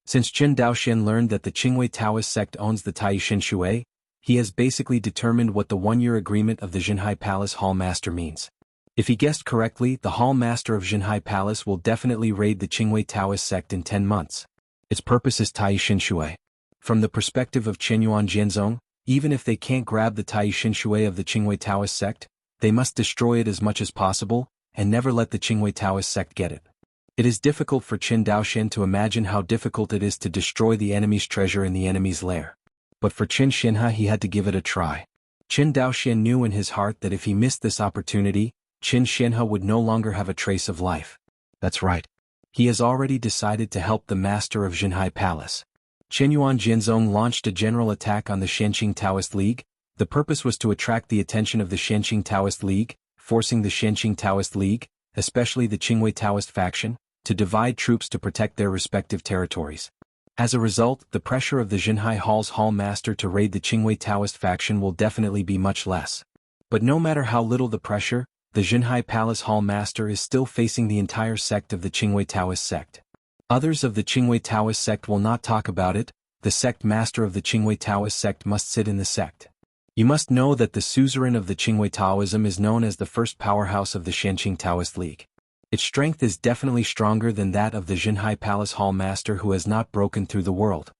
S1: Since Qin Daoxian learned that the Qingwei Taoist sect owns the Taishan Shui, he has basically determined what the one-year agreement of the Jinhai Palace Hall Master means. If he guessed correctly, the Hall Master of Jinhai Palace will definitely raid the Qingwei Taoist sect in 10 months. Its purpose is Taishan Shui. From the perspective of Qianyuan Jianzong, even if they can't grab the Taishan Shui of the Qingwei Taoist sect, they must destroy it as much as possible, and never let the Qingwei Taoist sect get it. It is difficult for Qin Daoxian to imagine how difficult it is to destroy the enemy's treasure in the enemy's lair. But for Qin Xinhe he had to give it a try. Qin Daoxian knew in his heart that if he missed this opportunity, Qin Xinhe would no longer have a trace of life. That's right. He has already decided to help the master of Jinhai Palace. Qianyuan Jianzong launched a general attack on the Shenqing Taoist League. The purpose was to attract the attention of the Shenqing Taoist League, forcing the Shenqing Taoist League, especially the Qingwei Taoist faction, to divide troops to protect their respective territories. As a result, the pressure of the Jinhai Hall's Hall Master to raid the Qingwei Taoist faction will definitely be much less. But no matter how little the pressure, the Jinhai Palace Hall Master is still facing the entire sect of the Qingwei Taoist sect. Others of the Qingwei Taoist sect will not talk about it. The sect master of the Qingwei Taoist sect must sit in the sect. You must know that the suzerain of the Qingwei Taoism is known as the first powerhouse of the Shenqing Taoist League. Its strength is definitely stronger than that of the Jinhai Palace Hall Master who has not broken through the world.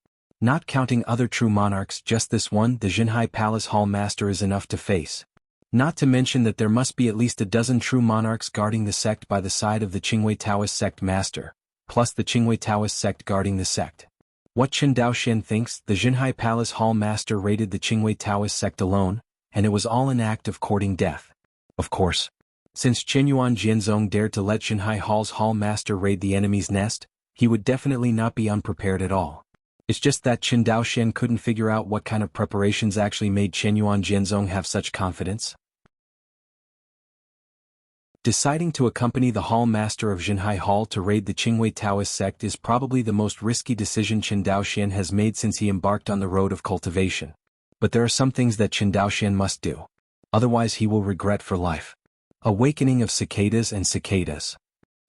S1: Not counting other true monarchs, just this one, the Jinhai Palace Hall Master is enough to face. Not to mention that there must be at least a dozen true monarchs guarding the sect by the side of the Qingwei Taoist sect master, plus the Qingwei Taoist sect guarding the sect. What Chen Daoxian thinks, the Jinhai Palace Hall Master raided the Qingwei Taoist sect alone, and it was all an act of courting death. Of course. Since Qianyuan Jianzong dared to let Jinhai Hall's Hall Master raid the enemy's nest, he would definitely not be unprepared at all. It's just that Chen Daoxian couldn't figure out what kind of preparations actually made Qianyuan Jianzong have such confidence. Deciding to accompany the Hall Master of Jinhai Hall to raid the Qingwei Taoist sect is probably the most risky decision Chen Daoxian has made since he embarked on the road of cultivation. But there are some things that Chen Daoxian must do. Otherwise he will regret for life. Awakening of Cicadas and Cicadas.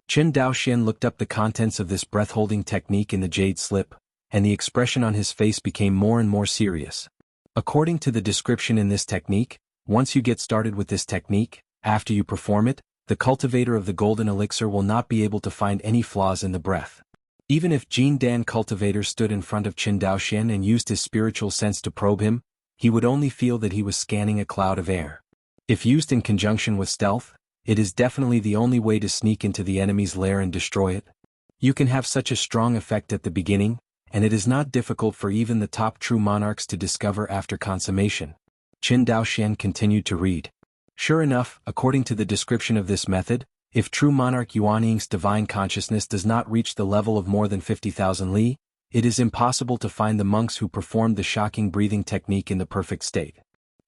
S1: Chen Daoxian looked up the contents of this breath-holding technique in the jade slip, and the expression on his face became more and more serious. According to the description in this technique, once you get started with this technique, after you perform it, the cultivator of the golden elixir will not be able to find any flaws in the breath. Even if Jin Dan cultivator stood in front of Chen Daoxian and used his spiritual sense to probe him, he would only feel that he was scanning a cloud of air. If used in conjunction with stealth, it is definitely the only way to sneak into the enemy's lair and destroy it. You can have such a strong effect at the beginning, and it is not difficult for even the top true monarchs to discover after consummation. Chen Daoxian continued to read. Sure enough, according to the description of this method, if true monarch Yuan Ying's divine consciousness does not reach the level of more than 50,000 li, it is impossible to find the monks who performed the shocking breathing technique in the perfect state.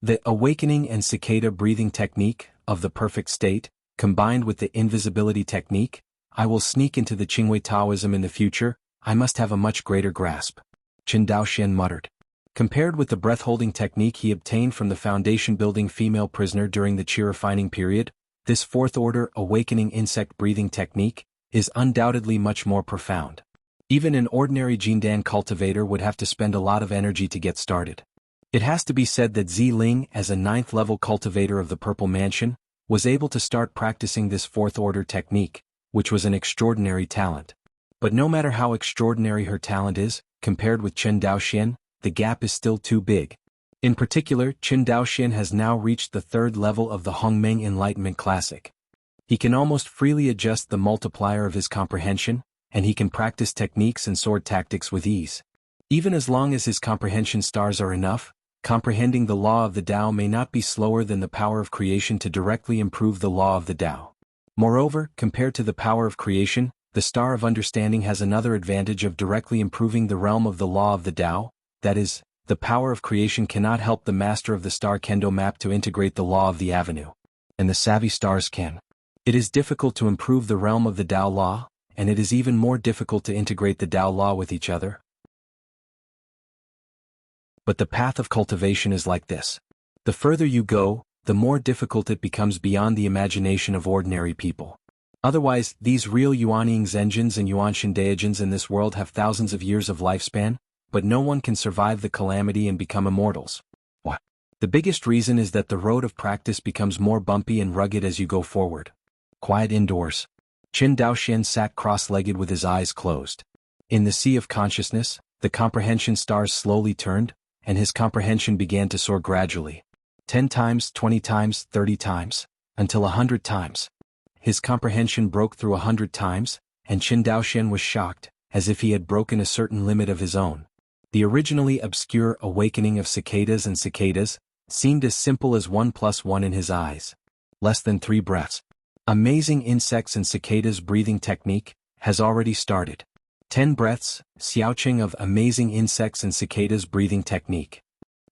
S1: The awakening and cicada breathing technique of the perfect state, combined with the invisibility technique, I will sneak into the Qingwei Taoism in the future, I must have a much greater grasp. Chen Daoxian muttered. Compared with the breath-holding technique he obtained from the foundation-building female prisoner during the qi refining period, this fourth-order awakening insect breathing technique is undoubtedly much more profound. Even an ordinary Jindan cultivator would have to spend a lot of energy to get started. It has to be said that Zi Ling, as a 9th-level cultivator of the Purple Mansion, was able to start practicing this fourth-order technique, which was an extraordinary talent. But no matter how extraordinary her talent is, compared with Chen Daoxian, the gap is still too big. In particular, Chen Daoxian has now reached the 3rd level of the Hongmeng Enlightenment Classic. He can almost freely adjust the multiplier of his comprehension, and he can practice techniques and sword tactics with ease. Even as long as his comprehension stars are enough, comprehending the law of the Tao may not be slower than the power of creation to directly improve the law of the Tao. Moreover, compared to the power of creation, the star of understanding has another advantage of directly improving the realm of the law of the Tao, that is, the power of creation cannot help the master of the star kendo map to integrate the law of the avenue. And the savvy stars can. It is difficult to improve the realm of the Tao law, and it is even more difficult to integrate the Tao law with each other. But the path of cultivation is like this. The further you go, the more difficult it becomes beyond the imagination of ordinary people. Otherwise, these real Yuanying Zenjins and Yuanshan Daijins in this world have thousands of years of lifespan, but no one can survive the calamity and become immortals. What? The biggest reason is that the road of practice becomes more bumpy and rugged as you go forward. Quiet indoors. Chen Daoxian sat cross-legged with his eyes closed. In the sea of consciousness, the comprehension stars slowly turned, and his comprehension began to soar gradually. 10 times, 20 times, 30 times, until 100 times. His comprehension broke through 100 times, and Chen Daoxian was shocked, as if he had broken a certain limit of his own. The originally obscure awakening of cicadas and cicadas seemed as simple as 1 + 1 in his eyes. Less than 3 breaths. Amazing insects and cicadas breathing technique has already started. 10 breaths, xiaoqing of amazing insects and cicadas breathing technique.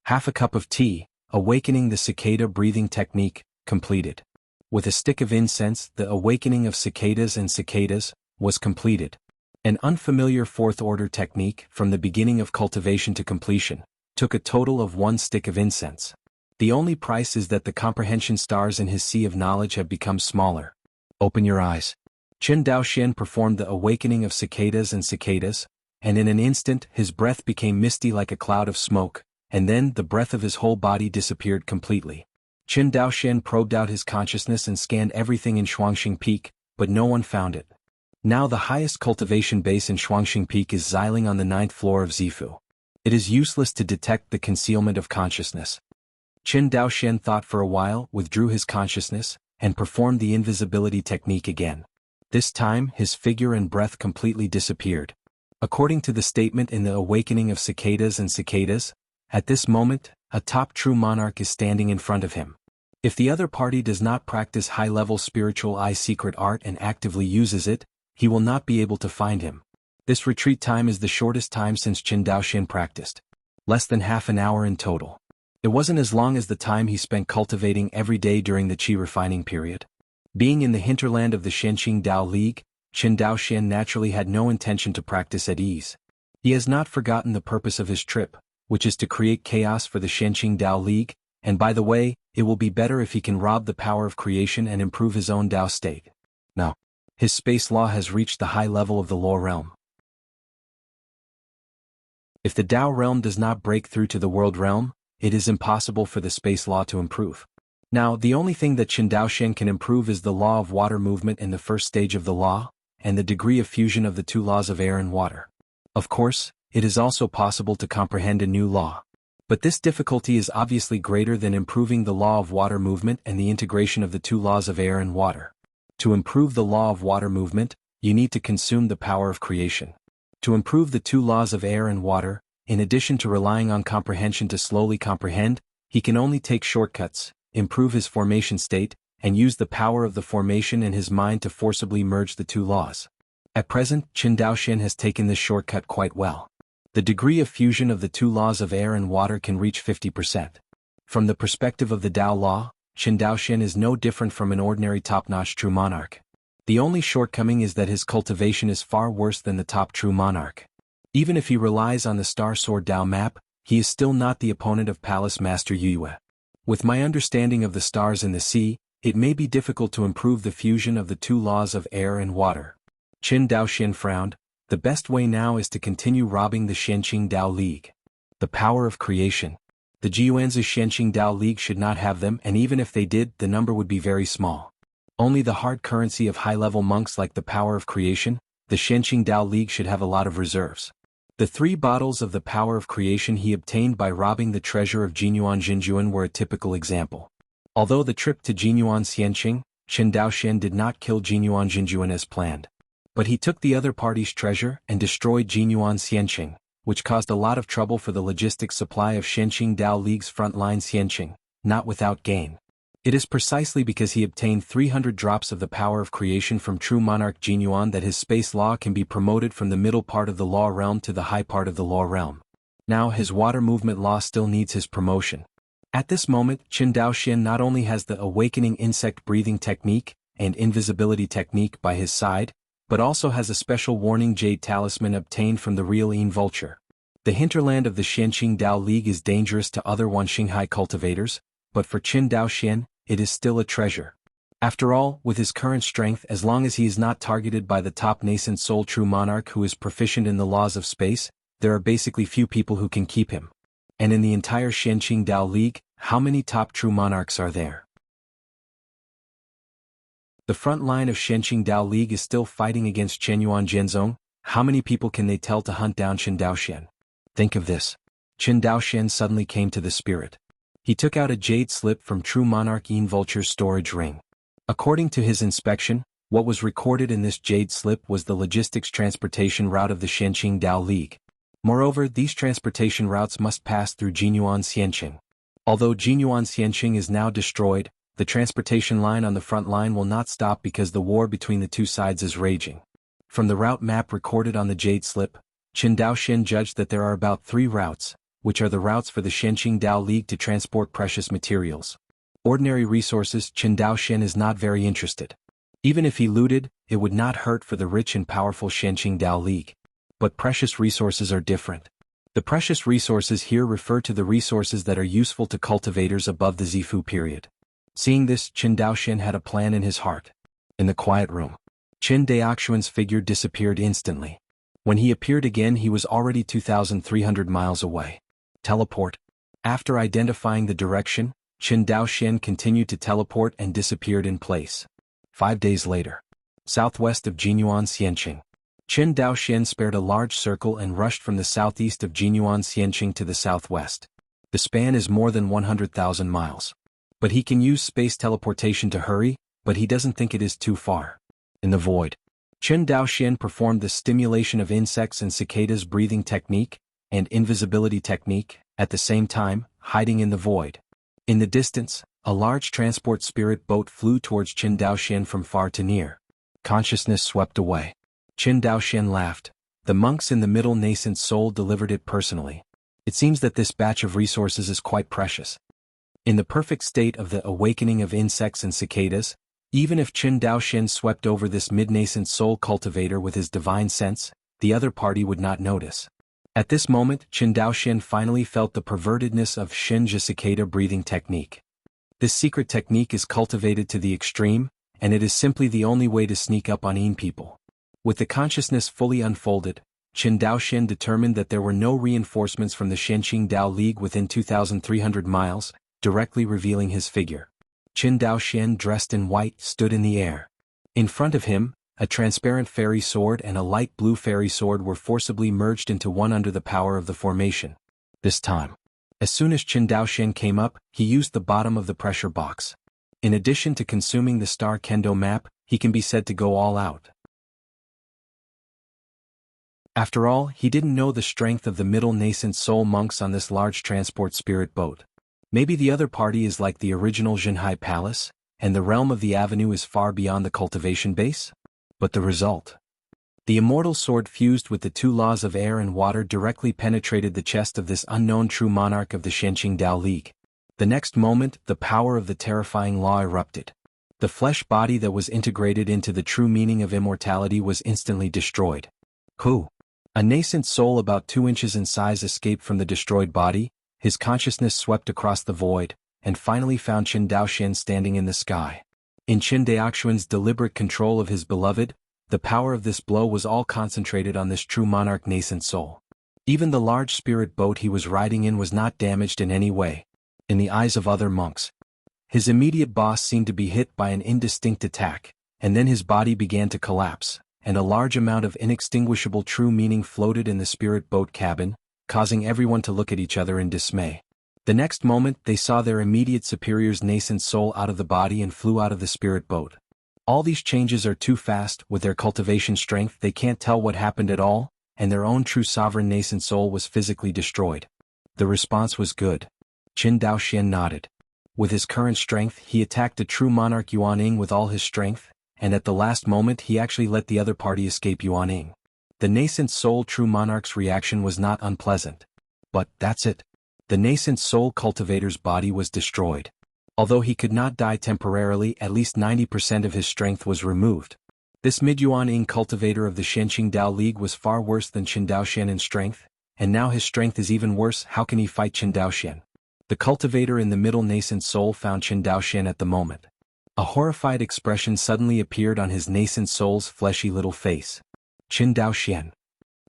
S1: Half a cup of tea, awakening the cicada breathing technique, completed. With a stick of incense, the awakening of cicadas and cicadas was completed. An unfamiliar fourth order technique from the beginning of cultivation to completion took a total of 1 stick of incense. The only price is that the comprehension stars in his sea of knowledge have become smaller. Open your eyes. Qin Daoxian performed the awakening of cicadas, and in an instant his breath became misty like a cloud of smoke, and then the breath of his whole body disappeared completely. Qin Daoxian probed out his consciousness and scanned everything in Shuangxing Peak, but no one found it. Now the highest cultivation base in Shuangxing Peak is Xiling on the 9th floor of Zifu. It is useless to detect the concealment of consciousness. Qin Daoxian thought for a while, withdrew his consciousness, and performed the invisibility technique again. This time his figure and breath completely disappeared. According to the statement in the awakening of cicadas, at this moment, a top true monarch is standing in front of him. If the other party does not practice high-level spiritual eye secret art and actively uses it, he will not be able to find him. This retreat time is the shortest time since Qin Daoxian practiced. Less than half an hour in total. It wasn't as long as the time he spent cultivating every day during the qi refining period. Being in the hinterland of the Shenqing Dao League, Qin Daoxian naturally had no intention to practice at ease. He has not forgotten the purpose of his trip, which is to create chaos for the Shenqing Dao League, and by the way, it will be better if he can rob the power of creation and improve his own Dao state. Now, his space law has reached the high level of the law realm. If the Dao realm does not break through to the world realm, it is impossible for the space law to improve. Now, the only thing that Qin Daoxian can improve is the law of water movement in the first stage of the law, and the degree of fusion of the 2 laws of air and water. Of course, it is also possible to comprehend a new law. But this difficulty is obviously greater than improving the law of water movement and the integration of the 2 laws of air and water. To improve the law of water movement, you need to consume the power of creation. To improve the 2 laws of air and water, in addition to relying on comprehension to slowly comprehend, he can only take shortcuts, improve his formation state, and use the power of the formation in his mind to forcibly merge the 2 laws. At present, Qin Daoxian has taken this shortcut quite well. The degree of fusion of the 2 laws of air and water can reach 50%. From the perspective of the Dao law, Qin Daoxian is no different from an ordinary top-notch true monarch. The only shortcoming is that his cultivation is far worse than the top true monarch. Even if he relies on the Star Sword Dao map, he is still not the opponent of Palace Master Yue. With my understanding of the stars in the sea, it may be difficult to improve the fusion of the 2 laws of air and water. Qin Daoxian frowned. The best way now is to continue robbing the Shenqing Dao League. The power of creation. The Jiuanzi Shenqing Dao League should not have them, and even if they did, the number would be very small. Only the hard currency of high-level monks like the power of creation, the Shenqing Dao League should have a lot of reserves. The 3 bottles of the power of creation he obtained by robbing the treasure of Jinyuan Jinjuan were a typical example. Although the trip to Jinyuan Xianqing, Qin Daoxian did not kill Jinyuan Jinjuan as planned. But he took the other party's treasure and destroyed Jinyuan Xianqing, which caused a lot of trouble for the logistics supply of Shenqing Dao League's frontline Xianqing, not without gain. It is precisely because he obtained 300 drops of the power of creation from true monarch Jinyuan that his space law can be promoted from the middle part of the law realm to the high part of the law realm. Now his water movement law still needs his promotion. At this moment, Qin Daoxian not only has the awakening insect breathing technique and invisibility technique by his side, but also has a special warning jade talisman obtained from the real Yin vulture. The hinterland of the Shenqing Dao League is dangerous to other Wanxinghai cultivators, but for Qin Daoxian, it is still a treasure. After all, with his current strength, as long as he is not targeted by the top nascent soul true monarch who is proficient in the laws of space, there are basically few people who can keep him. And in the entire Shenqing Dao League, how many top true monarchs are there? The front line of Shenqing Dao League is still fighting against Chenyuan Zhenzong. How many people can they tell to hunt down Qin Daoxian? Think of this. Qin Daoxian suddenly came to the spirit. He took out a jade slip from True Monarch Yin Vulture's storage ring. According to his inspection, what was recorded in this jade slip was the logistics transportation route of the Shenqing Dao League. Moreover, these transportation routes must pass through Jinyuan Xianqing. Although Jinyuan Xianqing is now destroyed, the transportation line on the front line will not stop because the war between the two sides is raging. From the route map recorded on the jade slip, Qin Daoxian judged that there are about 3 routes, which are the routes for the Shenqing Dao League to transport precious materials. Ordinary resources, Qin Daoxian is not very interested. Even if he looted, it would not hurt for the rich and powerful Shenqing Dao League. But precious resources are different. The precious resources here refer to the resources that are useful to cultivators above the Zifu period. Seeing this, Qin Daoxian had a plan in his heart. In the quiet room, Qin Daoxian's figure disappeared instantly. When he appeared again, he was already 2,300 miles away. Teleport. After identifying the direction, Qin Daoxian continued to teleport and disappeared in place. 5 days later, southwest of Jinyuan Xianqing, Qin Daoxian spared a large circle and rushed from the southeast of Jinyuan Xianqing to the southwest. The span is more than 100,000 miles. But he can use space teleportation to hurry, but he doesn't think it is too far. In the void, Qin Daoxian performed the stimulation of insects and cicadas breathing technique and invisibility technique, at the same time, hiding in the void. In the distance, a large transport spirit boat flew towards Qin Daoxian from far to near. Consciousness swept away. Qin Daoxian laughed. The monks in the middle nascent soul delivered it personally. It seems that this batch of resources is quite precious. In the perfect state of the awakening of insects and cicadas, even if Qin Daoxian swept over this mid-nascent soul cultivator with his divine sense, the other party would not notice. At this moment, Qin Daoxian finally felt the pervertedness of Shinja cicada breathing technique. This secret technique is cultivated to the extreme, and it is simply the only way to sneak up on Yin people. With the consciousness fully unfolded, Qin Daoxian determined that there were no reinforcements from the Shenqing Dao League within 2,300 miles, directly revealing his figure. Qin Daoxian, dressed in white, stood in the air. In front of him, a transparent fairy sword and a light blue fairy sword were forcibly merged into one under the power of the formation. This time, as soon as Qin Daoxian came up, he used the bottom of the pressure box. In addition to consuming the star kendo map, he can be said to go all out. After all, he didn't know the strength of the middle nascent soul monks on this large transport spirit boat. Maybe the other party is like the original Zhenhai Palace, and the realm of the avenue is far beyond the cultivation base? But the result? The immortal sword fused with the 2 laws of air and water directly penetrated the chest of this unknown true monarch of the Shenqing Dao League. The next moment, the power of the terrifying law erupted. The flesh body that was integrated into the true meaning of immortality was instantly destroyed. Who? A nascent soul about 2 inches in size escaped from the destroyed body. His consciousness swept across the void, and finally found Qin Daoxian standing in the sky. In Qin Daoxian's deliberate control of his beloved, the power of this blow was all concentrated on this true monarch nascent soul. Even the large spirit boat he was riding in was not damaged in any way. In the eyes of other monks, his immediate boss seemed to be hit by an indistinct attack, and then his body began to collapse, and a large amount of inextinguishable true meaning floated in the spirit boat cabin, causing everyone to look at each other in dismay. The next moment, they saw their immediate superior's nascent soul out of the body and flew out of the spirit boat. All these changes are too fast. With their cultivation strength, they can't tell what happened at all, and their own true sovereign nascent soul was physically destroyed. The response was good. Qin Daoxian nodded. With his current strength, he attacked the true monarch Yuaning with all his strength, and at the last moment he actually let the other party escape Yuaning. The nascent soul true monarch's reaction was not unpleasant. But that's it. The nascent soul cultivator's body was destroyed. Although he could not die temporarily, at least 90% of his strength was removed. This mid-Yuan-Ing cultivator of the Shenqing Dao League was far worse than Qin Daoxian in strength, and now his strength is even worse. How can he fight Qin Daoxian? The cultivator in the middle nascent soul found Qin Daoxian at the moment. A horrified expression suddenly appeared on his nascent soul's fleshy little face. Qin Daoxian.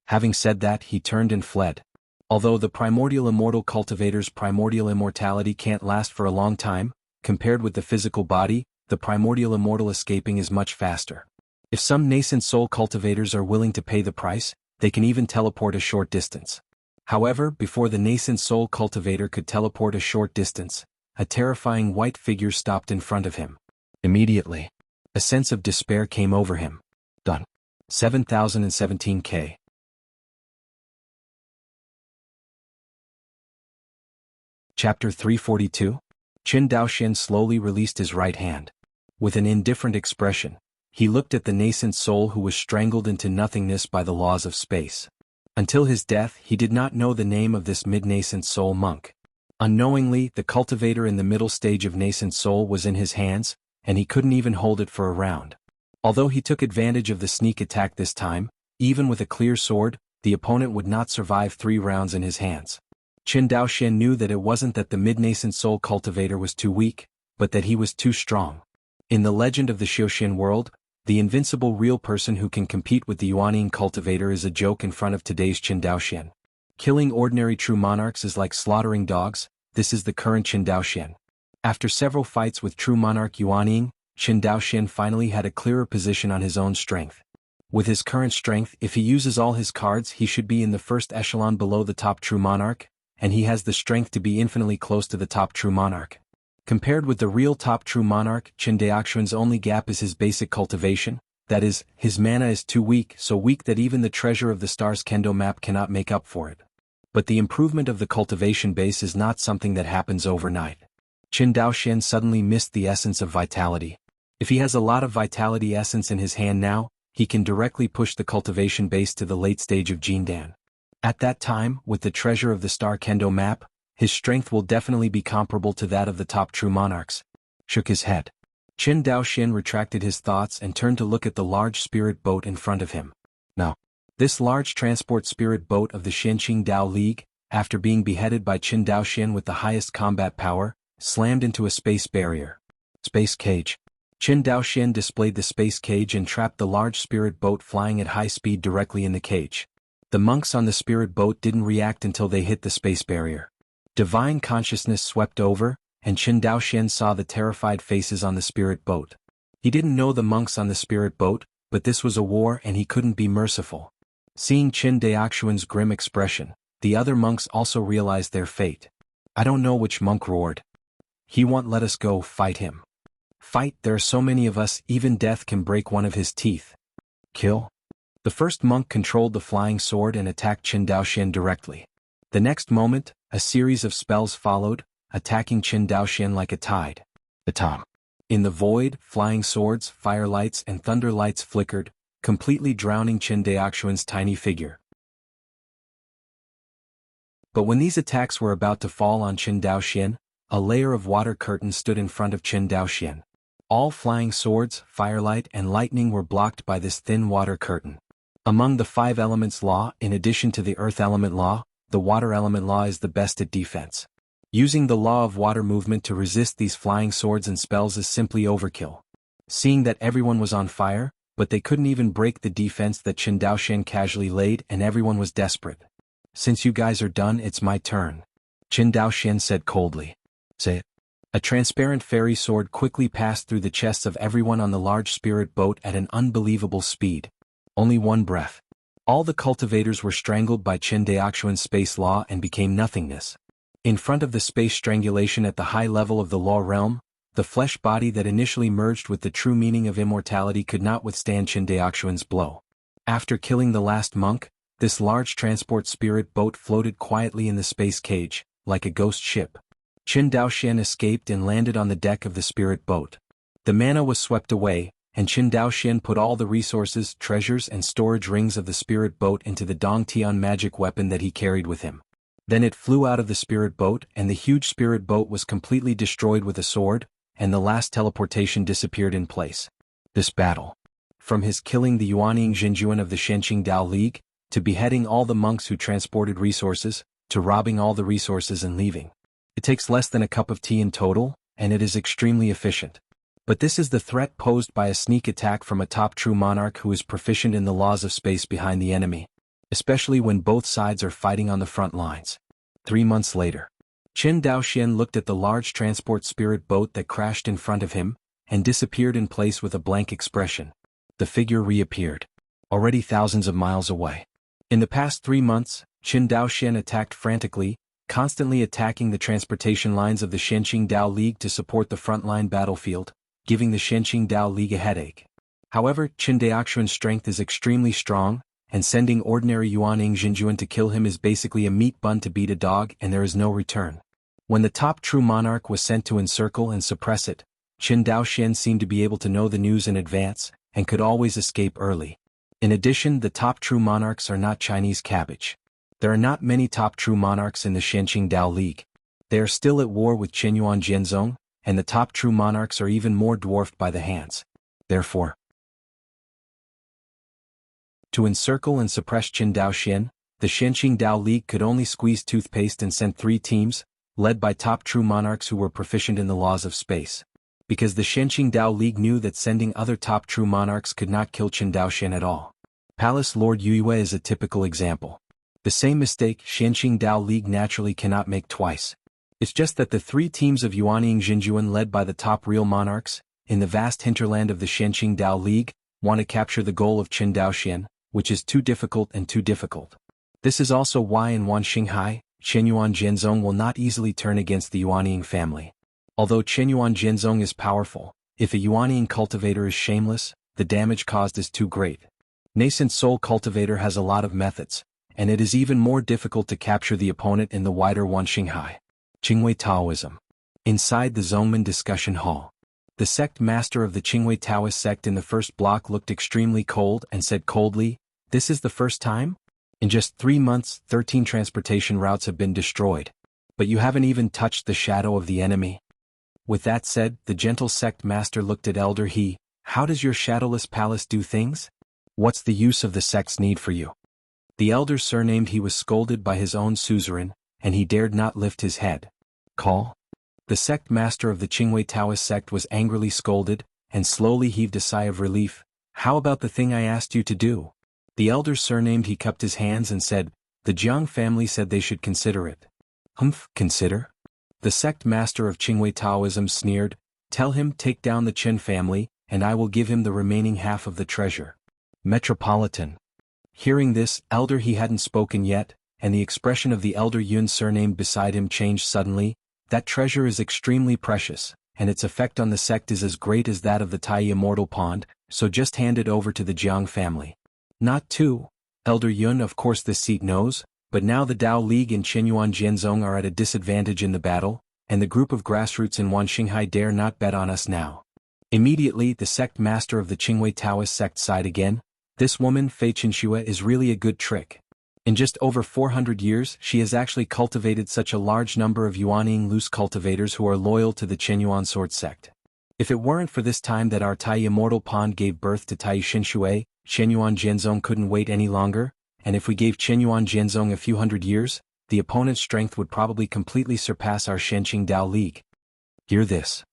S1: Having said that, he turned and fled. Although the primordial immortal cultivator's primordial immortality can't last for a long time, compared with the physical body, the primordial immortal escaping is much faster. If some nascent soul cultivators are willing to pay the price, they can even teleport a short distance. However, before the nascent soul cultivator could teleport a short distance, a terrifying white figure stopped in front of him. Immediately, a sense of despair came over him. Done. 7017K. Chapter 342. Qin Daoxian slowly released his right hand. With an indifferent expression, He looked at the nascent soul who was strangled into nothingness by the laws of space. Until his death, he did not know the name of this mid-nascent soul monk. Unknowingly, the cultivator in the middle stage of nascent soul was in his hands, and he couldn't even hold it for a round. Although he took advantage of the sneak attack this time, even with a clear sword, the opponent would not survive 3 rounds in his hands. Qin Daoxian knew that it wasn't that the mid-nascent soul cultivator was too weak, but that he was too strong. In the legend of the Xiuxian world, the invincible real person who can compete with the Yuanning cultivator is a joke in front of today's Qin Daoxian. Killing ordinary true monarchs is like slaughtering dogs. This is the current Qin Daoxian. After several fights with true monarch Yuanning, Qin Daoxian finally had a clearer position on his own strength. With his current strength, if he uses all his cards, he should be in the first echelon below the top true monarch, and he has the strength to be infinitely close to the top true monarch. Compared with the real top true monarch, Qin Daoxian's only gap is his basic cultivation, that is, his mana is too weak, so weak that even the treasure of the stars kendo map cannot make up for it. But the improvement of the cultivation base is not something that happens overnight. Qin Daoxian suddenly missed the essence of vitality. If he has a lot of vitality essence in his hand now, he can directly push the cultivation base to the late stage of Jindan. At that time, with the treasure of the star kendo map, his strength will definitely be comparable to that of the top true monarchs. Shook his head. Qin Daoxian retracted his thoughts and turned to look at the large spirit boat in front of him. Now, this large transport spirit boat of the Shenqing Dao League, after being beheaded by Qin Daoxian with the highest combat power, slammed into a space barrier. Space cage. Qin Daoxian displayed the space cage and trapped the large spirit boat flying at high speed directly in the cage. The monks on the spirit boat didn't react until they hit the space barrier. Divine consciousness swept over, and Qin Daoxian saw the terrified faces on the spirit boat. He didn't know the monks on the spirit boat, but this was a war and he couldn't be merciful. Seeing Qin Daoxian's grim expression, the other monks also realized their fate. I don't know which monk roared. He won't let us go, fight him. Fight, there are so many of us, even death can break one of his teeth. Kill. The first monk controlled the flying sword and attacked Qin Daoxian directly. The next moment, a series of spells followed, attacking Qin Daoxian like a tide. In the void, flying swords, firelights and thunder lights flickered, completely drowning Qin Daoxian's tiny figure. But when these attacks were about to fall on Qin Daoxian, a layer of water curtain stood in front of Qin Daoxian. All flying swords, firelight and lightning were blocked by this thin water curtain. Among the 5 elements law, in addition to the earth element law, the water element law is the best at defense. Using the law of water movement to resist these flying swords and spells is simply overkill. Seeing that everyone was on fire, but they couldn't even break the defense that Qin Daoxian casually laid, and everyone was desperate. Since you guys are done, it's my turn. Qin Daoxian said coldly. Say it. A transparent fairy sword quickly passed through the chests of everyone on the large spirit boat at an unbelievable speed. Only one breath. All the cultivators were strangled by Qin Daoxian's space law and became nothingness. In front of the space strangulation at the high level of the law realm, the flesh body that initially merged with the true meaning of immortality could not withstand Qin Daoxian's blow. After killing the last monk, this large transport spirit boat floated quietly in the space cage, like a ghost ship. Qin Daoxian escaped and landed on the deck of the spirit boat. The mana was swept away, and Qin Daoxian put all the resources, treasures and storage rings of the spirit boat into the Dongtian magic weapon that he carried with him. Then it flew out of the spirit boat and the huge spirit boat was completely destroyed with a sword, and the last teleportation disappeared in place. This battle. From his killing the Yuanning Jinjuan of the Shenqing Dao League, to beheading all the monks who transported resources, to robbing all the resources and leaving. It takes less than a cup of tea in total, and it is extremely efficient. But this is the threat posed by a sneak attack from a top true monarch who is proficient in the laws of space behind the enemy, especially when both sides are fighting on the front lines. 3 months later, Qin Daoxian looked at the large transport spirit boat that crashed in front of him, and disappeared in place with a blank expression. The figure reappeared. Already thousands of miles away. In the past 3 months, Qin Daoxian attacked frantically, constantly attacking the transportation lines of the Shenqing Dao League to support the frontline battlefield, giving the Shenqing Dao League a headache. However, Qin Daoxian's strength is extremely strong, and sending ordinary Yuanning Jinjuan to kill him is basically a meat bun to beat a dog, and there is no return. When the top true monarch was sent to encircle and suppress it, Qin Daoxian seemed to be able to know the news in advance, and could always escape early. In addition, the top true monarchs are not Chinese cabbage. There are not many top true monarchs in the Shenqing Dao League. They are still at war with Qianyuan Jianzong, and the top true monarchs are even more dwarfed by the Hans. Therefore, to encircle and suppress Qin Dao Xian, the Shenqing Dao League could only squeeze toothpaste and sent 3 teams, led by top true monarchs who were proficient in the laws of space. Because the Shenqing Dao League knew that sending other top true monarchs could not kill Qin Dao Xian at all. Palace Lord Yue is a typical example. The same mistake Shenqing Dao League naturally cannot make twice. It's just that the 3 teams of Yuanying Jinjuan led by the top real monarchs, in the vast hinterland of the Shenqing Dao League, want to capture the goal of Qin Dao Xian, which is too difficult and too difficult. This is also why in Wanxinghai, Qianyuan Jianzong will not easily turn against the Yuanying family. Although Qianyuan Jianzong is powerful, if a Yuanying cultivator is shameless, the damage caused is too great. Nascent Soul Cultivator has a lot of methods, and it is even more difficult to capture the opponent in the wider Wanxinghai. Qingwei Taoism. Inside the Zongmen discussion hall, the sect master of the Qingwei Taoist sect in the first block looked extremely cold and said coldly, "This is the first time? In just 3 months, 13 transportation routes have been destroyed. But you haven't even touched the shadow of the enemy." With that said, the gentle sect master looked at Elder He. "How does your shadowless palace do things? What's the use of the sect's need for you?" The elder surnamed He was scolded by his own suzerain, and he dared not lift his head. Call? The sect master of the Qingwei Taoist sect was angrily scolded, and slowly heaved a sigh of relief. "How about the thing I asked you to do?" The elder surnamed He cupped his hands and said, "The Jiang family said they should consider it." "Humph, consider?" The sect master of Qingwei Taoism sneered, "Tell him take down the Qin family, and I will give him the remaining half of the treasure." Metropolitan. Hearing this, Elder He hadn't spoken yet, and the expression of the elder Yun surnamed beside him changed suddenly. "That treasure is extremely precious, and its effect on the sect is as great as that of the Tai Immortal Pond, so just hand it over to the Jiang family." "Not to." Elder Yun, "Of course this seat knows, but now the Dao League and Qianyuan Jianzong are at a disadvantage in the battle, and the group of grassroots in Wanxinghai dare not bet on us now." Immediately, the sect master of the Qingwei Taoist sect sighed again. "This woman, Fei Qinxue, is really a good trick. In just over 400 years, she has actually cultivated such a large number of Yuanying loose cultivators who are loyal to the Qianyuan sword sect. If it weren't for this time that our Tai Immortal Pond gave birth to Tai Qinxue, Qianyuan Jianzong couldn't wait any longer, and if we gave Qianyuan Jianzong a few hundred years, the opponent's strength would probably completely surpass our Shenqing Dao League. Hear this."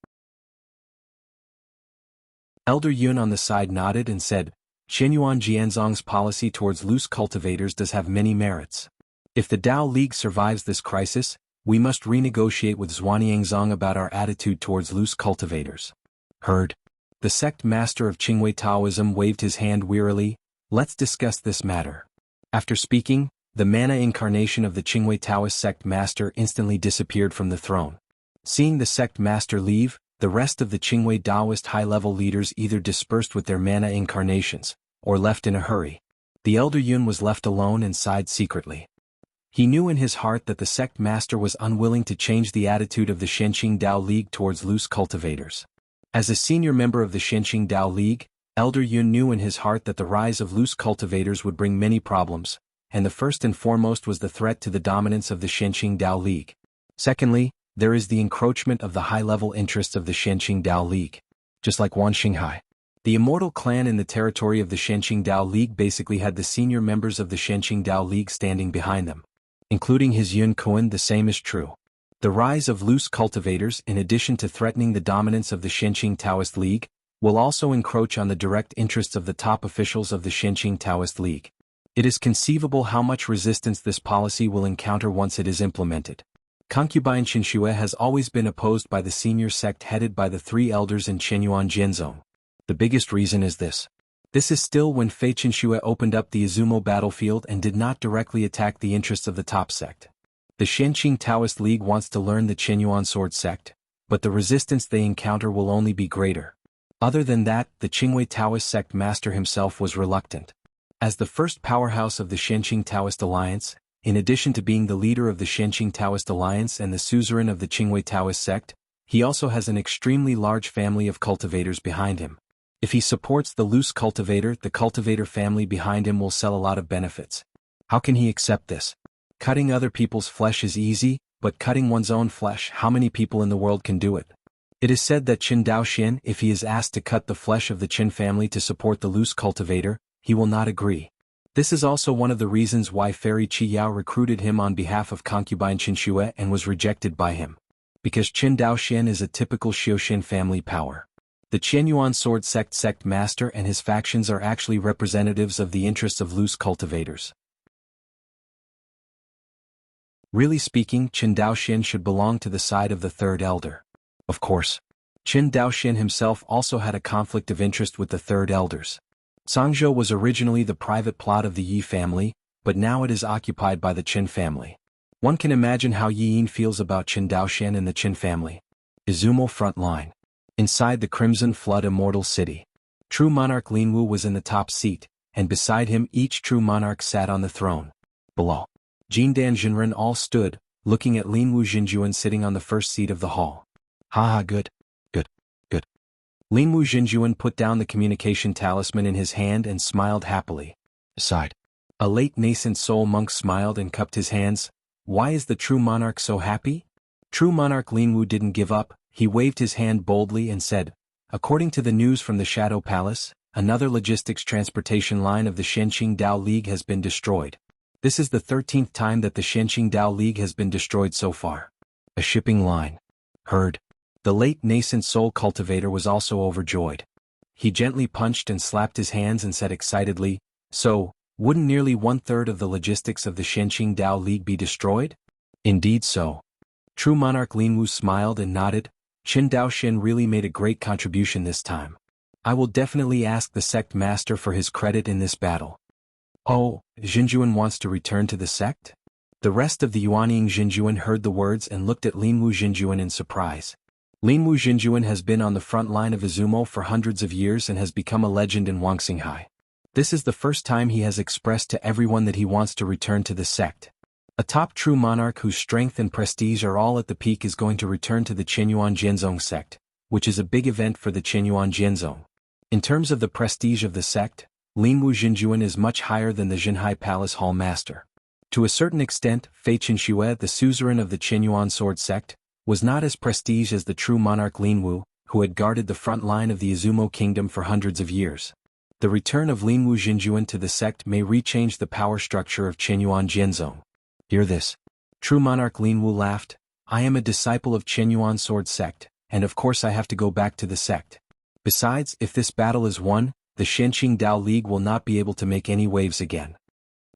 S1: Elder Yun on the side nodded and said, "Qianyuan Jianzong's policy towards loose cultivators does have many merits. If the Dao League survives this crisis, we must renegotiate with Zhuaniangzong about our attitude towards loose cultivators." Heard. The sect master of Qingwei Taoism waved his hand wearily. "Let's discuss this matter." After speaking, the mana incarnation of the Qingwei Taoist sect master instantly disappeared from the throne. Seeing the sect master leave, the rest of the Qingwei Taoist high-level leaders either dispersed with their mana incarnations, or left in a hurry. The elder Yun was left alone and sighed secretly. He knew in his heart that the sect master was unwilling to change the attitude of the Shenqing Dao League towards loose cultivators. As a senior member of the Shenqing Dao League, Elder Yun knew in his heart that the rise of loose cultivators would bring many problems, and the first and foremost was the threat to the dominance of the Shenqing Dao League. Secondly, there is the encroachment of the high-level interests of the Shenqing Dao League. Just like Wanxinghai, the Immortal Clan in the territory of the Shenqing Dao League basically had the senior members of the Shenqing Dao League standing behind them. Including his Yun Kuan, the same is true. The rise of loose cultivators, in addition to threatening the dominance of the Shenqing Taoist League, will also encroach on the direct interests of the top officials of the Shenqing Taoist League. It is conceivable how much resistance this policy will encounter once it is implemented. Concubine Qinxue has always been opposed by the senior sect headed by the 3 elders in Qianyuan Jianzong. The biggest reason is this. This is still when Fei Qinxue opened up the Izumo battlefield and did not directly attack the interests of the top sect. The Shenqing Taoist League wants to learn the Qianyuan sword sect, but the resistance they encounter will only be greater. Other than that, the Qingwei Taoist sect master himself was reluctant. As the first powerhouse of the Shenqing Taoist Alliance, in addition to being the leader of the Shenqing Taoist Alliance and the suzerain of the Qingwei Taoist sect, he also has an extremely large family of cultivators behind him. If he supports the loose cultivator, the cultivator family behind him will sell a lot of benefits. How can he accept this? Cutting other people's flesh is easy, but cutting one's own flesh, how many people in the world can do it? It is said that Qin Daoxian, if he is asked to cut the flesh of the Qin family to support the loose cultivator, he will not agree. This is also one of the reasons why Fairy Qi Yao recruited him on behalf of concubine Qin Xue and was rejected by him. Because Qin Daoxian is a typical Xiuxian family power. The Qianyuan sword sect master and his factions are actually representatives of the interests of loose cultivators. Really speaking, Qin Daoxian should belong to the side of the third elder. Of course, Qin Daoxian himself also had a conflict of interest with the third elders. Sangzhou was originally the private plot of the Yi family, but now it is occupied by the Qin family. One can imagine how Yi Yin feels about Qin Daoxian and the Qin family. Izumo front line. Inside the Crimson Flood Immortal City. True monarch Linwu was in the top seat, and beside him each true monarch sat on the throne. Below, Jindan Jinren all stood, looking at Linwu Jinjuan sitting on the first seat of the hall. Haha, good. Linwu Jinjuan put down the communication talisman in his hand and smiled happily. Aside. A late nascent soul monk smiled and cupped his hands. Why is the true monarch so happy? True monarch Linwu didn't give up, he waved his hand boldly and said, according to the news from the Shadow Palace, another logistics transportation line of the Shenqing Dao League has been destroyed. This is the 13th time that the Shenqing Dao League has been destroyed so far. A shipping line. Heard. The late nascent soul cultivator was also overjoyed. He gently punched and slapped his hands and said excitedly, so, wouldn't nearly 1/3 of the logistics of the Shenqing Dao League be destroyed? Indeed so. True monarch Linwu smiled and nodded. Qin Daoxian really made a great contribution this time. I will definitely ask the sect master for his credit in this battle. Oh, Jinjuan wants to return to the sect? The rest of the Yuanying Jinjuan heard the words and looked at Linwu Jinjuan in surprise. Linwu Jinjuan has been on the front line of Izumo for hundreds of years and has become a legend in Wangxinghai. This is the first time he has expressed to everyone that he wants to return to the sect. A top true monarch whose strength and prestige are all at the peak is going to return to the Qianyuan Jianzong sect, which is a big event for the Qianyuan Jianzong. In terms of the prestige of the sect, Linwu Jinjuan is much higher than the Jinhai Palace Hall Master. To a certain extent, Fei Qinxue, the suzerain of the Qianyuan sword sect, was not as prestige as the true monarch Linwu, who had guarded the front line of the Izumo kingdom for hundreds of years. The return of Linwu Jinjuan to the sect may rechange the power structure of Qianyuan Jianzong. Hear this. True monarch Linwu laughed. I am a disciple of Qianyuan sword sect, and of course I have to go back to the sect. Besides, if this battle is won, the Shenqing Dao League will not be able to make any waves again.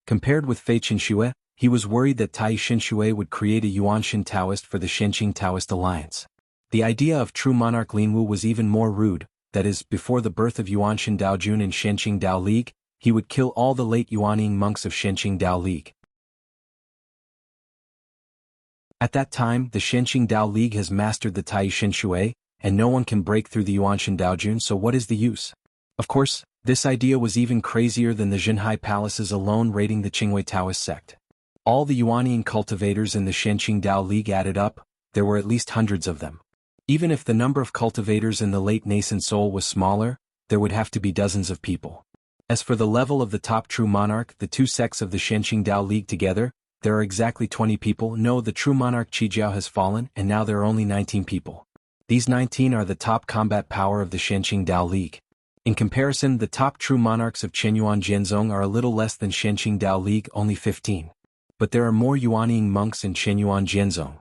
S1: Compared with Fei Qinxue, he was worried that Tai Xinxue would create a Yuanshan Taoist for the Shenqing Taoist alliance. The idea of true monarch Linwu was even more rude, that is, before the birth of Yuanshan Daojun in Shenqing Dao League, he would kill all the late Yuanying monks of Shenqing Dao League. At that time, the Shenqing Dao League has mastered the Tai Xinxue, and no one can break through the Yuanshan Daojun, so what is the use? Of course, this idea was even crazier than the Jinhai palaces alone raiding the Qingwei Taoist sect. All the Yuanying cultivators in the Shenqing Dao League added up, there were at least hundreds of them. Even if the number of cultivators in the late nascent soul was smaller, there would have to be dozens of people. As for the level of the top true monarch, the two sects of the Shenqing Dao League together, there are exactly 20 people. No, the true monarch Qijiao has fallen, and now there are only 19 people. These 19 are the top combat power of the Shenqing Dao League. In comparison, the top true monarchs of Qianyuan Jianzong are a little less than Shenqing Dao League, only 15. But there are more Yuanying monks in Qianyuan Jianzong.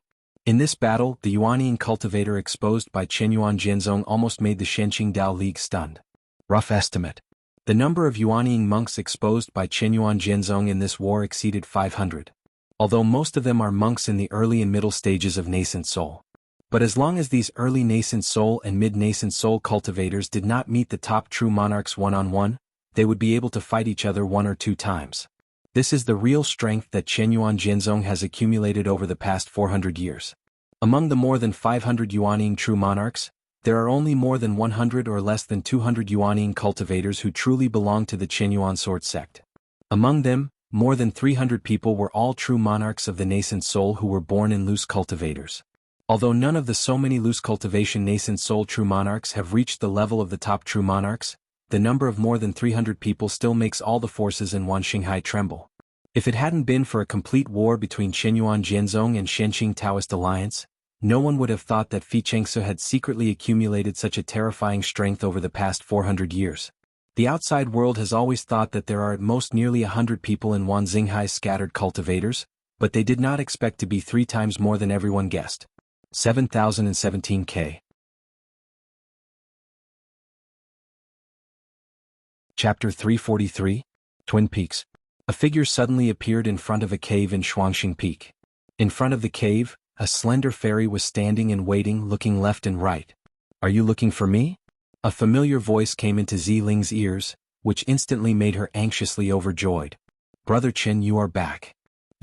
S1: In this battle, the Yuanying cultivator exposed by Qianyuan Jianzong almost made the Shenqing Dao League stunned. Rough estimate. The number of Yuanying monks exposed by Qianyuan Jianzong in this war exceeded 500. Although most of them are monks in the early and middle stages of nascent soul. But as long as these early nascent soul and mid-nascent soul cultivators did not meet the top true monarchs one-on-one, they would be able to fight each other 1 or 2 times. This is the real strength that Qianyuan Jianzong has accumulated over the past 400 years. Among the more than 500 Yuanying true monarchs, there are only more than 100 or less than 200 Yuanying cultivators who truly belong to the Qianyuan sword sect. Among them, more than 300 people were all true monarchs of the nascent soul who were born in loose cultivators. Although none of the so many loose cultivation nascent soul true monarchs have reached the level of the top true monarchs, the number of more than 300 people still makes all the forces in Wanxinghai tremble. If it hadn't been for a complete war between Qinyuan Jianzong and Shenqing Taoist alliance, no one would have thought that Fi Chengse had secretly accumulated such a terrifying strength over the past 400 years. The outside world has always thought that there are at most nearly 100 people in Wanxinghai's scattered cultivators, but they did not expect to be 3 times more than everyone guessed. 7,017K. Chapter 343, Twin Peaks. A figure suddenly appeared in front of a cave in Shuangxing Peak. In front of the cave, a slender fairy was standing and waiting, looking left and right. "Are you looking for me?" A familiar voice came into Ziling's ears, which instantly made her anxiously overjoyed. "Brother Qin, you are back."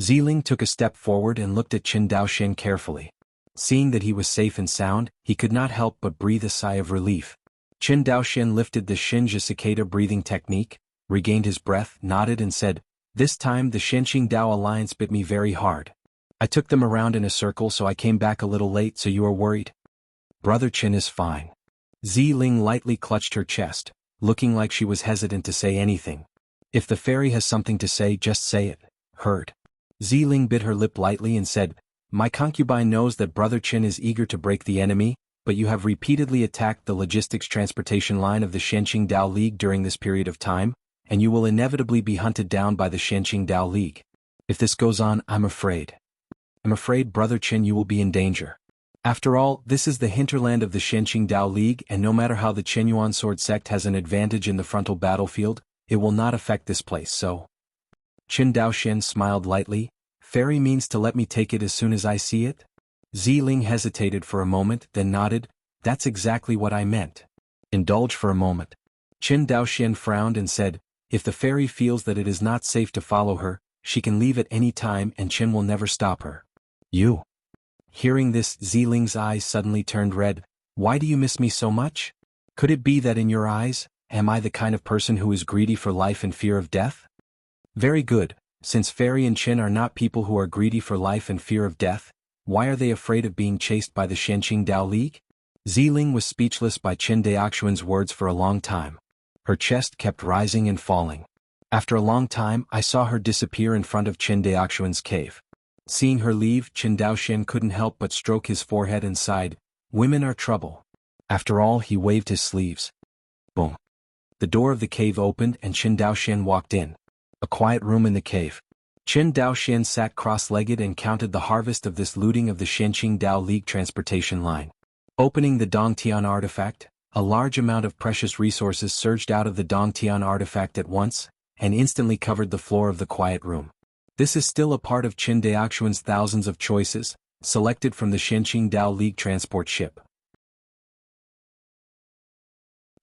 S1: Ziling took a step forward and looked at Qin Daoxian carefully. Seeing that he was safe and sound, he could not help but breathe a sigh of relief. Qin Daoxian lifted the Shinja cicada breathing technique, regained his breath, nodded and said, "This time the Shenqing Dao alliance bit me very hard. I took them around in a circle, so I came back a little late, so you are worried?" "Brother Qin is fine." Ziling lightly clutched her chest, looking like she was hesitant to say anything. "If the fairy has something to say, just say it." "Heard." Ziling bit her lip lightly and said, "My concubine knows that Brother Qin is eager to break the enemy, but you have repeatedly attacked the logistics transportation line of the Shenqing Dao League during this period of time, and you will inevitably be hunted down by the Shenqing Dao League. If this goes on, I'm afraid, Brother Qin, you will be in danger. After all, this is the hinterland of the Shenqing Dao League, and no matter how the Qinyuan Sword Sect has an advantage in the frontal battlefield, it will not affect this place, so." Qin Daoxian smiled lightly. "Fairy means to let me take it as soon as I see it?" Ziling hesitated for a moment, then nodded. "That's exactly what I meant." "Indulge for a moment." Qin Daoxian frowned and said, "If the fairy feels that it is not safe to follow her, she can leave at any time and Qin will never stop her." "You?" Hearing this, Ziling's eyes suddenly turned red. "Why do you miss me so much? Could it be that in your eyes, am I the kind of person who is greedy for life and fear of death?" "Very good. Since Fairy and Qin are not people who are greedy for life and fear of death, why are they afraid of being chased by the Shenqing Dao League?" Ziling was speechless by Qin Daoxuan's words for a long time. Her chest kept rising and falling. After a long time, I saw her disappear in front of Qin Daoxuan's cave. Seeing her leave, Qin Daoxian couldn't help but stroke his forehead and sighed. "Women are trouble." After all, he waved his sleeves. Boom. The door of the cave opened and Qin Daoxian walked in. A quiet room in the cave. Qin Daoxian sat cross-legged and counted the harvest of this looting of the Shenqing Dao League transportation line. Opening the Dongtian artifact, a large amount of precious resources surged out of the Dongtian artifact at once, and instantly covered the floor of the quiet room. This is still a part of Qin Daoxuan's thousands of choices, selected from the Shenqing Dao League transport ship.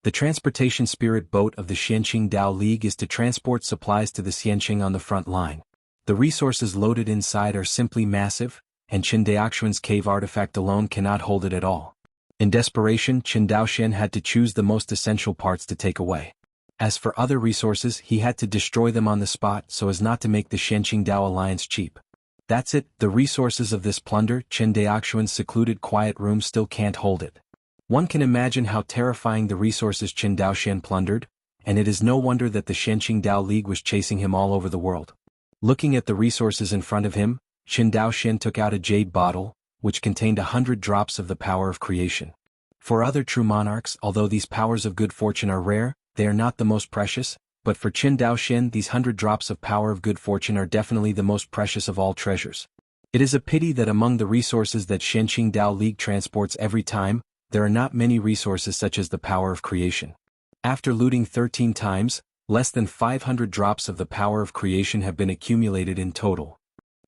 S1: The transportation spirit boat of the Shenqing Dao League is to transport supplies to the Xianqing on the front line. The resources loaded inside are simply massive, and Qin Daoxuan's cave artifact alone cannot hold it at all. In desperation, Qin Daoxian had to choose the most essential parts to take away. As for other resources, he had to destroy them on the spot so as not to make the Shenqing Dao alliance cheap. That's it, the resources of this plunder, Qin Daoxuan's secluded quiet room still can't hold it. One can imagine how terrifying the resources Qin Daoxian plundered, and it is no wonder that the Shenqing Dao League was chasing him all over the world. Looking at the resources in front of him, Qin Daoxian took out a jade bottle, which contained 100 drops of the power of creation. For other true monarchs, although these powers of good fortune are rare, they are not the most precious, but for Qin Daoxian these 100 drops of power of good fortune are definitely the most precious of all treasures. It is a pity that among the resources that Shenqing Dao League transports every time, there are not many resources such as the power of creation. After looting 13 times, less than 500 drops of the power of creation have been accumulated in total.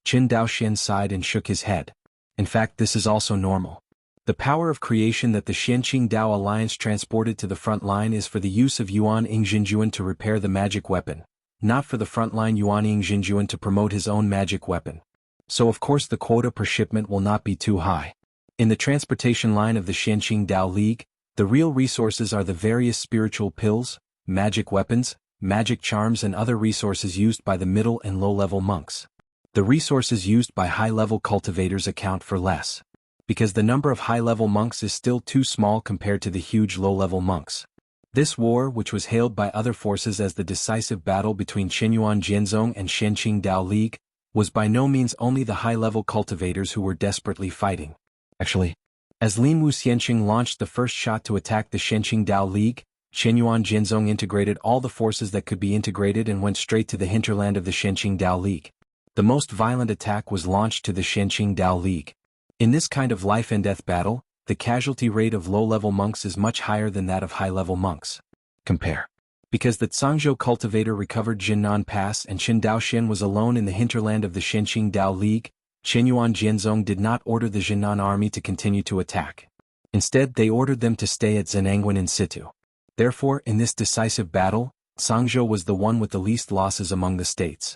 S1: Qin Daoxian sighed and shook his head. In fact, this is also normal. The power of creation that the Shenqing Dao Alliance transported to the front line is for the use of Yuan Yingjinjuan to repair the magic weapon, not for the frontline Yuan Yingjinjuan to promote his own magic weapon. So of course the quota per shipment will not be too high. In the transportation line of the Shenqing Dao League, the real resources are the various spiritual pills, magic weapons, magic charms and other resources used by the middle and low-level monks. The resources used by high-level cultivators account for less. because the number of high-level monks is still too small compared to the huge low-level monks. This war, which was hailed by other forces as the decisive battle between Qinyuan Jianzong and Shenqing Dao League, was by no means only the high-level cultivators who were desperately fighting. Actually, as Lin Wu Xianqing launched the first shot to attack the Shenqing Dao League, Qinyuan Jianzong integrated all the forces that could be integrated and went straight to the hinterland of the Shenqing Dao League. The most violent attack was launched to the Shenqing Dao League. In this kind of life-and-death battle, the casualty rate of low-level monks is much higher than that of high-level monks. Compare. Because the Cangzhou cultivator recovered Jinnan Pass and Qin Daoxian was alone in the hinterland of the Shenqing Dao League, Qinyuan Jianzong did not order the Jinnan army to continue to attack. Instead, they ordered them to stay at Zhenangwen in situ. Therefore, in this decisive battle, Cangzhou was the one with the least losses among the states.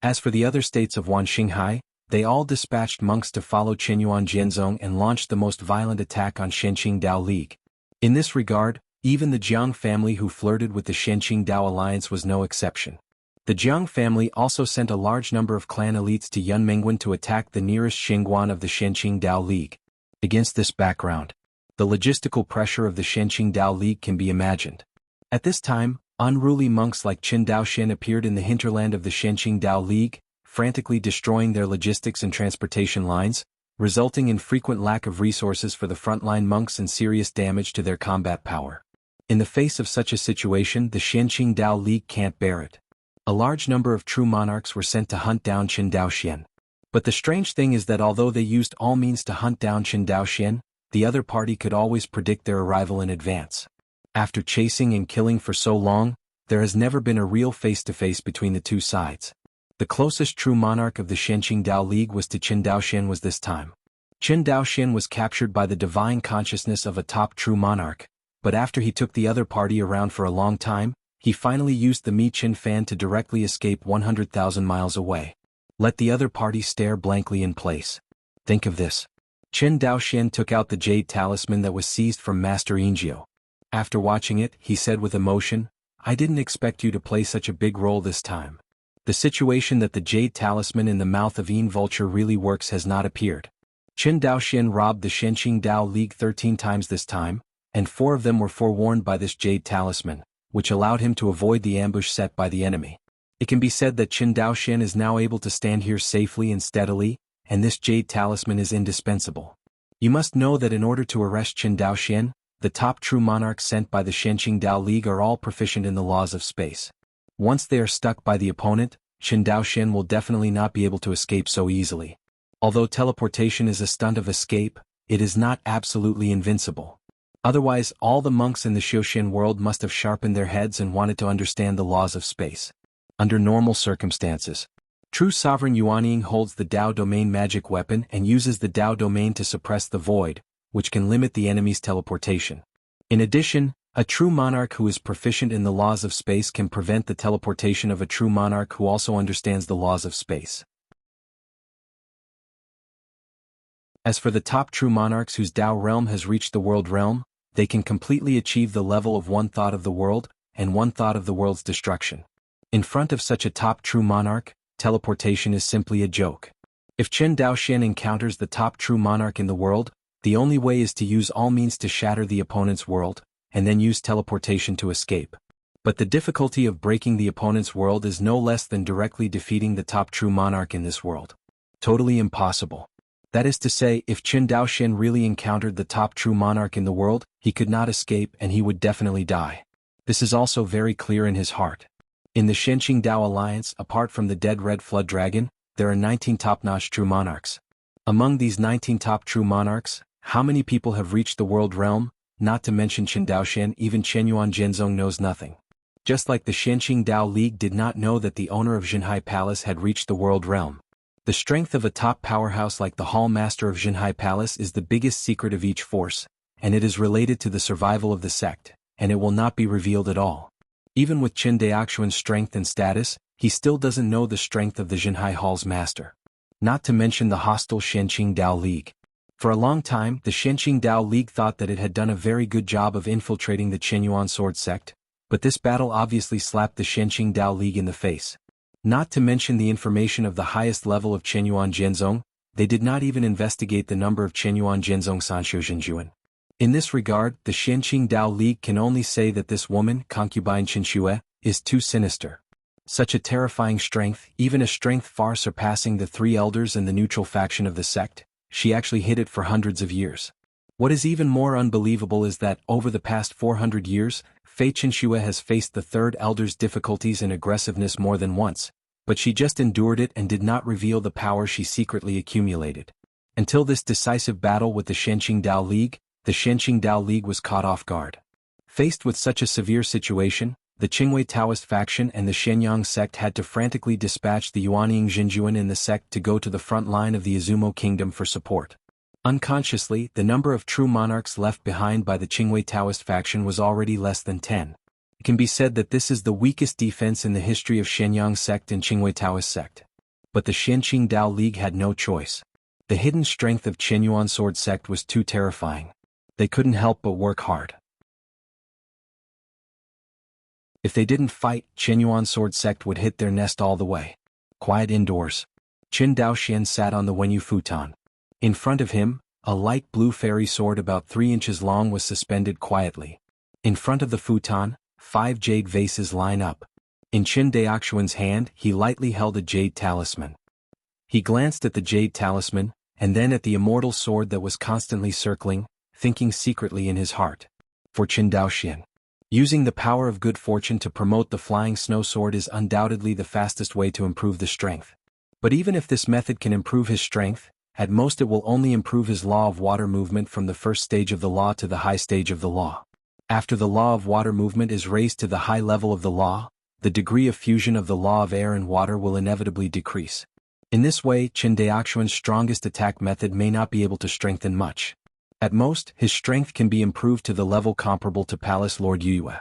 S1: As for the other states of Wanxinghai, they all dispatched monks to follow Qinyuan Jianzong and launched the most violent attack on Shenqing Dao League. In this regard, even the Jiang family who flirted with the Shenqing Dao alliance was no exception. The Jiang family also sent a large number of clan elites to Yunmengwen to attack the nearest Xingguan of the Shenqing Dao League. Against this background, the logistical pressure of the Shenqing Dao League can be imagined. At this time, unruly monks like Qin Daoxian appeared in the hinterland of the Shenqing Dao League, frantically destroying their logistics and transportation lines, resulting in frequent lack of resources for the frontline monks and serious damage to their combat power. In the face of such a situation, the Shenqing Dao League can't bear it. A large number of true monarchs were sent to hunt down Qin Daoxian. But the strange thing is that although they used all means to hunt down Qin Daoxian, the other party could always predict their arrival in advance. After chasing and killing for so long, there has never been a real face-to-face between the two sides. The closest true monarch of the Shenqing Dao League was to Qin Daoxian was this time. Qin Daoxian was captured by the divine consciousness of a top true monarch, but after he took the other party around for a long time, he finally used the Mi Qin fan to directly escape 100,000 miles away. Let the other party stare blankly in place. Think of this. Qin Daoxian took out the jade talisman that was seized from Master Ingio. After watching it, he said with emotion, "I didn't expect you to play such a big role this time." The situation that the jade talisman in the mouth of Yin Vulture really works has not appeared. Qin Daoxian robbed the Shenqing Dao League 13 times this time, and 4 of them were forewarned by this jade talisman, which allowed him to avoid the ambush set by the enemy. It can be said that Qin Daoxian is now able to stand here safely and steadily, and this jade talisman is indispensable. You must know that in order to arrest Qin Daoxian, the top true monarchs sent by the Shenqing Dao League are all proficient in the laws of space. Once they are stuck by the opponent, Qin Daoxian will definitely not be able to escape so easily. Although teleportation is a stunt of escape, it is not absolutely invincible. Otherwise, all the monks in the Xiuxian world must have sharpened their heads and wanted to understand the laws of space. Under normal circumstances, true sovereign Yuanying holds the Dao domain magic weapon and uses the Dao domain to suppress the void, which can limit the enemy's teleportation. In addition, a true monarch who is proficient in the laws of space can prevent the teleportation of a true monarch who also understands the laws of space. As for the top true monarchs whose Dao realm has reached the world realm, they can completely achieve the level of one thought of the world, and one thought of the world's destruction. In front of such a top true monarch, teleportation is simply a joke. If Qin Daoxian encounters the top true monarch in the world, the only way is to use all means to shatter the opponent's world, and then use teleportation to escape. But the difficulty of breaking the opponent's world is no less than directly defeating the top true monarch in this world. Totally impossible. That is to say, if Qin Daoxian really encountered the top true monarch in the world, he could not escape and he would definitely die. This is also very clear in his heart. In the Shenqing Dao Alliance, apart from the dead red flood dragon, there are 19 top-notch true monarchs. Among these 19 top true monarchs, how many people have reached the world realm? Not to mention Qin Daoxian, even Qinyuan Jianzong knows nothing. Just like the Shenqing Dao League did not know that the owner of Jinhai Palace had reached the world realm. The strength of a top powerhouse like the Hall Master of Jinhai Palace is the biggest secret of each force, and it is related to the survival of the sect, and it will not be revealed at all. Even with Qin Daoxian's strength and status, he still doesn't know the strength of the Jinhai Hall's master. Not to mention the hostile Shenqing Dao League. For a long time, the Shenqing Dao League thought that it had done a very good job of infiltrating the Qinyuan sword sect, but this battle obviously slapped the Shenqing Dao League in the face. Not to mention the information of the highest level of Chenyuan Jianzong, they did not even investigate the number of Chenyuan Jianzong Sanxiu Zhenjuan. In this regard, the Xianqing Dao League can only say that this woman, concubine Qinxue, is too sinister. Such a terrifying strength, even a strength far surpassing the three elders and the neutral faction of the sect, she actually hid it for hundreds of years. What is even more unbelievable is that, over the past 400 years, Fei Qinxue has faced the third elder's difficulties and aggressiveness more than once, but she just endured it and did not reveal the power she secretly accumulated. Until this decisive battle with the Xianqing Dao League, the Xianqing Dao League was caught off guard. Faced with such a severe situation, the Qingwei Taoist faction and the Shenyang sect had to frantically dispatch the Yuanying Xinjuan in the sect to go to the front line of the Izumo kingdom for support. Unconsciously, the number of true monarchs left behind by the Qingwei Taoist faction was already less than 10. It can be said that this is the weakest defense in the history of Shenyang sect and Qingwei Taoist sect. But the Xianqing Dao League had no choice. The hidden strength of Qianyuan Sword sect was too terrifying. They couldn't help but work hard. If they didn't fight, Qianyuan Sword sect would hit their nest all the way. Quiet indoors. Qin Daoxian sat on the Wenyu futon. In front of him, a light blue fairy sword about 3 inches long was suspended quietly. In front of the futon, 5 jade vases line up. In Qin Daoxian's hand, he lightly held a jade talisman. He glanced at the jade talisman, and then at the immortal sword that was constantly circling, thinking secretly in his heart. For Qin Daoxian, using the power of good fortune to promote the flying snow sword is undoubtedly the fastest way to improve the strength. But even if this method can improve his strength, at most it will only improve his law of water movement from the first stage of the law to the high stage of the law. After the law of water movement is raised to the high level of the law, the degree of fusion of the law of air and water will inevitably decrease. In this way, Qin Daoxian's strongest attack method may not be able to strengthen much. At most, his strength can be improved to the level comparable to Palace Lord Yue.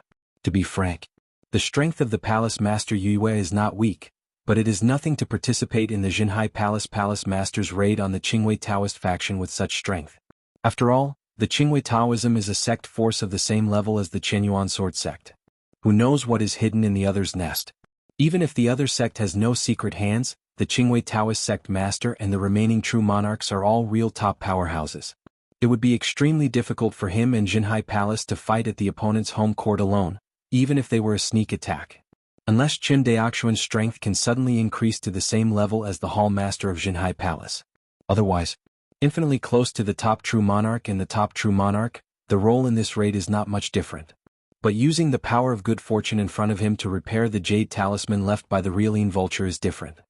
S1: To be frank, the strength of the Palace Master Yue is not weak, but it is nothing to participate in the Jinhai Palace Master's raid on the Qingwei Taoist faction with such strength. After all, the Qingwei Taoism is a sect force of the same level as the Qianyuan Sword sect. Who knows what is hidden in the other's nest? Even if the other sect has no secret hands, the Qingwei Taoist sect master and the remaining true monarchs are all real top powerhouses. It would be extremely difficult for him and Jinhai Palace to fight at the opponent's home court alone, even if they were a sneak attack. Unless Qin Daoxian's strength can suddenly increase to the same level as the Hall Master of Jinhai Palace. Otherwise, infinitely close to the top true monarch and the top true monarch, the role in this raid is not much different. But using the power of good fortune in front of him to repair the jade talisman left by the Realine vulture is different.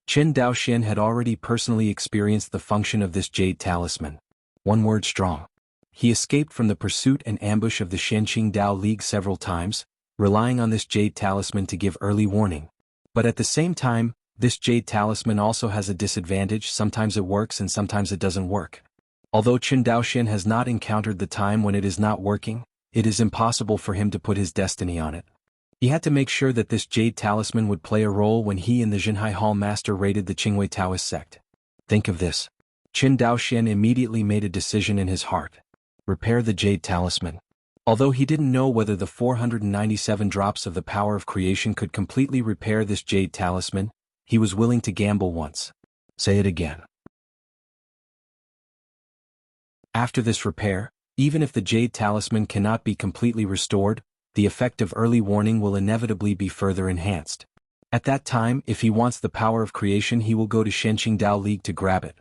S1: Qin Daoxian had already personally experienced the function of this jade talisman. One word strong. He escaped from the pursuit and ambush of the Xianqing Dao League several times, relying on this jade talisman to give early warning. But at the same time, this jade talisman also has a disadvantage: sometimes it works and sometimes it doesn't work. Although Qin Daoxian has not encountered the time when it is not working, it is impossible for him to put his destiny on it. He had to make sure that this jade talisman would play a role when he and the Jinhai Hall Master raided the Qingwei Taoist sect. Think of this. Qin Daoxian immediately made a decision in his heart. Repair the jade talisman. Although he didn't know whether the 497 drops of the power of creation could completely repair this jade talisman, he was willing to gamble once. Say it again. After this repair, even if the jade talisman cannot be completely restored, the effect of early warning will inevitably be further enhanced. At that time, if he wants the power of creation, he will go to Xianqing Dao League to grab it.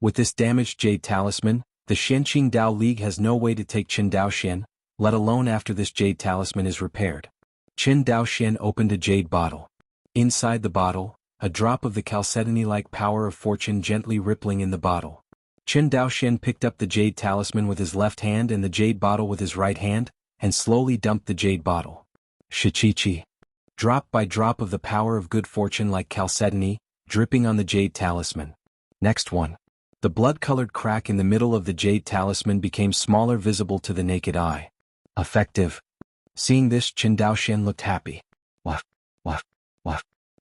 S1: With this damaged jade talisman, the Xianqing Dao League has no way to take Qin Daoxian, let alone after this jade talisman is repaired. Qin Daoxian opened a jade bottle. Inside the bottle, a drop of the chalcedony-like power of fortune gently rippling in the bottle. Qin Daoxian picked up the jade talisman with his left hand and the jade bottle with his right hand, and slowly dumped the jade bottle. Shichichi. Drop by drop of the power of good fortune like chalcedony, dripping on the jade talisman. Next one. The blood-colored crack in the middle of the jade talisman became smaller, visible to the naked eye. Effective. Seeing this, Qin Daoxian looked happy. Waf.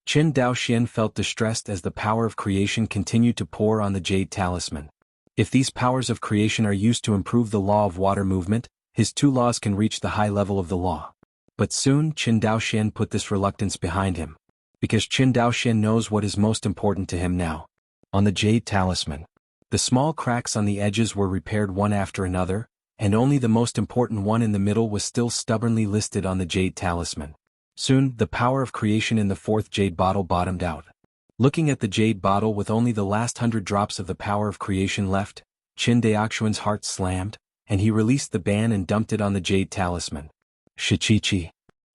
S1: Qin Daoxian felt distressed as the power of creation continued to pour on the jade talisman. If these powers of creation are used to improve the law of water movement, his 2 laws can reach the high level of the law. But soon Qin Daoxian put this reluctance behind him. Because Qin Daoxian knows what is most important to him now. On the Jade Talisman. The small cracks on the edges were repaired one after another, and only the most important one in the middle was still stubbornly listed on the Jade Talisman. Soon, the power of creation in the fourth Jade bottle bottomed out. Looking at the Jade bottle with only the last 100 drops of the power of creation left, Qin Daoxian's heart slammed, and he released the ban and dumped it on the Jade Talisman. Shichichi.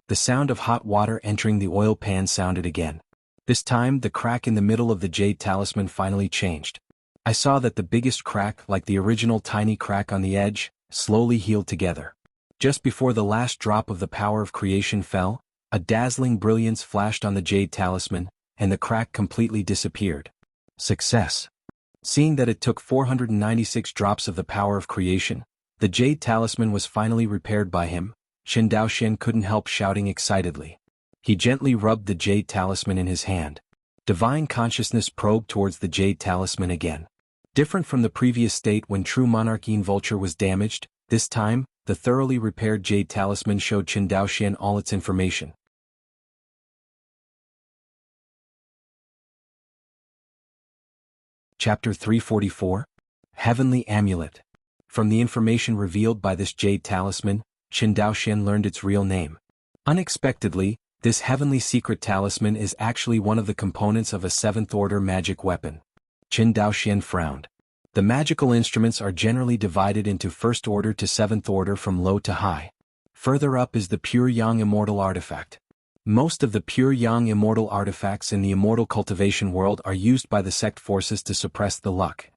S1: The sound of hot water entering the oil pan sounded again. This time, the crack in the middle of the Jade Talisman finally changed. I saw that the biggest crack, like the original tiny crack on the edge, slowly healed together. Just before the last drop of the power of creation fell, a dazzling brilliance flashed on the Jade Talisman, and the crack completely disappeared. Success. Seeing that it took 496 drops of the power of creation, the Jade Talisman was finally repaired by him. Qin Daoxian couldn't help shouting excitedly. He gently rubbed the Jade Talisman in his hand. Divine consciousness probed towards the Jade Talisman again. Different from the previous state when True Monarchine Vulture was damaged, this time, the thoroughly repaired Jade Talisman showed Qin Daoxian all its information. Chapter 344. Heavenly Amulet. From the information revealed by this Jade Talisman, Qin Daoxian learned its real name. Unexpectedly, this heavenly secret talisman is actually one of the components of a 7th-order magic weapon. Qin Daoxian frowned. The magical instruments are generally divided into 1st order to 7th order from low to high. Further up is the pure Yang immortal artifact. Most of the pure Yang immortal artifacts in the immortal cultivation world are used by the sect forces to suppress the luck.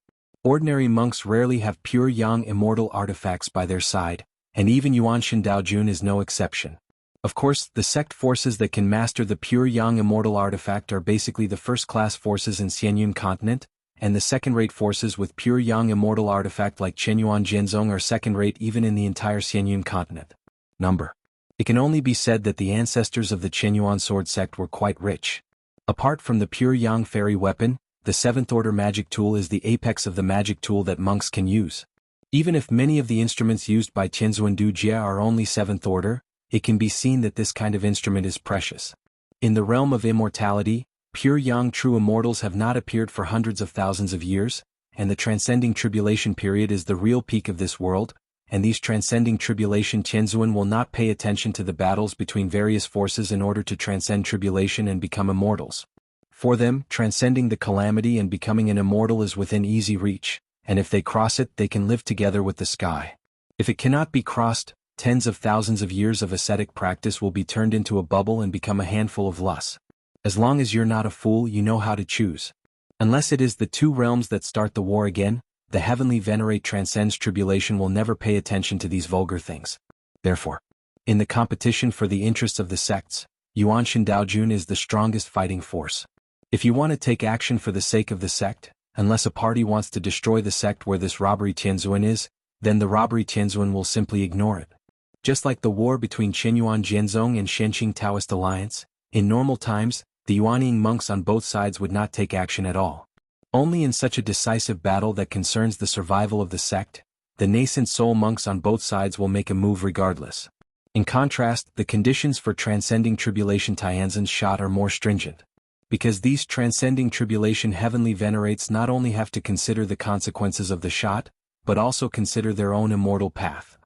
S1: Ordinary monks rarely have pure Yang immortal artifacts by their side, and even Yuan Daojun is no exception. Of course, the sect forces that can master the pure Yang immortal artifact are basically the first-class forces in Xianyun continent, and the second-rate forces with pure Yang immortal artifact like Chenyuan Jianzong are second-rate even in the entire Xianyun continent. Number. It can only be said that the ancestors of the Chenyuan sword sect were quite rich. Apart from the pure Yang fairy weapon, the 7th-order magic tool is the apex of the magic tool that monks can use. Even if many of the instruments used by Tianzuan Dujia are only 7th order, it can be seen that this kind of instrument is precious. In the realm of immortality, pure Yang true immortals have not appeared for hundreds of thousands of years, and the transcending tribulation period is the real peak of this world, and these transcending tribulation Tianzuan will not pay attention to the battles between various forces in order to transcend tribulation and become immortals. For them, transcending the calamity and becoming an immortal is within easy reach, and if they cross it, they can live together with the sky. If it cannot be crossed, tens of thousands of years of ascetic practice will be turned into a bubble and become a handful of lus. As long as you're not a fool, you know how to choose. Unless it is the two realms that start the war again, the heavenly venerate transcends tribulation will never pay attention to these vulgar things. Therefore, in the competition for the interests of the sects, Yuan Daojun is the strongest fighting force. If you want to take action for the sake of the sect, unless a party wants to destroy the sect where this robbery Tianzuan is, then the robbery Tianzuan will simply ignore it. Just like the war between Chenyuan Jianzong and Shenqing Taoist alliance, in normal times, the Yuanying monks on both sides would not take action at all. Only in such a decisive battle that concerns the survival of the sect, the nascent soul monks on both sides will make a move regardless. In contrast, the conditions for transcending tribulation Tianzan's shot are more stringent. Because these transcending tribulation heavenly venerates not only have to consider the consequences of the shot, but also consider their own immortal path.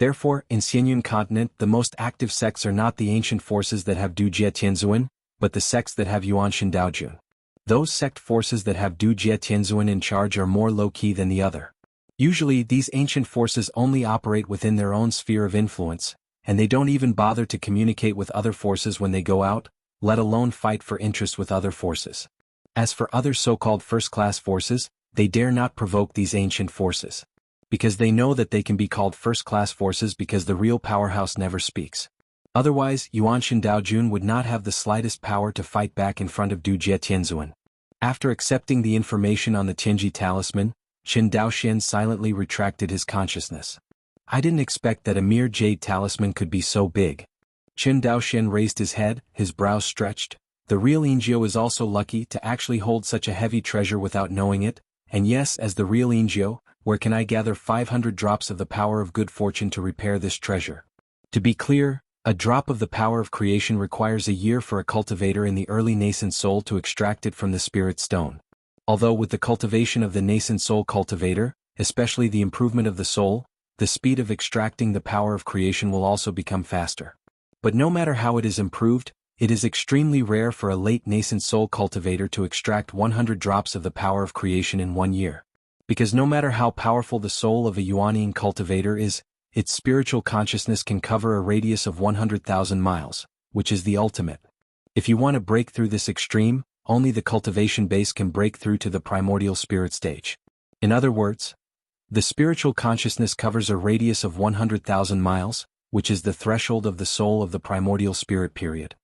S1: Therefore, in Xianyun continent, the most active sects are not the ancient forces that have Dujia Tianzuan, but the sects that have Yuan Daojun. Those sect forces that have Dujia Tianzuan in charge are more low-key than the other. Usually, these ancient forces only operate within their own sphere of influence, and they don't even bother to communicate with other forces when they go out, let alone fight for interest with other forces. As for other so-called first-class forces, they dare not provoke these ancient forces. Because they know that they can be called first-class forces because the real powerhouse never speaks. Otherwise, Yuan Daojun would not have the slightest power to fight back in front of Dujia Tianzuan. After accepting the information on the Tianji talisman, Qin Daoxian silently retracted his consciousness. I didn't expect that a mere jade talisman could be so big. Qin Daoxian raised his head, his brows stretched. The real Ingio is also lucky to actually hold such a heavy treasure without knowing it, and yes, as the real Ingio, where can I gather 500 drops of the power of good fortune to repair this treasure? To be clear, A drop of the power of creation requires a year for a cultivator in the early nascent soul to extract it from the spirit stone. Although with the cultivation of the nascent soul cultivator, especially the improvement of the soul, the speed of extracting the power of creation will also become faster. But no matter how it is improved, it is extremely rare for a late nascent soul cultivator to extract 100 drops of the power of creation in 1 year. Because no matter how powerful the soul of a Yuanian cultivator is, its spiritual consciousness can cover a radius of 100,000 miles, which is the ultimate. If you want to break through this extreme, only the cultivation base can break through to the primordial spirit stage. In other words, the spiritual consciousness covers a radius of 100,000 miles, which is the threshold of the soul of the primordial spirit period.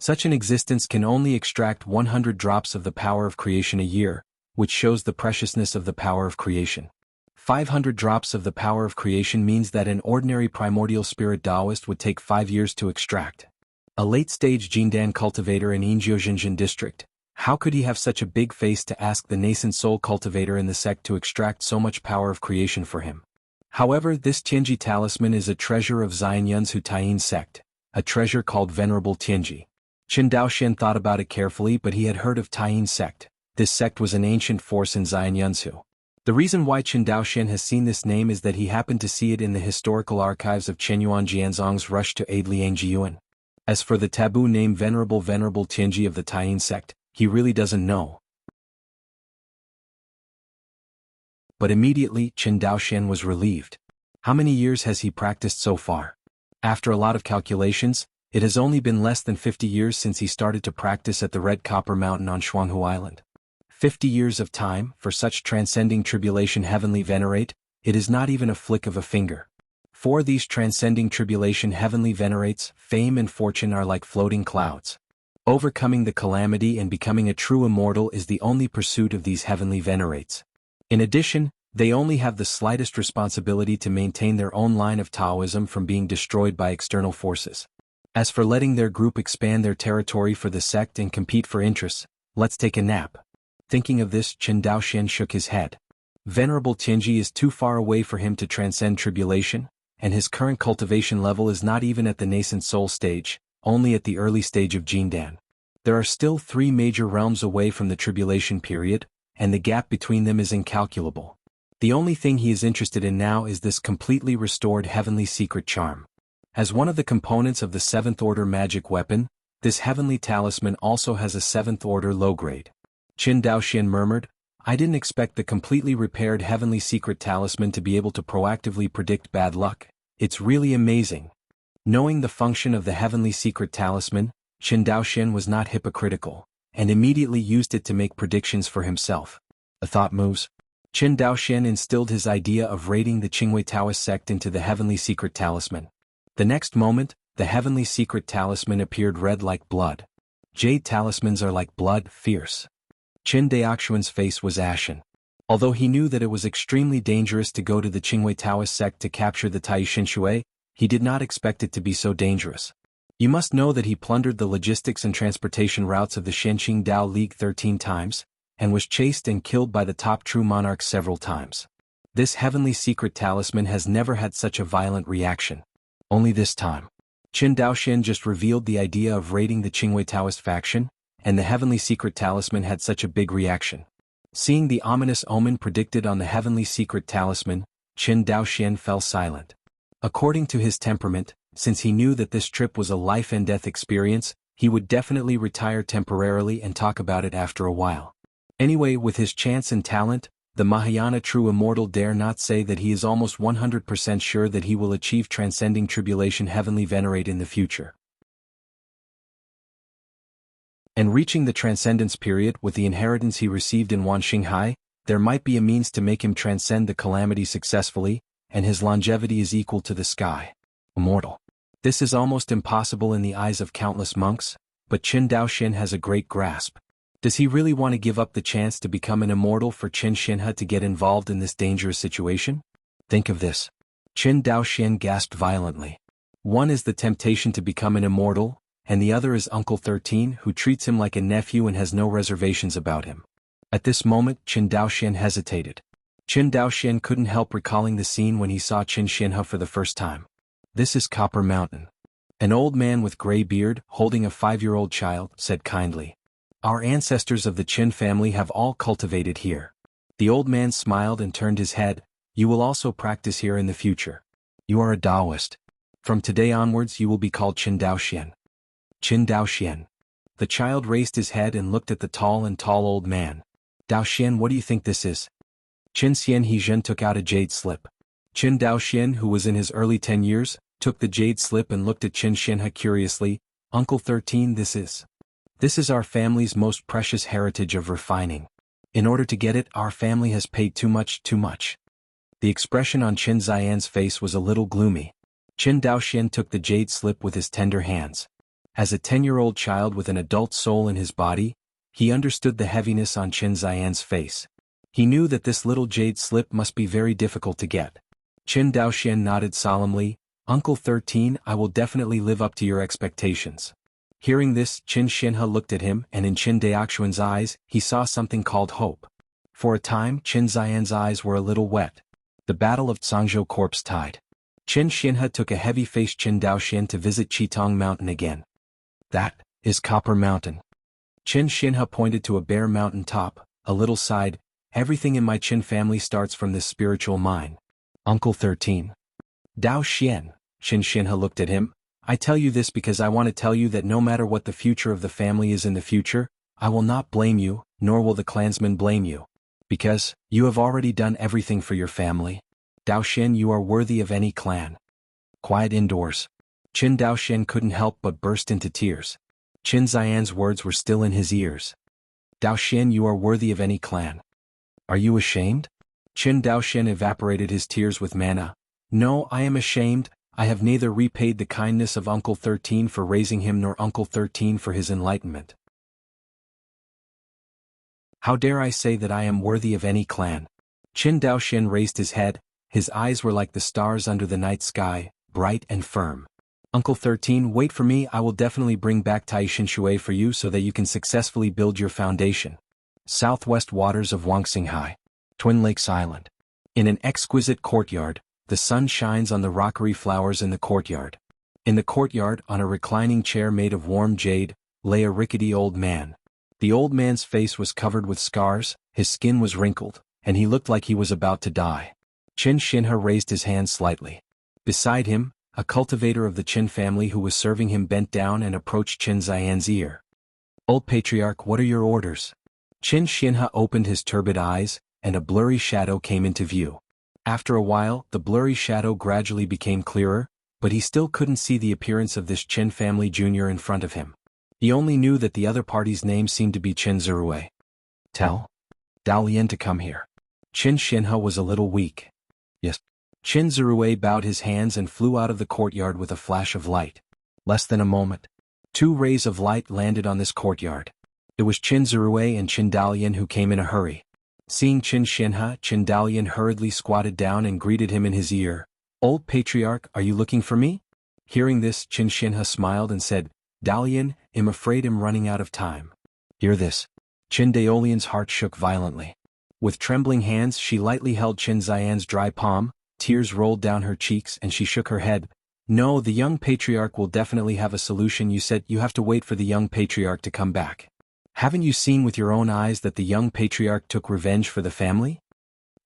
S1: Such an existence can only extract 100 drops of the power of creation a year, which shows the preciousness of the power of creation. 500 drops of the power of creation means that an ordinary primordial spirit Taoist would take 5 years to extract. A late-stage Jindan cultivator in Yinjiuzhenjin district, how could he have such a big face to ask the nascent soul cultivator in the sect to extract so much power of creation for him? However, this Tianji talisman is a treasure of Xian Yunzu Taiyin sect, a treasure called Venerable Tianji. Qin Daoxian thought about it carefully, but he had heard of Taiyin sect. This sect was an ancient force in Xian Yunzu. The reason why Qin Daoxian has seen this name is that he happened to see it in the historical archives of Chenyuan Jianzong's rush to aid Liang Jiyuan. As for the taboo name Venerable Tianji of the Taiyin sect, he really doesn't know. But immediately Qin Daoxian was relieved. How many years has he practiced so far? After a lot of calculations, it has only been less than 50 years since he started to practice at the Red Copper Mountain on Jianghu Island. 50 years of time, for such transcending tribulation heavenly venerate, it is not even a flick of a finger. For these transcending tribulation heavenly venerates, fame and fortune are like floating clouds. Overcoming the calamity and becoming a true immortal is the only pursuit of these heavenly venerates. In addition, they only have the slightest responsibility to maintain their own line of Taoism from being destroyed by external forces. As for letting their group expand their territory for the sect and compete for interests, let's take a nap. Thinking of this, Qin Daoxian shook his head. Venerable Tianji is too far away for him to transcend tribulation, and his current cultivation level is not even at the nascent soul stage, only at the early stage of Jindan. There are still 3 major realms away from the tribulation period, and the gap between them is incalculable. The only thing he is interested in now is this completely restored heavenly secret charm. As one of the components of the 7th order magic weapon, this heavenly talisman also has a 7th order low grade. Qin Daoxian murmured, I didn't expect the completely repaired heavenly secret talisman to be able to proactively predict bad luck. It's really amazing. Knowing the function of the heavenly secret talisman, Qin Daoxian was not hypocritical, and immediately used it to make predictions for himself. A thought moves. Qin Daoxian instilled his idea of raiding the Qingwei Taoist sect into the heavenly secret talisman. The next moment, the heavenly secret talisman appeared red like blood. Jade talismans are like blood, fierce. Qin Daoxian's face was ashen. Although he knew that it was extremely dangerous to go to the Qingwei Taoist sect to capture the Taishan Shui, he did not expect it to be so dangerous. You must know that he plundered the logistics and transportation routes of the Shenqing Dao League 13 times, and was chased and killed by the top true monarchs several times. This heavenly secret talisman has never had such a violent reaction. Only this time. Qin Daoxian just revealed the idea of raiding the Qingwei Taoist faction, and the heavenly secret talisman had such a big reaction. Seeing the ominous omen predicted on the heavenly secret talisman, Qin Daoxian fell silent. According to his temperament, since he knew that this trip was a life and death experience, he would definitely retire temporarily and talk about it after a while. Anyway, with his chance and talent, the Mahayana true immortal dare not say that he is almost 100% sure that he will achieve transcending tribulation heavenly venerate in the future. And reaching the transcendence period with the inheritance he received in Wanxinghai, there might be a means to make him transcend the calamity successfully, and his longevity is equal to the sky. Immortal. This is almost impossible in the eyes of countless monks, but Qin Daoxian has a great grasp. Does he really want to give up the chance to become an immortal for Qin Shinhe to get involved in this dangerous situation? Think of this. Qin Daoxian gasped violently. One is the temptation to become an immortal, and the other is Uncle 13 who treats him like a nephew and has no reservations about him. At this moment Qin Daoxian hesitated. Qin Daoxian couldn't help recalling the scene when he saw Qin Shinhe for the first time. This is Copper Mountain. An old man with gray beard, holding a 5-year-old child, said kindly. Our ancestors of the Qin family have all cultivated here. The old man smiled and turned his head. You will also practice here in the future. You are a Taoist. From today onwards you will be called Qin Daoxian. Qin Daoxian. The child raised his head and looked at the tall old man. Daoxian, what do you think this is? Qin Xian Hezhen took out a jade slip. Qin Daoxian, who was in his early 10 years, took the jade slip and looked at Qin Xianhe curiously. Uncle 13, this is our family's most precious heritage of refining. In order to get it, our family has paid too much. The expression on Qin Xian's face was a little gloomy. Qin Daoxian took the jade slip with his tender hands. As a 10-year-old child with an adult soul in his body, he understood the heaviness on Qin Xian's face. He knew that this little jade slip must be very difficult to get. Qin Daoxian nodded solemnly. Uncle 13, I will definitely live up to your expectations. Hearing this, Qin Xianhe looked at him, and in Qin Daoxian's eyes, he saw something called hope. For a time, Qin Xian's eyes were a little wet. The Battle of Zhangzhou Corpse Tide. Qin Xianhe took a heavy-faced Qin Daoxian to visit Qitong Mountain again. That is Copper Mountain. Qin Xianhe pointed to a bare mountain top, a little sighed. Everything in my Qin family starts from this spiritual mine. Uncle 13. Daoxian. Qin Xianhe looked at him. I tell you this because I want to tell you that no matter what the future of the family is in the future, I will not blame you, nor will the clansmen blame you. Because, you have already done everything for your family. Daoxian, you are worthy of any clan. Quiet indoors. Qin Daoxian couldn't help but burst into tears. Qin Xian's words were still in his ears. Daoxian, you are worthy of any clan. Are you ashamed? Qin Daoxian evaporated his tears with manna. No, I am ashamed. I have neither repaid the kindness of Uncle 13 for raising him nor Uncle 13 for his enlightenment. How dare I say that I am worthy of any clan? Qin Daoxian raised his head. His eyes were like the stars under the night sky, bright and firm. Uncle 13, wait for me. I will definitely bring back Taishan Shui for you so that you can successfully build your foundation. Southwest waters of Wangxinghai. Twin Lakes Island. In an exquisite courtyard, the sun shines on the rockery flowers in the courtyard. In the courtyard, on a reclining chair made of warm jade, lay a rickety old man. The old man's face was covered with scars, his skin was wrinkled, and he looked like he was about to die. Qin Xianhe raised his hand slightly. Beside him, a cultivator of the Qin family who was serving him bent down and approached Qin Xian's ear. Old Patriarch, what are your orders? Qin Xianhe opened his turbid eyes, and a blurry shadow came into view. After a while, the blurry shadow gradually became clearer, but he still couldn't see the appearance of this Qin family junior in front of him. He only knew that the other party's name seemed to be Qin Zirui. Tell Dalian to come here. Qin Xianhe was a little weak. Yes. Qin Zirui bowed his hands and flew out of the courtyard with a flash of light. Less than a moment. 2 rays of light landed on this courtyard. It was Qin Zirui and Qin Dalian who came in a hurry. Seeing Qin Xianhe, Qin Dalian hurriedly squatted down and greeted him in his ear. Old Patriarch, are you looking for me? Hearing this, Qin Xianhe smiled and said, Dalian, I'm afraid I'm running out of time. Hear this. Qin Daolian's heart shook violently. With trembling hands she lightly held Qin Xian's dry palm, tears rolled down her cheeks and she shook her head. No, the young patriarch will definitely have a solution. You said you have to wait for the young patriarch to come back. Haven't you seen with your own eyes that the young patriarch took revenge for the family?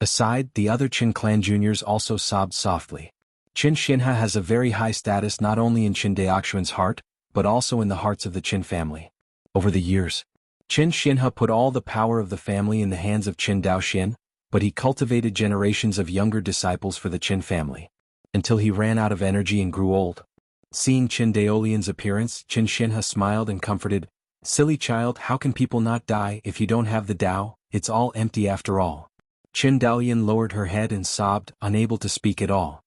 S1: Aside, the other Qin clan juniors also sobbed softly. Qin Xianhe has a very high status not only in Qin Daoxian's heart, but also in the hearts of the Qin family. Over the years, Qin Xianhe put all the power of the family in the hands of Qin Daoxian, but he cultivated generations of younger disciples for the Qin family, until he ran out of energy and grew old. Seeing Qin Daolian's appearance, Qin Xianhe smiled and comforted, Silly child, how can people not die if you don't have the Tao? It's all empty after all. Qin Dalian lowered her head and sobbed, unable to speak at all.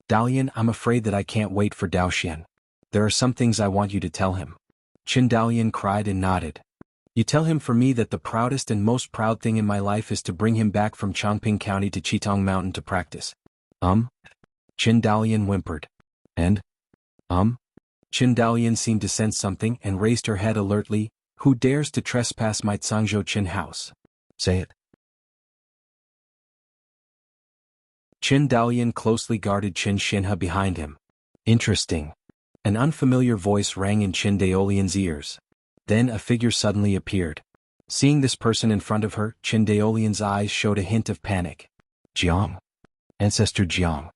S1: Dalian, I'm afraid that I can't wait for Daoxian. There are some things I want you to tell him. Qin Dalian cried and nodded. You tell him for me that the proudest and most proud thing in my life is to bring him back from Chongping County to Qitong Mountain to practice. Qin Dalian whimpered. And? Qin Dalian seemed to sense something and raised her head alertly. Who dares to trespass my Zhangzhou Qin house? Say it. Qin Dalian closely guarded Qin Xianhe behind him. Interesting. An unfamiliar voice rang in Qin Daolian's ears. Then a figure suddenly appeared. Seeing this person in front of her, Qin Daolian's eyes showed a hint of panic. Jiang. Ancestor Jiang.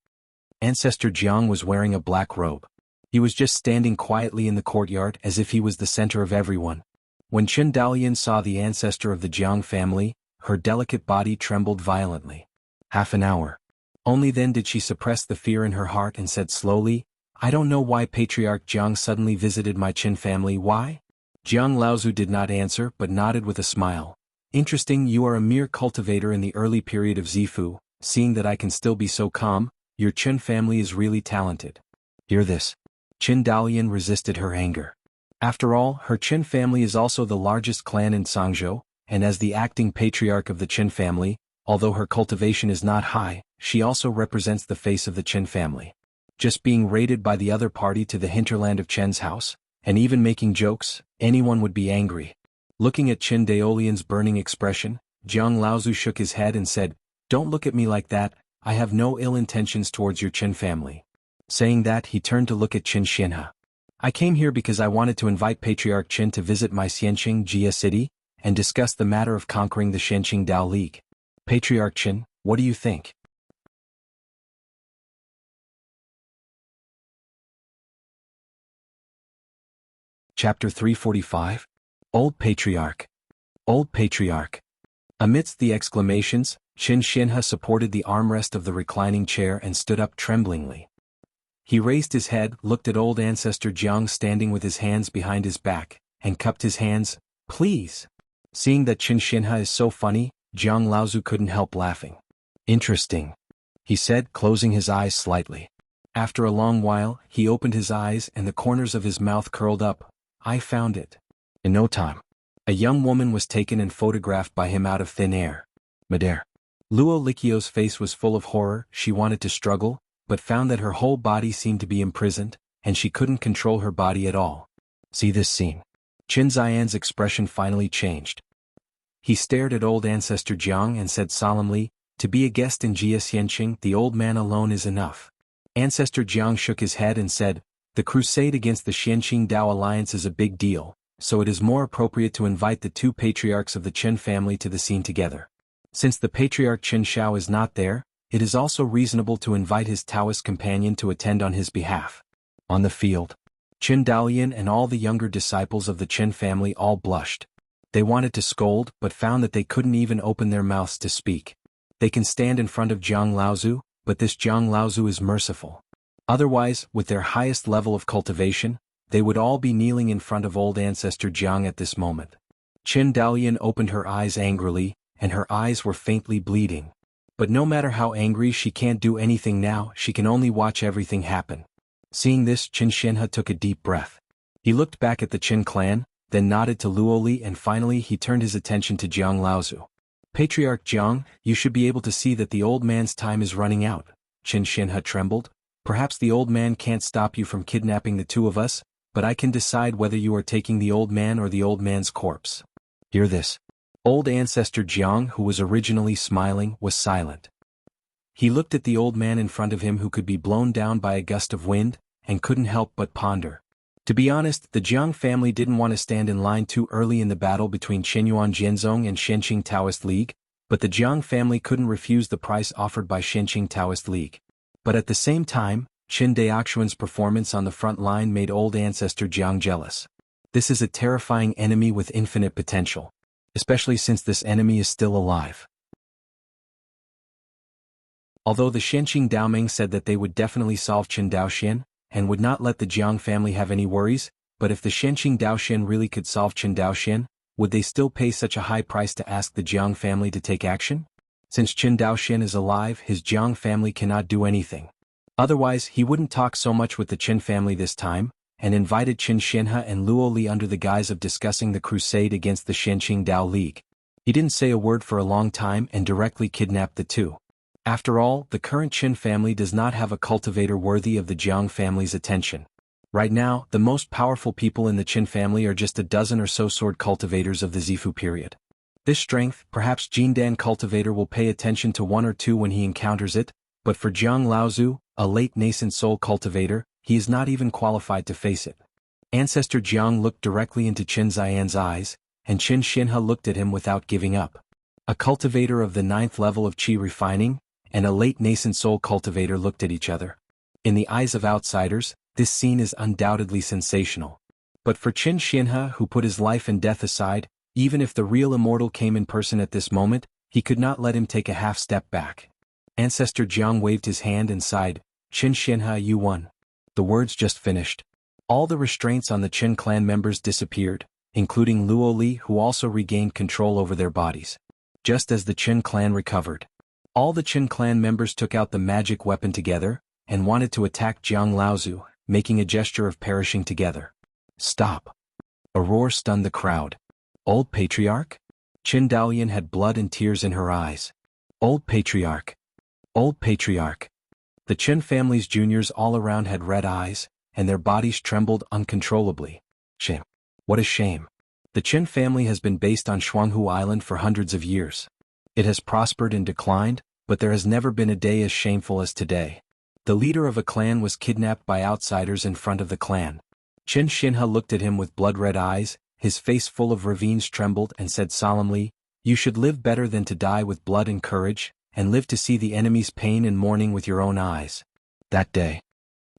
S1: Ancestor Jiang was wearing a black robe. He was just standing quietly in the courtyard as if he was the center of everyone. When Qin Daolian saw the ancestor of the Jiang family, her delicate body trembled violently. Half an hour. Only then did she suppress the fear in her heart and said slowly, I don't know why Patriarch Jiang suddenly visited my Qin family. Why? Jiang Laozu did not answer but nodded with a smile. Interesting, you are a mere cultivator in the early period of Zifu. Seeing that I can still be so calm, your Qin family is really talented. Hear this. Qin Daolian resisted her anger. After all, her Qin family is also the largest clan in Sangzhou, and as the acting patriarch of the Qin family, although her cultivation is not high, she also represents the face of the Qin family. Just being raided by the other party to the hinterland of Chen's house, and even making jokes, anyone would be angry. Looking at Qin Daolian's burning expression, Jiang Laozu shook his head and said, Don't look at me like that, I have no ill intentions towards your Qin family. Saying that, he turned to look at Qin Xianhe. I came here because I wanted to invite Patriarch Qin to visit my Xianqing Jia city, and discuss the matter of conquering the Xianqing Dao League. Patriarch Qin, what do you think? Chapter 345. Old Patriarch. Old Patriarch. Amidst the exclamations, Qin Xianhe supported the armrest of the reclining chair and stood up tremblingly. He raised his head, looked at old ancestor Jiang standing with his hands behind his back, and cupped his hands. Please. Seeing that Qin Xianhe is so funny, Jiang Laozu couldn't help laughing. Interesting. He said, closing his eyes slightly. After a long while, he opened his eyes and the corners of his mouth curled up. I found it. In no time. A young woman was taken and photographed by him out of thin air. Madare. Luo Likio's face was full of horror. She wanted to struggle, but found that her whole body seemed to be imprisoned, and she couldn't control her body at all. See this scene. Qin Ziyan's expression finally changed. He stared at old ancestor Jiang and said solemnly, To be a guest in Jia Xianqing, the old man alone is enough. Ancestor Jiang shook his head and said, The crusade against the Xianqing Dao alliance is a big deal, so it is more appropriate to invite the two patriarchs of the Qin family to the scene together. Since the patriarch Qin Shao is not there, it is also reasonable to invite his Taoist companion to attend on his behalf. On the field, Qin Daolian and all the younger disciples of the Qin family all blushed. They wanted to scold but found that they couldn't even open their mouths to speak. They can stand in front of Jiang Laozu, but this Jiang Laozu is merciful. Otherwise, with their highest level of cultivation, they would all be kneeling in front of old ancestor Jiang at this moment. Qin Daolian opened her eyes angrily, and her eyes were faintly bleeding. But no matter how angry, she can't do anything now, she can only watch everything happen. Seeing this, Qin Xianhe took a deep breath. He looked back at the Qin clan, then nodded to Luoli and finally he turned his attention to Jiang Laozu. Patriarch Jiang, you should be able to see that the old man's time is running out. Qin Xianhe trembled. Perhaps the old man can't stop you from kidnapping the two of us, but I can decide whether you are taking the old man or the old man's corpse. Hear this. Old ancestor Jiang, who was originally smiling, was silent. He looked at the old man in front of him who could be blown down by a gust of wind, and couldn't help but ponder. To be honest, the Jiang family didn't want to stand in line too early in the battle between Qinyuan Jianzong and Xianqing Taoist League, but the Jiang family couldn't refuse the price offered by Xianqing Taoist League. But at the same time, Qin Daoxuan's performance on the front line made old ancestor Jiang jealous. This is a terrifying enemy with infinite potential, especially since this enemy is still alive. Although the Xianqing Daoming said that they would definitely solve Qin Daoxian, and would not let the Jiang family have any worries, but if the Xianqing Daoxian really could solve Qin Daoxian, would they still pay such a high price to ask the Jiang family to take action? Since Qin Daoxian is alive, his Jiang family cannot do anything. Otherwise, he wouldn't talk so much with the Qin family this time, and invited Qin Xianhe and Luo Li under the guise of discussing the crusade against the Xianqing Dao League. He didn't say a word for a long time and directly kidnapped the two. After all, the current Qin family does not have a cultivator worthy of the Jiang family's attention. Right now, the most powerful people in the Qin family are just a dozen or so sword cultivators of the Zifu period. This strength, perhaps Jindan cultivator will pay attention to one or two when he encounters it, but for Jiang Laozu, a late nascent soul cultivator, he is not even qualified to face it. Ancestor Jiang looked directly into Qin Ziyan's eyes, and Qin Xinhe looked at him without giving up. A cultivator of the 9th level of qi refining, and a late nascent soul cultivator looked at each other. In the eyes of outsiders, this scene is undoubtedly sensational. But for Qin Xinhe, who put his life and death aside, even if the real immortal came in person at this moment, he could not let him take a half step back. Ancestor Jiang waved his hand and sighed, "Qin Xinhe, you won." The words just finished. All the restraints on the Qin clan members disappeared, including Luo Li, who also regained control over their bodies. Just as the Qin clan recovered, all the Qin clan members took out the magic weapon together, and wanted to attack Jiang Laozu, making a gesture of perishing together. "Stop!" A roar stunned the crowd. "Old Patriarch?" Qin Dalian had blood and tears in her eyes. "Old Patriarch! Old Patriarch!" The Qin family's juniors all around had red eyes, and their bodies trembled uncontrollably. Shame. What a shame. The Qin family has been based on Jianghu Island for hundreds of years. It has prospered and declined, but there has never been a day as shameful as today. The leader of a clan was kidnapped by outsiders in front of the clan. Qin Xinhe looked at him with blood-red eyes, his face full of ravines trembled and said solemnly, "You should live better than to die with blood and courage, and live to see the enemy's pain and mourning with your own eyes." That day.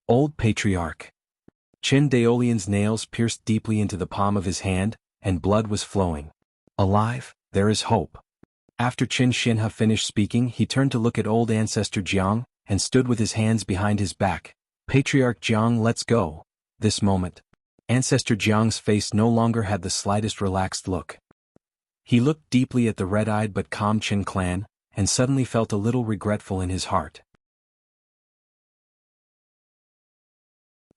S1: Old Patriarch. Qin Daolian's nails pierced deeply into the palm of his hand, and blood was flowing. "Alive, there is hope." After Qin Xinhe finished speaking, he turned to look at old Ancestor Jiang, and stood with his hands behind his back. "Patriarch Jiang, let's go." This moment. Ancestor Jiang's face no longer had the slightest relaxed look. He looked deeply at the red-eyed but calm Qin clan, and suddenly felt a little regretful in his heart.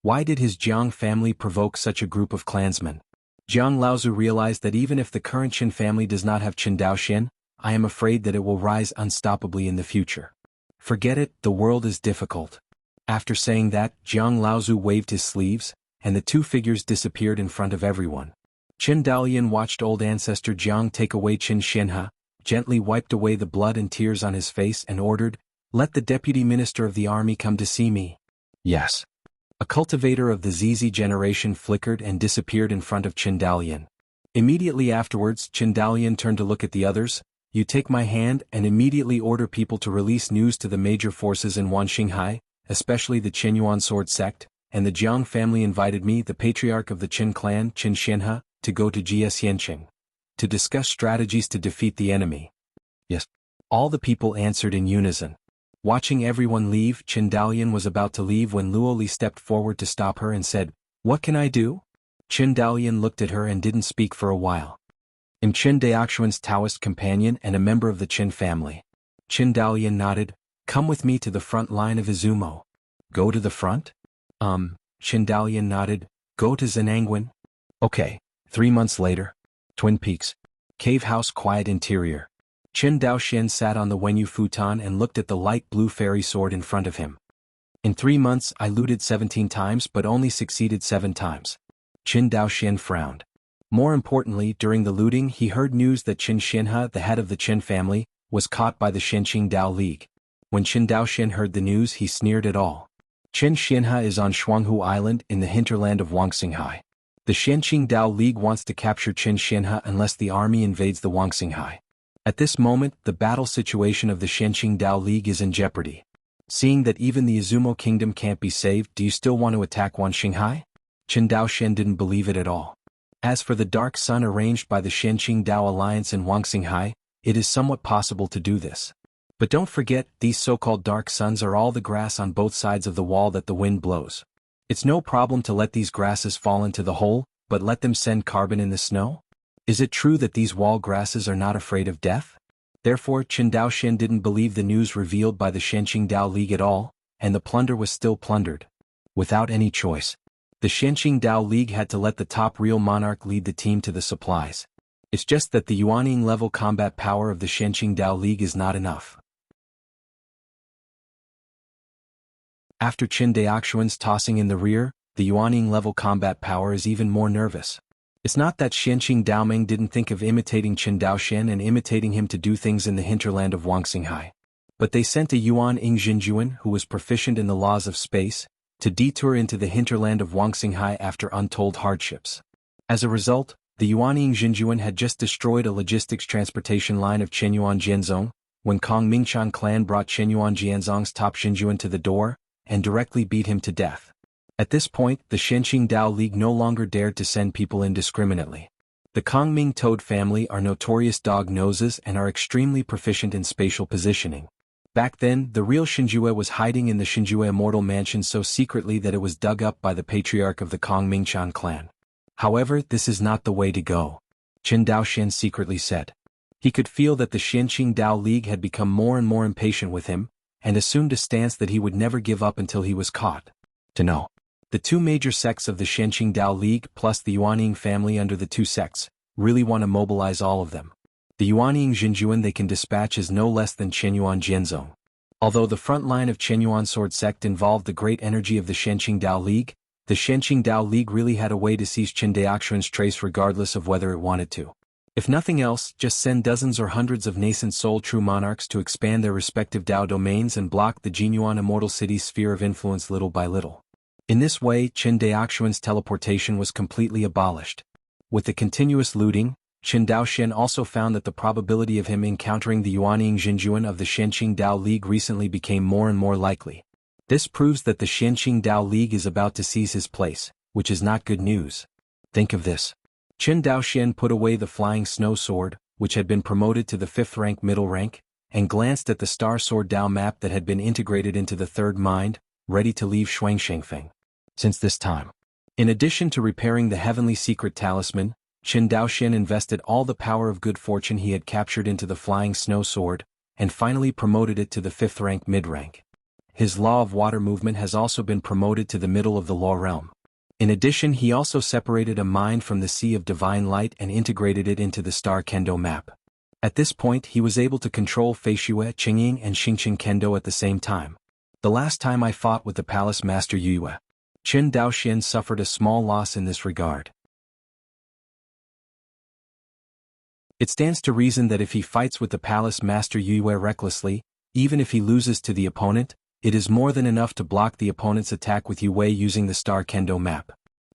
S1: Why did his Jiang family provoke such a group of clansmen? Jiang Laozu realized that even if the current Qin family does not have Qin Daoxian, I am afraid that it will rise unstoppably in the future. Forget it, the world is difficult. After saying that, Jiang Laozu waved his sleeves, and the two figures disappeared in front of everyone. Qin Dalian watched old Ancestor Jiang take away Qin Xinhe, gently wiped away the blood and tears on his face and ordered, "Let the deputy minister of the army come to see me." Yes. A cultivator of the ZZ generation flickered and disappeared in front of Qin Dalian. Immediately afterwards, Qin Dalian turned to look at the others. "You take my hand and immediately order people to release news to the major forces in Wanxinghai, especially the Qinyuan sword sect, and the Jiang family invited me, the patriarch of the Qin clan, Qin Xinhe, to go to Jianghu to discuss strategies to defeat the enemy." Yes. All the people answered in unison. Watching everyone leave, Qin Dalian was about to leave when Luo Li stepped forward to stop her and said, "What can I do?" Qin Dalian looked at her and didn't speak for a while. "I'm Qin Daoxuan's Taoist companion and a member of the Qin family." Qin Dalian nodded. "Come with me to the front line of Izumo." "Go to the front?" Qin Dalian nodded. "Go to Zenangwen?" "Okay." 3 months later. Twin Peaks. Cave house, quiet interior. Qin Daoxian sat on the Wenyu futon and looked at the light blue fairy sword in front of him. "In 3 months I looted 17 times but only succeeded 7 times. Qin Daoxian frowned. More importantly, during the looting he heard news that Qin Xinhe, the head of the Qin family, was caught by the Shenqing Dao League. When Qin Daoxian heard the news he sneered at all. Qin Xinhe is on Jianghu Island in the hinterland of Wanxinghai. The Shenqing Dao League wants to capture Qin Xinhe unless the army invades the Wanxinghai. At this moment, the battle situation of the Shenqing Dao League is in jeopardy. Seeing that even the Izumo kingdom can't be saved, do you still want to attack Wanxinghai? Qin Daoxian didn't believe it at all. As for the Dark Sun arranged by the Shenqing Dao Alliance in Wanxinghai, it is somewhat possible to do this. But don't forget, these so-called Dark Suns are all the grass on both sides of the wall that the wind blows. It's no problem to let these grasses fall into the hole, but let them send carbon in the snow? Is it true that these wall grasses are not afraid of death? Therefore, Qin Daoxian didn't believe the news revealed by the Shenqing Dao League at all, and the plunder was still plundered. Without any choice. The Shenqing Dao League had to let the top real monarch lead the team to the supplies. It's just that the Yuaning level combat power of the Shenqing Dao League is not enough. After Qin Daoxuan's tossing in the rear, the Yuaning level combat power is even more nervous. It's not that Shenqing Daoming didn't think of imitating Qin Daoxian and imitating him to do things in the hinterland of Wanxinghai. But they sent a Yuan Ing Jinjuan who was proficient in the laws of space, to detour into the hinterland of Wangxinghai after untold hardships. As a result, the Yuanying Xinjuan had just destroyed a logistics transportation line of Qianyuan Jianzong, when Kong Mingqian clan brought Qianyuan Jianzong's top Xinjuan to the door, and directly beat him to death. At this point, the Shenqing Dao League no longer dared to send people indiscriminately. The Kongming toad family are notorious dog noses and are extremely proficient in spatial positioning. Back then, the real Xinjue was hiding in the Xinjue Immortal Mansion so secretly that it was dug up by the patriarch of the Kong Mingqian clan. However, this is not the way to go, Qin Daoxian secretly said. He could feel that the Shenqing Dao League had become more and more impatient with him, and assumed a stance that he would never give up until he was caught. To know. The two major sects of the Shenqing Dao League plus the Yuanying family under the two sects really want to mobilize all of them. The Yuanying Xinjuan they can dispatch is no less than Qianyuan Jianzong. Although the front line of Qianyuan Sword sect involved the great energy of the Shenqing Dao League, the Shenqing Dao League really had a way to seize Qin Daoxuan's trace regardless of whether it wanted to. If nothing else, just send dozens or hundreds of nascent soul true monarchs to expand their respective Dao domains and block the Jinyuan Immortal City's sphere of influence little by little. In this way, Qin Daoxuan's teleportation was completely abolished. With the continuous looting, Qin Daoxian also found that the probability of him encountering the Yuanying Xinjuan of the Shenqing Dao League recently became more and more likely. This proves that the Shenqing Dao League is about to seize his place, which is not good news. Think of this. Qin Daoxian put away the flying snow sword, which had been promoted to the 5th rank middle rank, and glanced at the Star Sword Dao map that had been integrated into the third mind, ready to leave Shuangshengfeng. Since this time. In addition to repairing the heavenly secret talisman, Qin Daoxian invested all the power of good fortune he had captured into the flying snow sword, and finally promoted it to the 5th rank mid-rank. His law of water movement has also been promoted to the middle of the law realm. In addition, he also separated a mind from the Sea of Divine Light and integrated it into the Star Kendo map. At this point, he was able to control Feishue, Qingying and Xingqing Kendo at the same time. The last time I fought with the Palace Master Yue, Qin Daoxian suffered a small loss in this regard. It stands to reason that if he fights with the Palace Master Yue recklessly, even if he loses to the opponent, it is more than enough to block the opponent's attack with Yue using the Star Kendo map.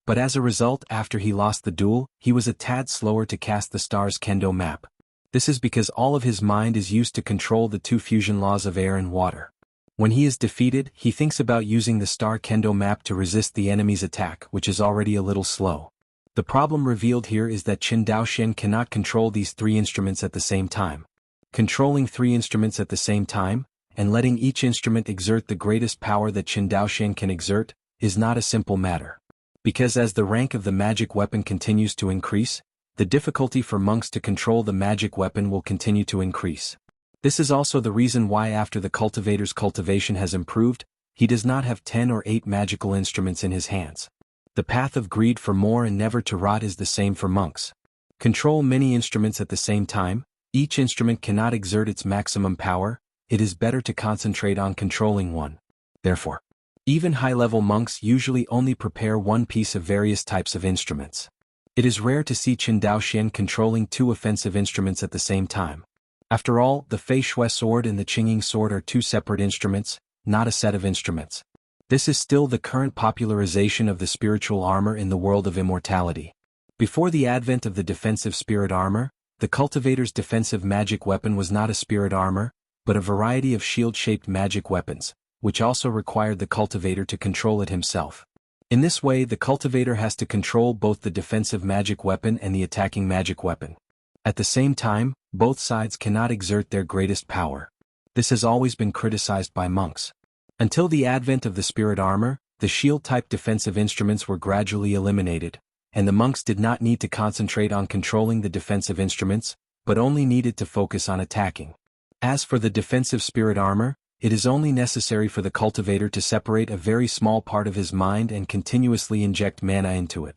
S1: But as a result, after he lost the duel, he was a tad slower to cast the Star's Kendo map. This is because all of his mind is used to control the two fusion laws of air and water. When he is defeated, he thinks about using the Star Kendo map to resist the enemy's attack, which is already a little slow. The problem revealed here is that Qin Daoxian cannot control these three instruments at the same time. Controlling three instruments at the same time, and letting each instrument exert the greatest power that Qin Daoxian can exert, is not a simple matter. Because as the rank of the magic weapon continues to increase, the difficulty for monks to control the magic weapon will continue to increase. This is also the reason why after the cultivator's cultivation has improved, he does not have 10 or 8 magical instruments in his hands. The path of greed for more and never to rot is the same for monks. Control many instruments at the same time, each instrument cannot exert its maximum power, it is better to concentrate on controlling one. Therefore, even high-level monks usually only prepare one piece of various types of instruments. It is rare to see Qin Daoxian controlling 2 offensive instruments at the same time. After all, the Fei Shui sword and the Qingying sword are 2 separate instruments, not a set of instruments. This is still the current popularization of the spiritual armor in the world of immortality. Before the advent of the defensive spirit armor, the cultivator's defensive magic weapon was not a spirit armor, but a variety of shield-shaped magic weapons, which also required the cultivator to control it himself. In this way, the cultivator has to control both the defensive magic weapon and the attacking magic weapon. At the same time, both sides cannot exert their greatest power. This has always been criticized by monks. Until the advent of the spirit armor, the shield-type defensive instruments were gradually eliminated, and the monks did not need to concentrate on controlling the defensive instruments, but only needed to focus on attacking. As for the defensive spirit armor, it is only necessary for the cultivator to separate a very small part of his mind and continuously inject mana into it.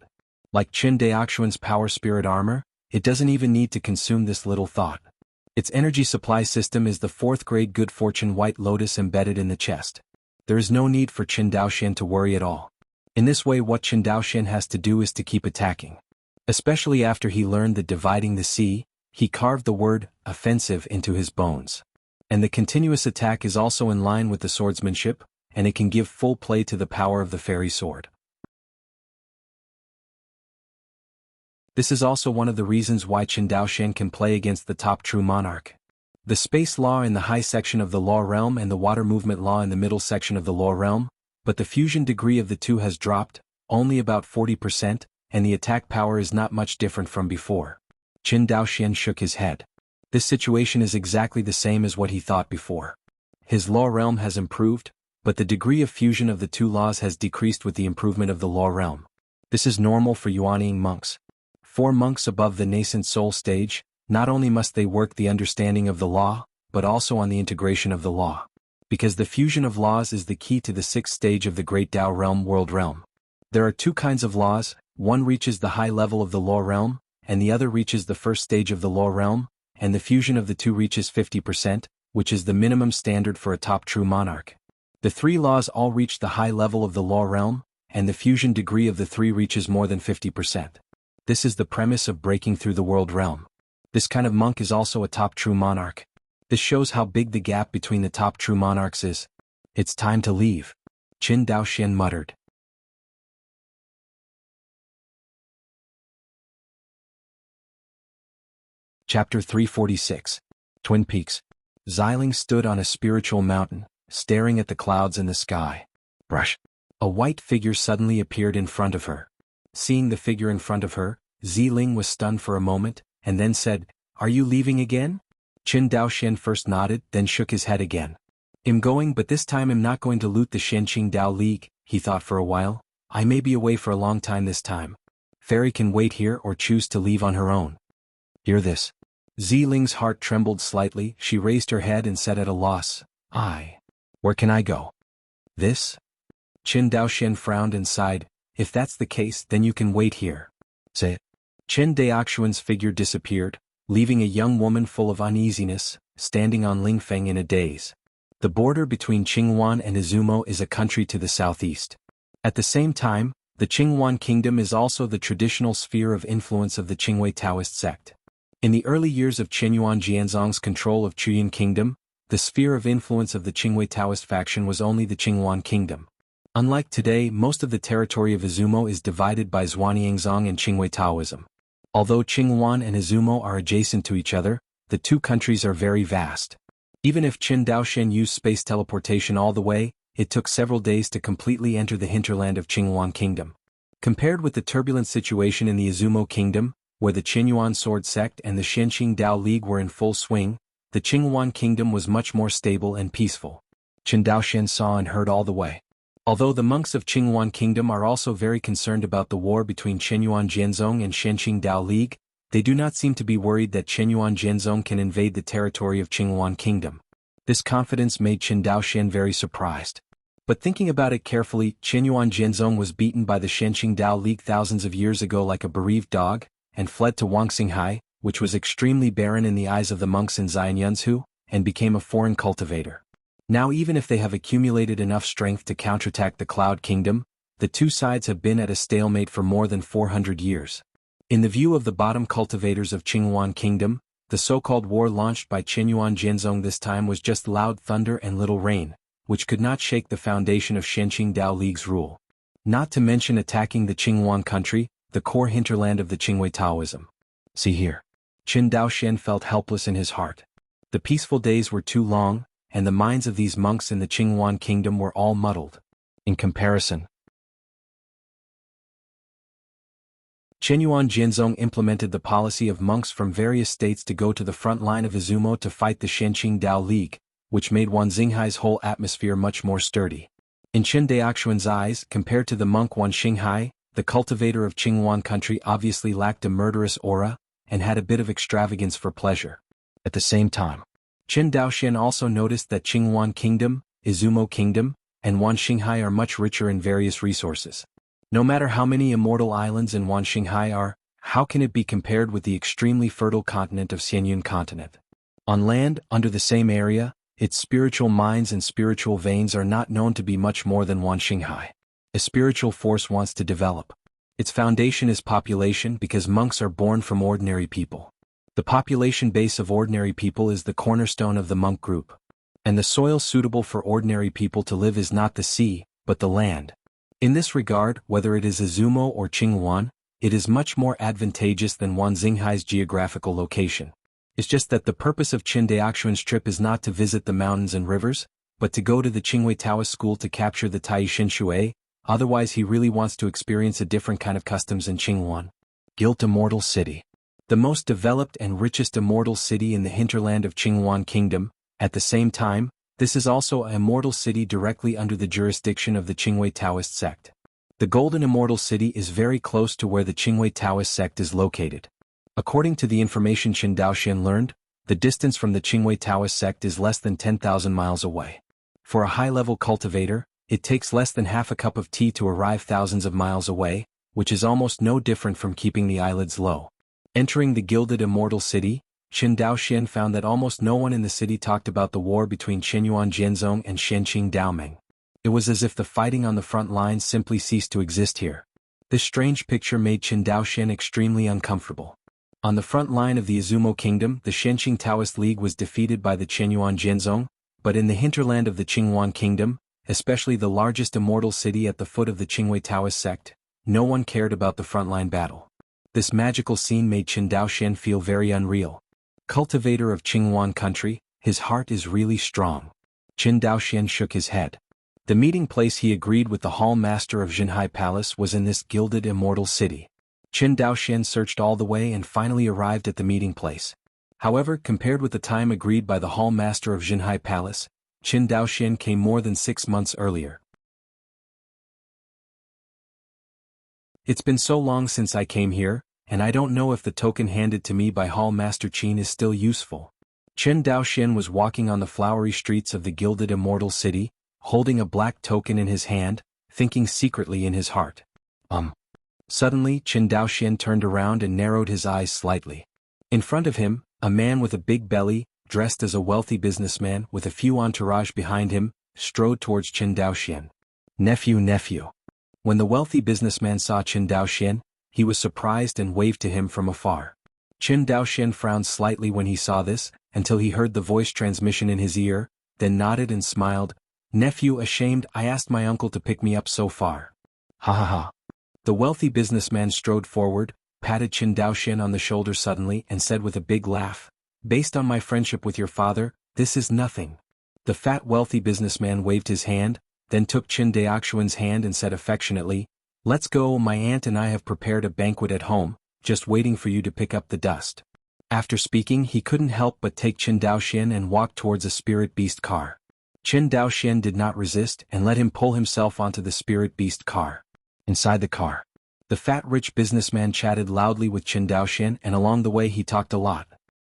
S1: Like Qin Daoxuan's power spirit armor, it doesn't even need to consume this little thought. Its energy supply system is the 4th grade good fortune white lotus embedded in the chest. There is no need for Qin Daoxian to worry at all. In this way, what Qin Daoxian has to do is to keep attacking. Especially after he learned that dividing the sea, he carved the word offensive into his bones. And the continuous attack is also in line with the swordsmanship, and it can give full play to the power of the fairy sword. This is also one of the reasons why Qin Daoshan can play against the top true monarch. The space law in the high section of the law realm and the water movement law in the middle section of the law realm, but the fusion degree of the two has dropped, only about 40%, and the attack power is not much different from before. Qin Daoshan shook his head. This situation is exactly the same as what he thought before. His law realm has improved, but the degree of fusion of the two laws has decreased with the improvement of the law realm. This is normal for Yuanying monks. 4 monks above the nascent soul stage, not only must they work the understanding of the law, but also on the integration of the law. Because the fusion of laws is the key to the 6th stage of the Great Tao Realm world realm. There are 2 kinds of laws, one reaches the high level of the law realm, and the other reaches the 1st stage of the law realm, and the fusion of the 2 reaches 50%, which is the minimum standard for a top true monarch. The 3 laws all reach the high level of the law realm, and the fusion degree of the 3 reaches more than 50%. This is the premise of breaking through the world realm. This kind of monk is also a top true monarch. This shows how big the gap between the top true monarchs is. It's time to leave, Qin Daoshan muttered. Chapter 346. Twin Peaks. Xiling stood on a spiritual mountain, staring at the clouds in the sky. Brush. A white figure suddenly appeared in front of her. Seeing the figure in front of her, Xiling was stunned for a moment, and then said, "Are you leaving again?" Qin Daoshan first nodded, then shook his head again. "I'm going, but this time I'm not going to loot the Shenqing Dao League," he thought for a while. "I may be away for a long time this time. Fairy can wait here or choose to leave on her own." Hear this. Ziling's heart trembled slightly, she raised her head and said at a loss, Where can I go?" "This?" Qin Daoshan frowned and sighed. "If that's the case, then you can wait here." Say it. Qin Daoxuan's figure disappeared, leaving a young woman full of uneasiness, standing on Lingfeng in a daze. The border between Qingwan and Izumo is a country to the southeast. At the same time, the Qingwan kingdom is also the traditional sphere of influence of the Qingwei Taoist sect. In the early years of Qinyuan Jianzong's control of Chuyin Kingdom, the sphere of influence of the Qingwei Taoist faction was only the Qingwan kingdom. Unlike today, most of the territory of Izumo is divided by Zhuanyangzong and Qingwei Taoism. Although Qingwan and Izumo are adjacent to each other, the 2 countries are very vast. Even if Qin Daoshan used space teleportation all the way, it took several days to completely enter the hinterland of Qingwan Kingdom. Compared with the turbulent situation in the Izumo Kingdom, where the Qinyuan Sword Sect and the Shenqing Dao League were in full swing, the Qingwan Kingdom was much more stable and peaceful. Qin Daoshan saw and heard all the way. Although the monks of Qingwan Kingdom are also very concerned about the war between Qinyuan Jianzong and Shenqing Dao League, they do not seem to be worried that Qinyuan Jianzong can invade the territory of Qingwan Kingdom. This confidence made Qin Daoshan very surprised. But thinking about it carefully, Qinyuan Jianzong was beaten by the Shenqing Dao League thousands of years ago like a bereaved dog, and fled to Wangxinghai, which was extremely barren in the eyes of the monks in Xianyunzhu, and became a foreign cultivator. Now even if they have accumulated enough strength to counterattack the Cloud Kingdom, the 2 sides have been at a stalemate for more than 400 years. In the view of the bottom cultivators of Qingwan Kingdom, the so-called war launched by Qinyuan Jianzong this time was just loud thunder and little rain, which could not shake the foundation of Shenqing Dao League's rule. Not to mention attacking the Qingwan country, the core hinterland of the Qingwei Taoism. See here. Qin Daoshan felt helpless in his heart. The peaceful days were too long, and the minds of these monks in the Qingwan kingdom were all muddled. In comparison, Qinyuan Jianzong implemented the policy of monks from various states to go to the front line of Izumo to fight the Shenqing Dao League, which made Wanxinghai's whole atmosphere much more sturdy. In Qin Daoxuan's eyes, compared to the monk Wanxinghai, the cultivator of Qingwan country obviously lacked a murderous aura, and had a bit of extravagance for pleasure. At the same time, Qin Daoshan also noticed that Qingwan Kingdom, Izumo Kingdom, and Wanxinghai are much richer in various resources. No matter how many immortal islands in Wanxinghai are, how can it be compared with the extremely fertile continent of Xianyun continent? On land, under the same area, its spiritual mines and spiritual veins are not known to be much more than Wanxinghai. A spiritual force wants to develop. Its foundation is population because monks are born from ordinary people. The population base of ordinary people is the cornerstone of the monk group. And the soil suitable for ordinary people to live is not the sea, but the land. In this regard, whether it is Izumo or Qingyuan, it is much more advantageous than Wanxinghai's geographical location. It's just that the purpose of Qin Daoxuan's trip is not to visit the mountains and rivers, but to go to the Qingwei Taoist school to capture the Taishin Shui, otherwise he really wants to experience a different kind of customs in Qingyuan. Guilt Immortal City. The most developed and richest immortal city in the hinterland of Qingyuan Kingdom. At the same time, this is also an immortal city directly under the jurisdiction of the Qingwei Taoist sect. The Golden Immortal City is very close to where the Qingwei Taoist sect is located. According to the information Qin Daoxian learned, the distance from the Qingwei Taoist sect is less than 10,000 miles away. For a high-level cultivator, it takes less than half a cup of tea to arrive thousands of miles away, which is almost no different from keeping the eyelids low. Entering the Gilded Immortal City, Qin Daoxian found that almost no one in the city talked about the war between Qinyuan Jianzong and Shenqing Daomeng. It was as if the fighting on the front lines simply ceased to exist here. This strange picture made Qin Daoxian extremely uncomfortable. On the front line of the Izumo Kingdom, the Shenqing Taoist League was defeated by the Qinyuan Jianzong, but in the hinterland of the Qingyuan Kingdom, especially the largest immortal city at the foot of the Qingwei Taoist sect, no one cared about the frontline battle. This magical scene made Qin Daoxian feel very unreal. Cultivator of Qingyuan country, his heart is really strong. Qin Daoxian shook his head. The meeting place he agreed with the hall master of Jinhai Palace was in this gilded immortal city. Qin Daoxian searched all the way and finally arrived at the meeting place. However, compared with the time agreed by the hall master of Jinhai Palace, Qin Daoxian came more than 6 months earlier. It's been so long since I came here, and I don't know if the token handed to me by Hall Master Qin is still useful. Qin Daoxian was walking on the flowery streets of the gilded immortal city, holding a black token in his hand, thinking secretly in his heart. Suddenly Qin Daoxian turned around and narrowed his eyes slightly. In front of him, a man with a big belly, dressed as a wealthy businessman with a few entourage behind him, strode towards Qin Daoxian. Nephew. When the wealthy businessman saw Qin Daoxian, he was surprised and waved to him from afar. Qin Daoxian frowned slightly when he saw this, until he heard the voice transmission in his ear, then nodded and smiled. Nephew, ashamed, I asked my uncle to pick me up so far. Ha ha ha. The wealthy businessman strode forward, patted Qin Daoxian on the shoulder suddenly and said with a big laugh, based on my friendship with your father, this is nothing. The fat wealthy businessman waved his hand, then took Qin Daoxian's hand and said affectionately, let's go, my aunt and I have prepared a banquet at home, just waiting for you to pick up the dust. After speaking, he couldn't help but take Qin Daoxian and walk towards a spirit beast car. Qin Daoxian did not resist and let him pull himself onto the spirit beast car. Inside the car, the fat rich businessman chatted loudly with Qin Daoxian, and along the way he talked a lot.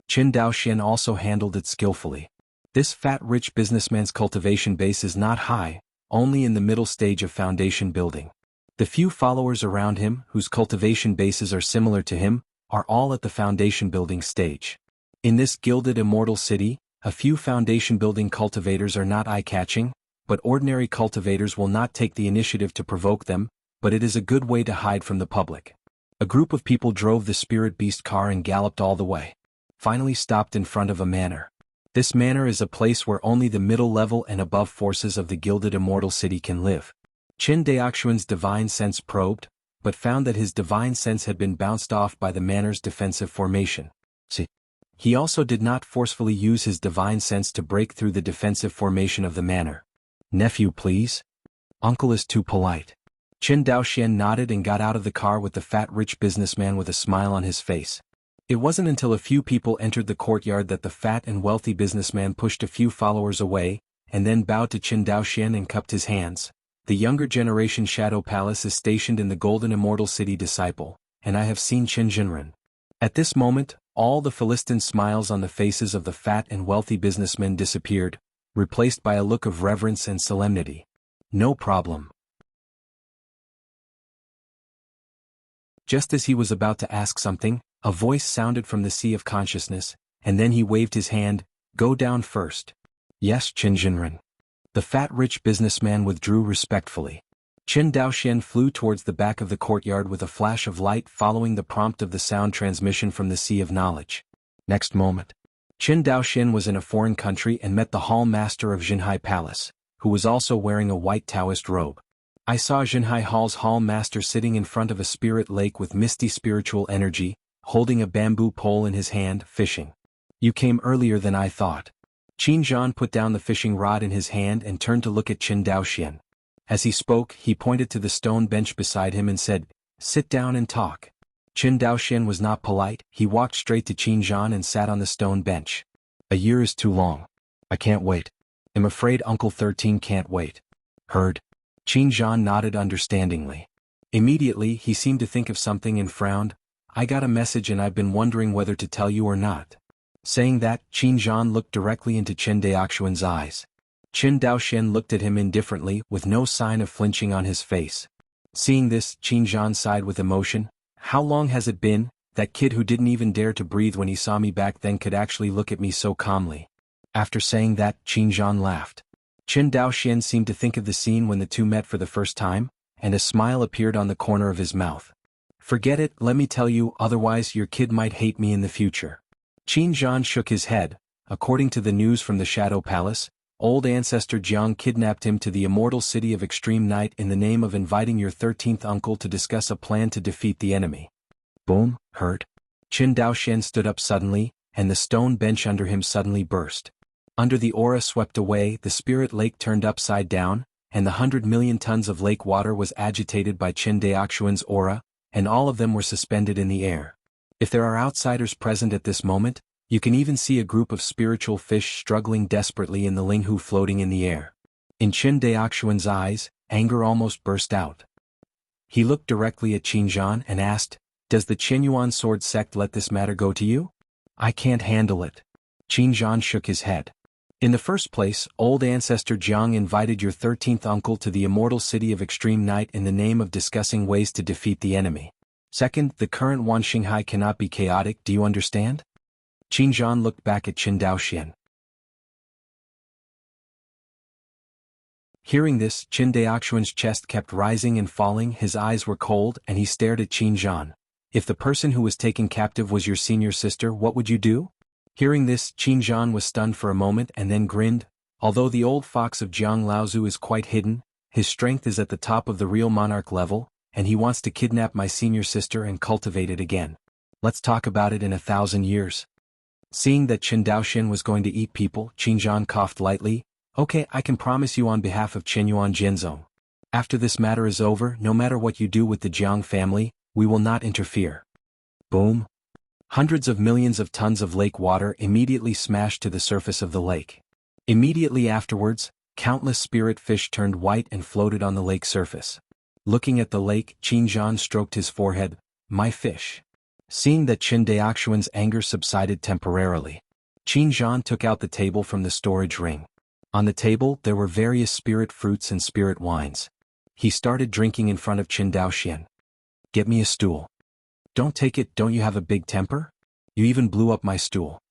S1: Qin Daoxian also handled it skillfully. This fat rich businessman's cultivation base is not high, only in the middle stage of foundation building. The few followers around him, whose cultivation bases are similar to him, are all at the foundation building stage. In this gilded immortal city, a few foundation building cultivators are not eye-catching, but ordinary cultivators will not take the initiative to provoke them, but it is a good way to hide from the public. A group of people drove the spirit beast car and galloped all the way. Finally stopped in front of a manor. This manor is a place where only the middle level and above forces of the gilded immortal city can live. Qin Daoxian's divine sense probed, but found that his divine sense had been bounced off by the manor's defensive formation. He also did not forcefully use his divine sense to break through the defensive formation of the manor. Nephew, please? Uncle is too polite. Qin Daoxian nodded and got out of the car with the fat rich businessman with a smile on his face. It wasn't until a few people entered the courtyard that the fat and wealthy businessman pushed a few followers away, and then bowed to Qin Daoxian and cupped his hands. The younger generation Shadow Palace is stationed in the Golden Immortal City, disciple, and I have seen Qin Jinren. At this moment, all the Philistine smiles on the faces of the fat and wealthy businessmen disappeared, replaced by a look of reverence and solemnity. No problem. Just as he was about to ask something, a voice sounded from the sea of consciousness, and then he waved his hand, go down first. Yes, Qin Jinren. The fat rich businessman withdrew respectfully. Qin Daoxian flew towards the back of the courtyard with a flash of light following the prompt of the sound transmission from the sea of knowledge. Next moment, Qin Daoxian was in a foreign country and met the hall master of Jinhai Palace, who was also wearing a white Taoist robe. I saw Jinhai Hall's hall master sitting in front of a spirit lake with misty spiritual energy, holding a bamboo pole in his hand, fishing. You came earlier than I thought. Qin Zhan put down the fishing rod in his hand and turned to look at Qin Daoxian. As he spoke, he pointed to the stone bench beside him and said, "Sit down and talk." Qin Daoxian was not polite, he walked straight to Qin Zhan and sat on the stone bench. A year is too long. I can't wait. I'm afraid Uncle 13 can't wait. Heard? Qin Zhan nodded understandingly. Immediately, he seemed to think of something and frowned. I got a message and I've been wondering whether to tell you or not. Saying that, Qin Zhan looked directly into Qin Daoxian's eyes. Qin Daoxian looked at him indifferently, with no sign of flinching on his face. Seeing this, Qin Zhan sighed with emotion. How long has it been? That kid who didn't even dare to breathe when he saw me back then could actually look at me so calmly. After saying that, Qin Zhan laughed. Qin Daoxian seemed to think of the scene when the two met for the first time, and a smile appeared on the corner of his mouth. Forget it, let me tell you, otherwise your kid might hate me in the future. Qin Zhan shook his head. According to the news from the Shadow Palace, old ancestor Jianghu kidnapped him to the immortal city of Extreme Night in the name of inviting your 13th uncle to discuss a plan to defeat the enemy. Boom, heard? Qin Daoxian stood up suddenly, and the stone bench under him suddenly burst. Under the aura swept away, the spirit lake turned upside down, and the 100 million tons of lake water was agitated by Qin Daoxian's aura, and all of them were suspended in the air. If there are outsiders present at this moment, you can even see a group of spiritual fish struggling desperately in the Linghu floating in the air. In Qin Daoxian's eyes, anger almost burst out. He looked directly at Qin Zhan and asked, "Does the Qinyuan sword sect let this matter go to you?" "I can't handle it." Qin Zhan shook his head. "In the first place, old ancestor Jiang invited your 13th uncle to the immortal city of Extreme Night in the name of discussing ways to defeat the enemy. Second, the current Wanxinghai cannot be chaotic, do you understand?" Qin Zhan looked back at Qin Daoxian. Hearing this, Qin Daoxian's chest kept rising and falling, his eyes were cold, and he stared at Qin Zhan. "If the person who was taken captive was your senior sister, what would you do?" Hearing this, Qin Zhan was stunned for a moment and then grinned. Although the old fox of Jiang Laozu is quite hidden, his strength is at the top of the real monarch level, and he wants to kidnap my senior sister and cultivate it again. Let's talk about it in 1,000 years. Seeing that Qin Daoxian was going to eat people, Qin Zhan coughed lightly. "Okay, I can promise you on behalf of Qinyuan Jinzong. After this matter is over, no matter what you do with the Jiang family, we will not interfere." Boom. Hundreds of millions of tons of lake water immediately smashed to the surface of the lake. Immediately afterwards, countless spirit fish turned white and floated on the lake surface. Looking at the lake, Qin Zhan stroked his forehead. "My fish." Seeing that Qin Daoxian's anger subsided temporarily, Qin Zhan took out the table from the storage ring. On the table, there were various spirit fruits and spirit wines. He started drinking in front of Qin Daoxian. "Get me a stool." "Don't take it, don't you have a big temper? You even blew up my stool."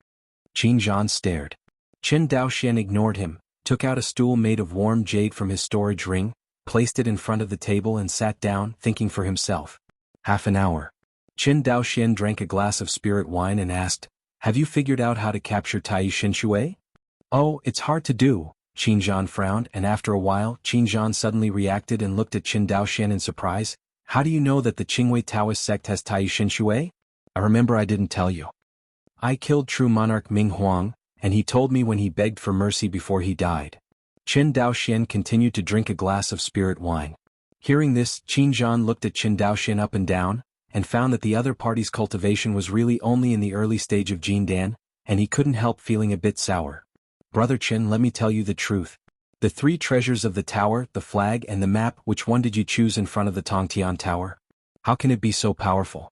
S1: Qin Zhan stared. Qin Daoxian ignored him, took out a stool made of warm jade from his storage ring, placed it in front of the table and sat down, thinking for himself. Half an hour. Qin Daoxian drank a glass of spirit wine and asked, "Have you figured out how to capture Tai Shinshui?" "Oh, it's hard to do." Qin Zhan frowned, and after a while, Qin Zhan suddenly reacted and looked at Qin Daoxian in surprise. "How do you know that the Qingwei Taoist sect has Tai Shinshui? I remember I didn't tell you. I killed true monarch Ming Huang, and he told me when he begged for mercy before he died." Qin Daoxian continued to drink a glass of spirit wine. Hearing this, Qin Zhan looked at Qin Daoxian up and down, and found that the other party's cultivation was really only in the early stage of Jindan, and he couldn't help feeling a bit sour. "Brother Qin, let me tell you the truth. The three treasures of the tower, the flag and the map, which one did you choose in front of the Tongtian Tower? How can it be so powerful?"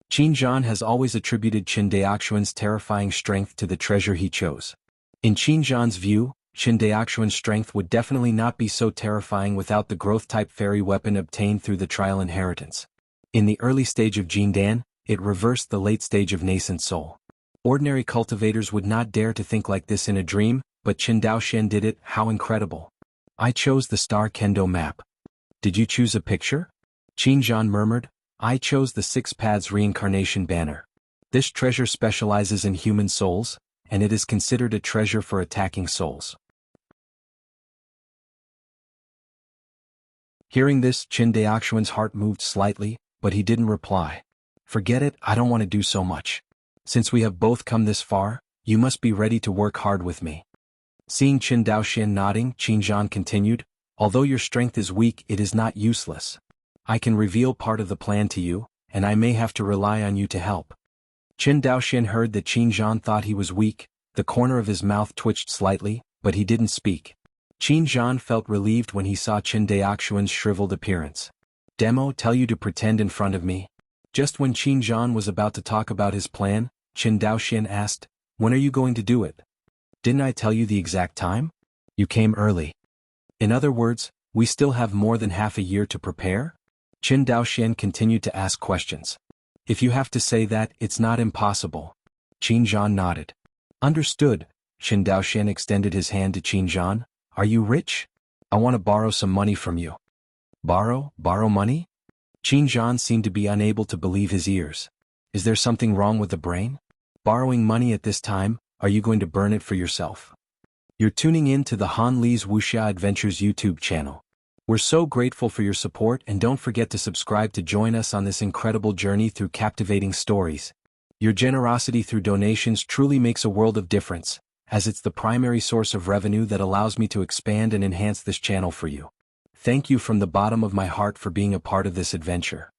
S1: Qin Zhan has always attributed Qin Daoxian's terrifying strength to the treasure he chose. In Qin Zhan's view, Qin Daoxian's strength would definitely not be so terrifying without the growth-type fairy weapon obtained through the trial inheritance. In the early stage of Jindan, it reversed the late stage of nascent soul. Ordinary cultivators would not dare to think like this in a dream, but Qin Daoxian did it. How incredible. "I chose the Star Kendo map." "Did you choose a picture?" Qin Zhan murmured. "I chose the Six Paths Reincarnation banner. This treasure specializes in human souls, and it is considered a treasure for attacking souls. Hearing this, Qin Daoxuan's heart moved slightly, but he didn't reply. Forget it, I don't want to do so much. Since we have both come this far, you must be ready to work hard with me. Seeing Qin Daoxian nodding, Qin Zhan continued, although your strength is weak, it is not useless. I can reveal part of the plan to you, and I may have to rely on you to help. Qin Daoxian heard that Qin Zhan thought he was weak, the corner of his mouth twitched slightly, but he didn't speak. Qin Zhan felt relieved when he saw Qin Daoxuan's shriveled appearance. Demo tell you to pretend in front of me? Just when Qin Zhan was about to talk about his plan, Qin Daoxian asked, when are you going to do it? Didn't I tell you the exact time? You came early. In other words, we still have more than half a year to prepare? Qin Daoxian continued to ask questions. If you have to say that, it's not impossible. Qin Zhan nodded. Understood. Qin Daoxian extended his hand to Qin Zhan. Are you rich? I want to borrow some money from you. Borrow money? Qin Zhan seemed to be unable to believe his ears. Is there something wrong with the brain? Borrowing money at this time, are you going to burn it for yourself? You're tuning in to the Han Li's Wuxia Adventures YouTube channel. We're so grateful for your support, and don't forget to subscribe to join us on this incredible journey through captivating stories. Your generosity through donations truly makes a world of difference, as it's the primary source of revenue that allows me to expand and enhance this channel for you. Thank you from the bottom of my heart for being a part of this adventure.